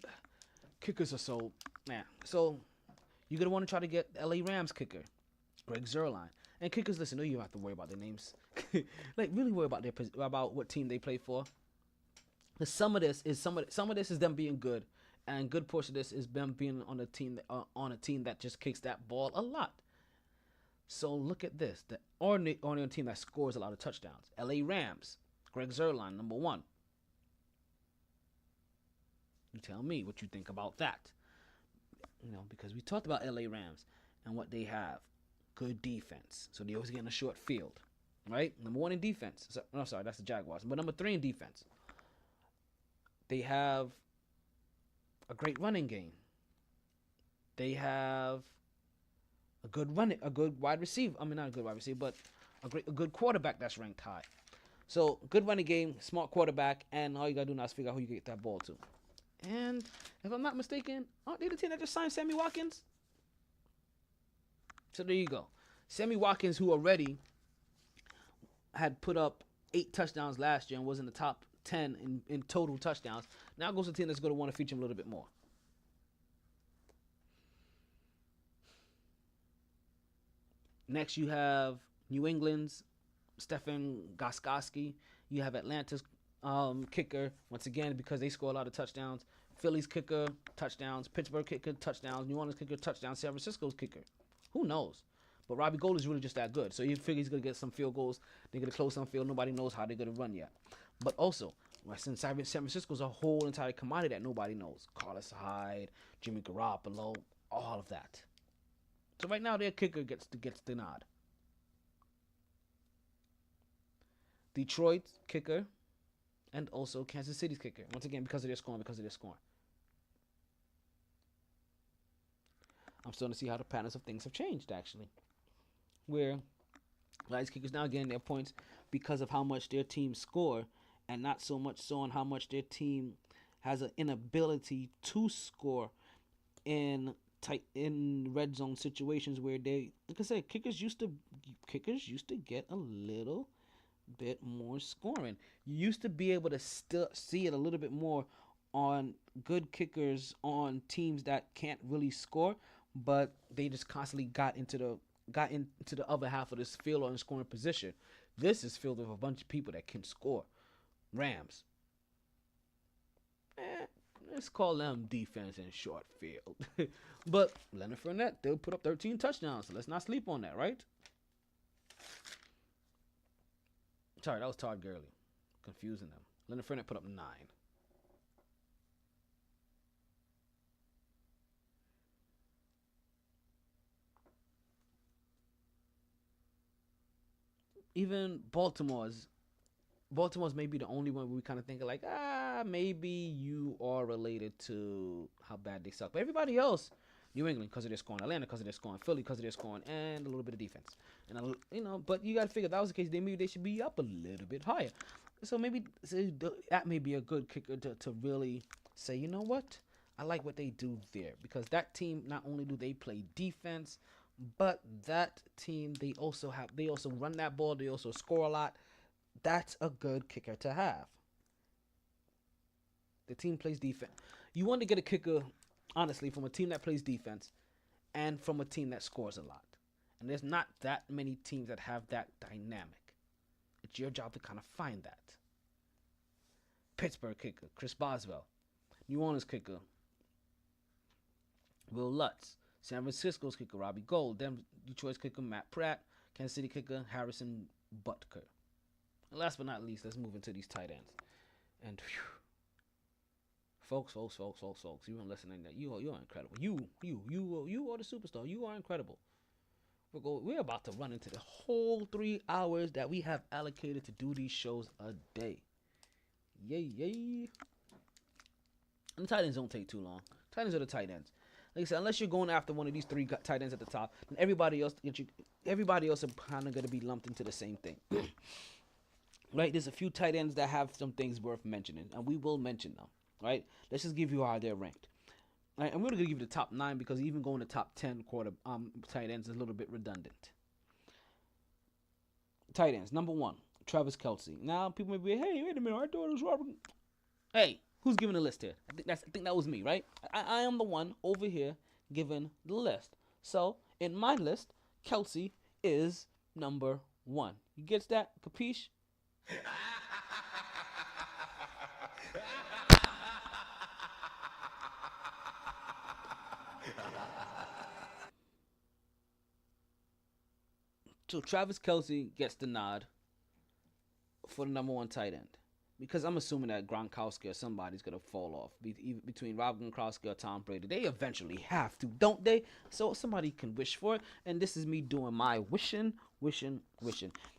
Kickers are so, man. So you're gonna want to try to get LA Rams kicker, Greg Zuerlein. And kickers, listen, no, you don't have to worry about their names. Like, really worry about about what team they play for. Some of this is them being good, and good portion of this is them being on a team that just kicks that ball a lot. So look at this: the only team that scores a lot of touchdowns. L.A. Rams, Greg Zuerlein, number 1. You tell me what you think about that. Because we talked about L.A. Rams and what they have: good defense. So they always get in a short field, right? Number 1 in defense. Sorry, that's the Jaguars. But number 3 in defense. They have a great running game. They have a good wide receiver. I mean, not a good wide receiver, but a good quarterback that's ranked high. So, good running game, smart quarterback, and all you gotta do now is figure out who you get that ball to. And if I'm not mistaken, aren't they the team that just signed Sammy Watkins? So there you go. Sammy Watkins, who already had put up 8 touchdowns last year and was in the top 10 in total touchdowns, now goes to a team that's going to want to feature him a little bit more. Next, you have New England's Stephen Gostkowski. You have Atlanta's kicker, once again, because they score a lot of touchdowns. Philly's kicker, touchdowns. Pittsburgh kicker, touchdowns. New Orleans kicker, touchdowns. San Francisco's kicker. Who knows? But Robbie Gould is really just that good. So you figure he's going to get some field goals. They're going to close some field. Nobody knows how they're going to run yet. But also, since San Francisco's a whole entire commodity that nobody knows. Carlos Hyde, Jimmy Garoppolo, all of that. So right now, their kicker gets the nod. Detroit's kicker, and also Kansas City's kicker. Once again, because of their scoring. I'm starting to see how the patterns of things have changed, actually. Where a lot of these kickers now getting their points because of how much their team score, and not so much so on how much their team has an inability to score in red zone situations where they, like I said, kickers used to get a little bit more scoring. You used to be able to still see it a little bit more on good kickers on teams that can't really score, but they just constantly got into the other half of this field or in scoring position. This is filled with a bunch of people that can score. Rams. Let's call them defense in short field. But Leonard Fournette, they'll put up 13 touchdowns, so let's not sleep on that, right? Sorry, that was Todd Gurley. Confusing them. Leonard Fournette put up 9. Even Baltimore's maybe the only one where we kind of think of like, maybe you are related to how bad they suck. But everybody else, New England because of their scoring, Atlanta because of their scoring, Philly because of their scoring, and a little bit of defense. And but you got to figure if that was the case, maybe they should be up a little bit higher. So maybe that may be a good kicker to really say, you know what? I like what they do there, because that team, not only do they play defense, but that team, they also run that ball, they also score a lot. That's a good kicker to have. The team plays defense. You want to get a kicker, honestly, from a team that plays defense and from a team that scores a lot. And there's not that many teams that have that dynamic. It's your job to kind of find that. Pittsburgh kicker, Chris Boswell. New Orleans kicker, Will Lutz. San Francisco's kicker, Robbie Gould. Detroit's kicker, Matt Pratt. Kansas City kicker, Harrison Butker. And last but not least, let's move into these tight ends. And folks, you weren't listening. That you are incredible. You are the superstar. You are incredible. We're about to run into the whole 3 hours that we have allocated to do these shows a day. Yay! And the tight ends don't take too long. Tight ends are the tight ends. Like I said, unless you're going after one of these 3 tight ends at the top, then everybody else are kind of going to be lumped into the same thing. Right? There's a few tight ends that have some things worth mentioning, and we will mention them. Right? Let's just give you how they're ranked. Right? I'm going to give you the top 9 because even going to top 10 tight ends is a little bit redundant. Tight ends. Number 1, Travis Kelce. Now, people may be, hey, wait a minute, I thought it was Robert. Hey, who's giving the list here? I think that was me, right? I am the one over here giving the list. So, in my list, Kelce is number 1. You gets that? Capiche? So Travis Kelce gets the nod for the number 1 tight end. Because I'm assuming that Gronkowski or somebody's going to fall off between Rob Gronkowski or Tom Brady. They eventually have to, don't they? So somebody can wish for it. And this is me doing my wishing.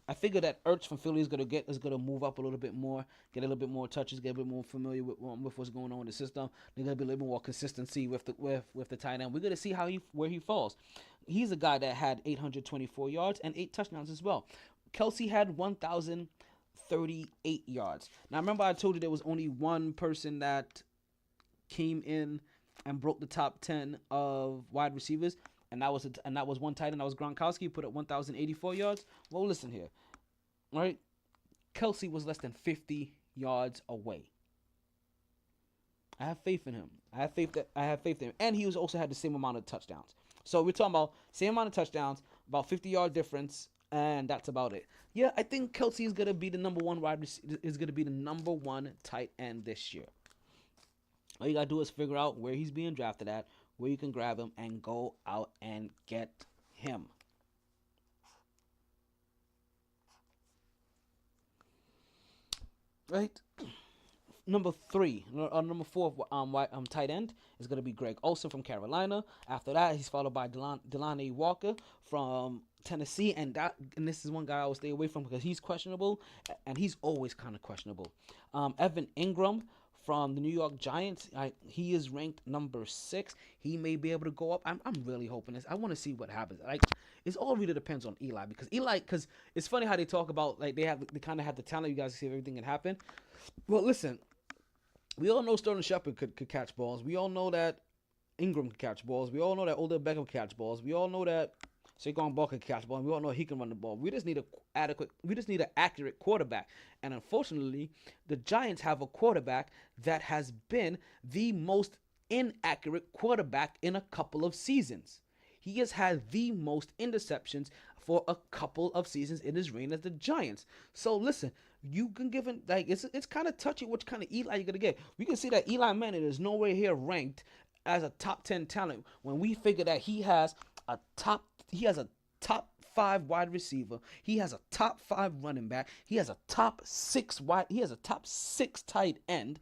I figure that Ertz from Philly is gonna move up a little bit more, get a little bit more touches, get a bit more familiar with what's going on in the system. There's gonna be a little bit more consistency with the tight end. We're gonna see where he falls. He's a guy that had 824 yards and 8 touchdowns as well. Kelsey had 1,038 yards. Now remember I told you there was only one person that came in and broke the top 10 of wide receivers. And that was one tight end. That was Gronkowski, put up 1,084 yards. Well, listen here, right? Kelsey was less than 50 yards away. I have faith in him. I have faith in him, and he also had the same amount of touchdowns. So we're talking about same amount of touchdowns, about 50-yard difference, and that's about it. Yeah, I think Kelsey is gonna be the number 1 number 1 tight end this year. All you gotta do is figure out where he's being drafted at, where you can grab him, and go out and get him. Right? Number 4 tight end is going to be Greg Olsen from Carolina. After that, he's followed by Delanie Walker from Tennessee. And this is one guy I will stay away from because he's questionable, and he's always kind of questionable. Evan Ingram from the New York Giants. He is ranked number 6. He may be able to go up. I'm really hoping this. I want to see what happens. It all really depends on Eli because it's funny how they talk about they kind of have the talent. You guys see everything can happen. Well, listen, we all know Sterling Shepard could catch balls. We all know that Ingram can catch balls. We all know that Odell Beckham can catch balls. We all know that Saquon Barkley can catch balls. We all know he can run the ball. We just need an accurate quarterback. And unfortunately, the Giants have a quarterback that has been the most inaccurate quarterback in a couple of seasons. He has had the most interceptions for a couple of seasons in his reign as the Giants. So listen, you can give him it's kind of touchy which kind of Eli you're gonna get. We can see that Eli Manning is nowhere here ranked as a top 10 talent when we figure that he has a top 5 wide receiver. He has a top 5 running back. He has a top 6 tight end.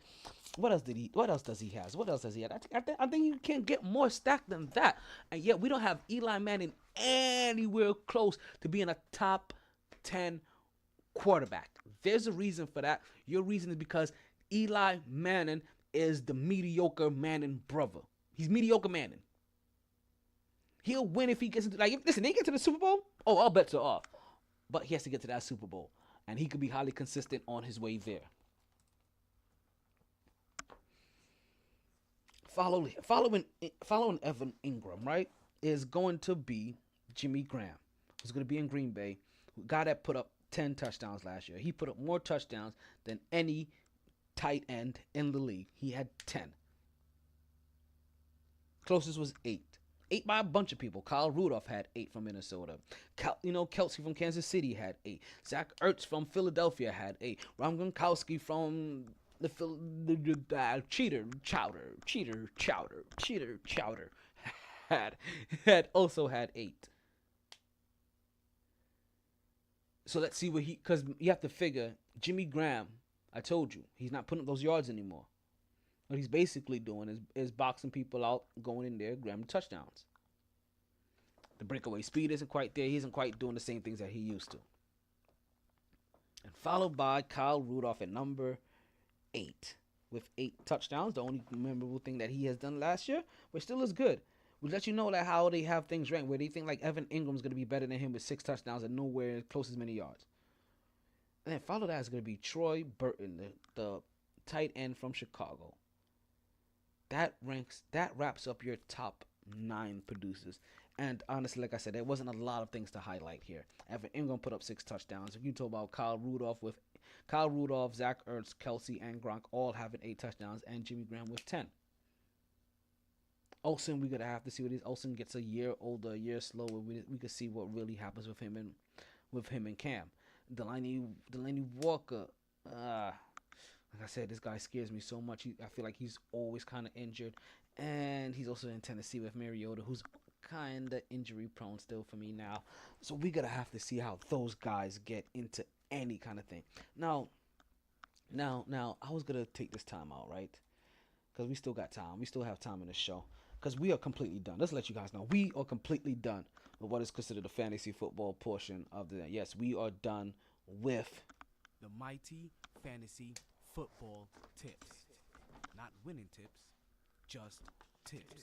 What else does he have? I think you can't get more stacked than that. And yet we don't have Eli Manning anywhere close to being a top 10 quarterback. There's a reason for that. Your reason is because Eli Manning is the mediocre Manning brother. He's mediocre Manning. He'll win if he gets into listen, they get to the Super Bowl. Oh, I'll bet you off. But he has to get to that Super Bowl, and he could be highly consistent on his way there. Following Evan Ingram, right, is going to be Jimmy Graham, who's going to be in Green Bay. A guy that put up 10 touchdowns last year. He put up more touchdowns than any tight end in the league. He had 10. Closest was 8. 8 by a bunch of people. Kyle Rudolph had 8 from Minnesota. Kelsey from Kansas City had 8. Zach Ertz from Philadelphia had 8. Rob Gronkowski from the Cheater Chowder had also had 8. So let's see because you have to figure Jimmy Graham, I told you, he's not putting up those yards anymore. What he's basically doing is boxing people out, going in there, grabbing touchdowns. The breakaway speed isn't quite there. He isn't quite doing the same things that he used to. And followed by Kyle Rudolph at number 8 with 8 touchdowns. The only memorable thing that he has done last year, which still is good. Which lets you know that how they have things ranked, where they think like Evan Ingram's going to be better than him with 6 touchdowns and nowhere close as many yards. And then follow that is going to be Troy Burton, the tight end from Chicago. That wraps up your top 9 producers. And honestly, like I said, there wasn't a lot of things to highlight here. Evan Ingram put up 6 touchdowns. If you talk about Kyle Rudolph, Zach Ertz, Kelsey, and Gronk all having 8 touchdowns, and Jimmy Graham with 10. Olsen, we're gonna have to see what Olsen gets a year older, a year slower. We can see what really happens with him and Cam. Delanie Walker. Like I said, this guy scares me so much. I feel like he's always kind of injured. And he's also in Tennessee with Mariota, who's kind of injury prone still for me now. So we're going to have to see how those guys get into any kind of thing. Now, I was going to take this time out, right? Because we still got time. We still have time in the show. Because we are completely done. Let's let you guys know. We are completely done with what is considered the fantasy football portion of the day. Yes, we are done with the MyT fantasy football tips. Not winning tips, just tips.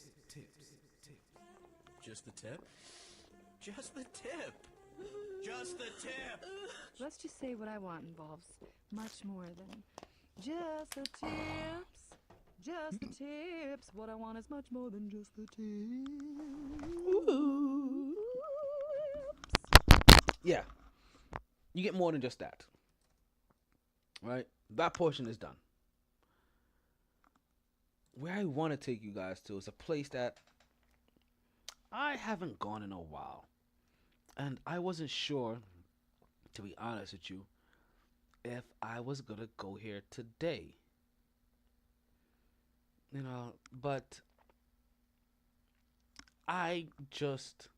Just the tip? Just the tip. Just the tip. Let's just say what I want involves much more than just the tips. Just the tips. What I want is much more than just the tips. Yeah. You get more than just that. Right? That portion is done. Where I want to take you guys to is a place that I haven't gone in a while. And I wasn't sure, to be honest with you, if I was going to go here today. You know, but I just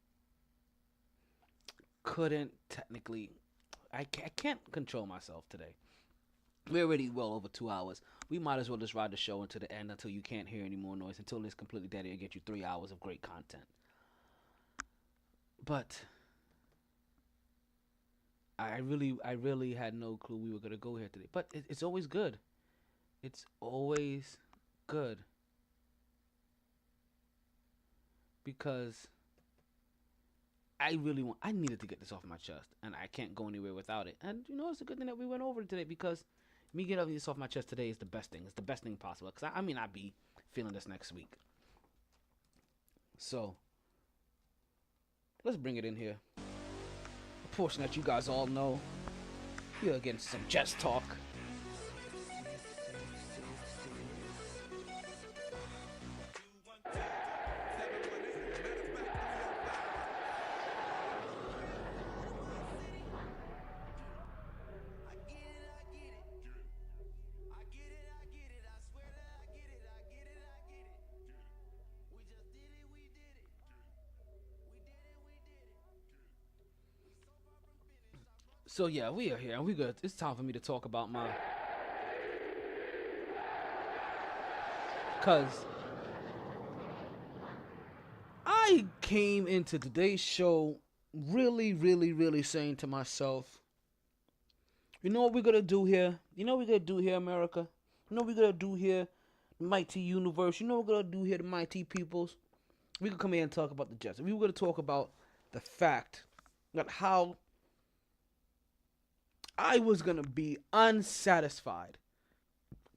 couldn't technically, I can't control myself today. We're already well over 2 hours. We might as well just ride the show into the end until you can't hear any more noise, until it's completely dead. It'll get you 3 hours of great content. But I really had no clue we were gonna go here today. But it's always good. It's always good. Because I needed to get this off my chest, and I can't go anywhere without it. And you know, it's a good thing that we went over today, because me getting this off my chest today is the best thing. It's the best thing possible. Because I mean, I'll be feeling this next week. So, let's bring it in here. A portion that you guys all know. We are getting some Jets talk. So yeah, we are here and we good. It's time for me to talk about my, cause I came into today's show really saying to myself, you know what we're gonna do here? You know what we're gonna do here, America? You know what we're gonna do here, the MyT universe? You know what we're gonna do here, the MyT peoples? We could come here and talk about the Jets. We were gonna talk about the fact that how I was going to be unsatisfied,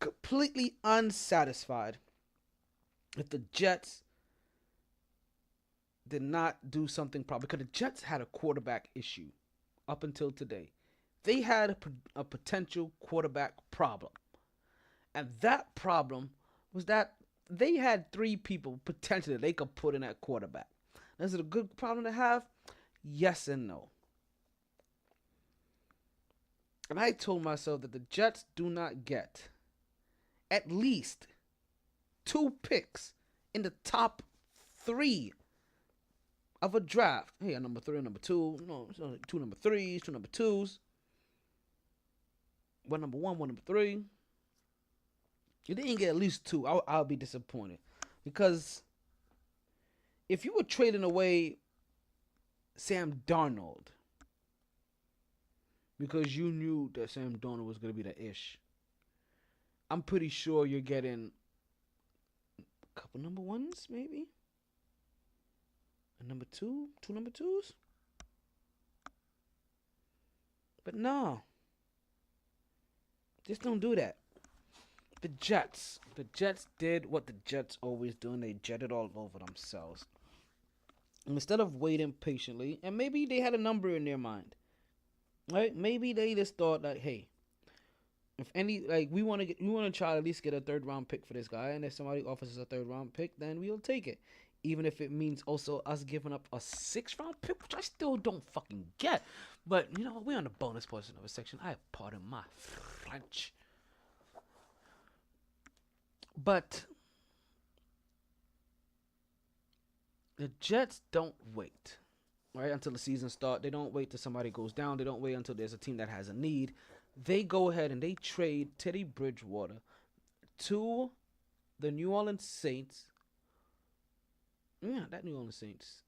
completely unsatisfied, if the Jets did not do something proper. Because the Jets had a quarterback issue up until today. They had a potential quarterback problem. And that problem was that they had 3 people potentially they could put in at quarterback. Is it a good problem to have? Yes and no. And I told myself that the Jets do not get at least 2 picks in the top 3 of a draft. Hey, a number 3, a number 2. No, 2 number 3s, 2 number 2s. 1 number 1, 1 number 3. You didn't get at least 2. I'll be disappointed. Because if you were trading away Sam Darnold, because you knew that Sam Darnold was going to be the ish, I'm pretty sure you're getting a couple number 1s, maybe? A number 2? 2 number 2s? But no. Just don't do that. The Jets did what the Jets always do, and they jetted all over themselves. And instead of waiting patiently, and maybe they had a number in their mind, right? Maybe they just thought that, hey, if any, like, we want to try to at least get a 3rd round pick for this guy, and if somebody offers us a 3rd round pick, then we'll take it, even if it means also us giving up a 6th round pick, which I still don't fucking get. But you know, we're on the bonus portion of a section. I pardon my French. But the Jets don't wait, right, until the season starts. They don't wait till somebody goes down. They don't wait until there's a team that has a need. They go ahead and they trade Teddy Bridgewater to the New Orleans Saints. Yeah, that New Orleans Saints.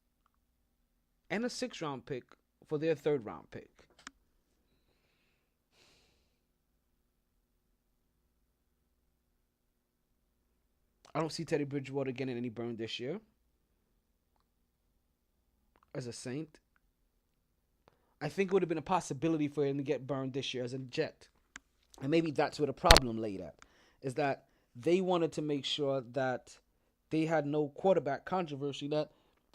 And a 6th-round pick for their 3rd-round pick. I don't see Teddy Bridgewater getting any burn this year as a Saint. I think it would have been a possibility for him to get burned this year as a Jet. And maybe that's where the problem laid at, is that they wanted to make sure that they had no quarterback controversy, that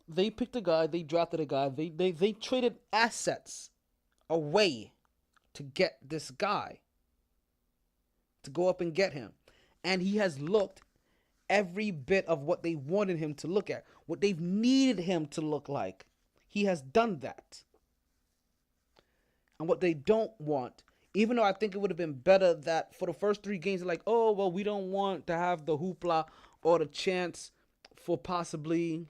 they picked a guy, they drafted a guy, they traded assets away to get this guy, to go up and get him. And he has looked every bit of what they wanted him to look at, what they've needed him to look like. He has done that. And what they don't want, even though I think it would have been better that for the first 3 games, they're like, oh, well, we don't want to have the hoopla or the chance for possibly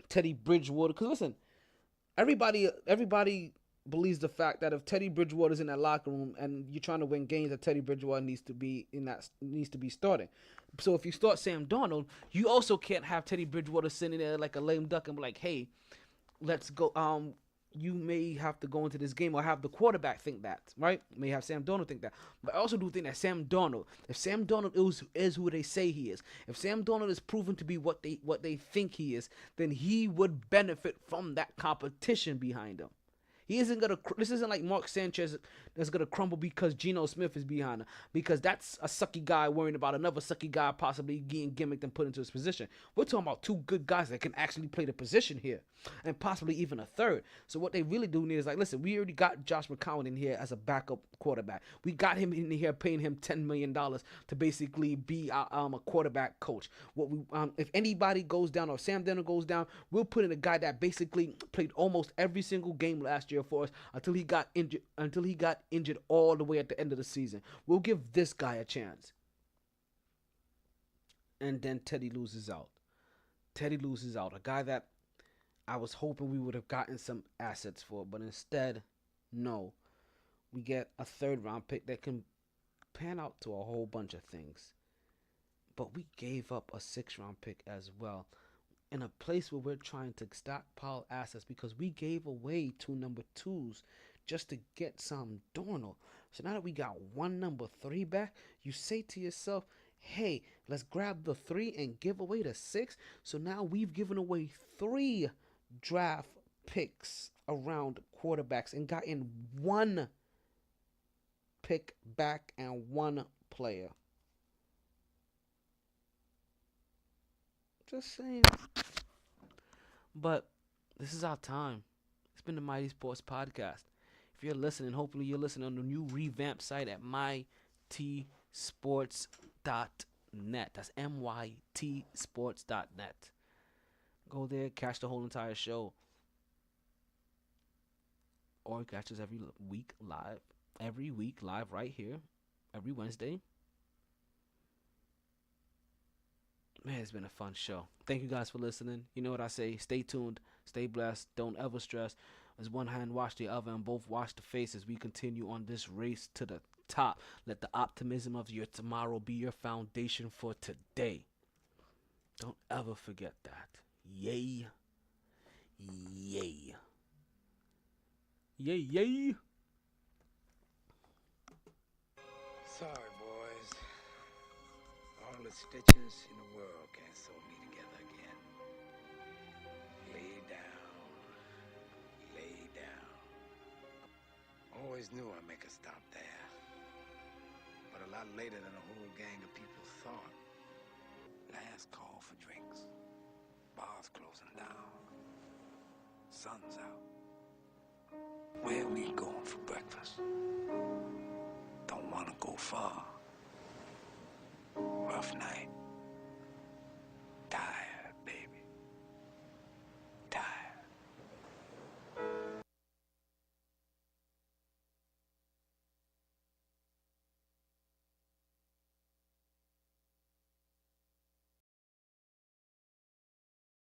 Teddy Bridgewater. Because listen, everybody believes the fact that if Teddy Bridgewater's in that locker room and you're trying to win games, that Teddy Bridgewater needs to be starting. So if you start Sam Darnold, you also can't have Teddy Bridgewater sitting there like a lame duck and be like, hey, let's go. You may have to go into this game or have the quarterback think that, right? You may have Sam Darnold think that. But I also do think that Sam Darnold, if Sam Darnold is who they say he is, if Sam Darnold is proven to be what they think he is, then he would benefit from that competition behind him. This isn't like Mark Sanchez that's gonna crumble because Geno Smith is behind him, because that's a sucky guy worrying about another sucky guy possibly getting gimmicked and put into his position. We're talking about 2 good guys that can actually play the position here, and possibly even a third. So what they really do need is like, listen, we already got Josh McCown in here as a backup quarterback. We got him in here paying him $10 million to basically be a quarterback coach. If anybody goes down or Sam Darnold goes down, we'll put in a guy that basically played almost every single game last year for us until he got injured all the way at the end of the season. We'll give this guy a chance. And then Teddy loses out. A guy that I was hoping we would have gotten some assets for, but instead, no. We get a 3rd-round pick that can pan out to a whole bunch of things. But we gave up a 6th-round pick as well, in a place where we're trying to stockpile assets because we gave away 2 number 2s just to get some Darnold. So now that we got 1 number 3 back, you say to yourself, hey, let's grab the 3 and give away the 6. So now we've given away 3 draft picks around quarterbacks and gotten 1 pick back and 1 player. Just saying. But this is our time. It's been the Mighty Sports Podcast. If you're listening, hopefully you're listening on the new revamped site at mytsports.net. That's mytsports.net. Go there, catch the whole entire show. Or catch us every week live right here, every Wednesday. Man, it's been a fun show. Thank you guys for listening. You know what I say. Stay tuned. Stay blessed. Don't ever stress. As one hand wash the other and both wash the face as we continue on this race to the top. Let the optimism of your tomorrow be your foundation for today. Don't ever forget that. Yay. Yay. Yay, yay. Sorry, boys. All the stitches in the world can't sew me together again. Lay down. Lay down. Always knew I'd make a stop there. But a lot later than a whole gang of people thought. Last call for drinks. Bars closing down. Sun's out. Where we going for breakfast? Don't wanna go far. Rough night.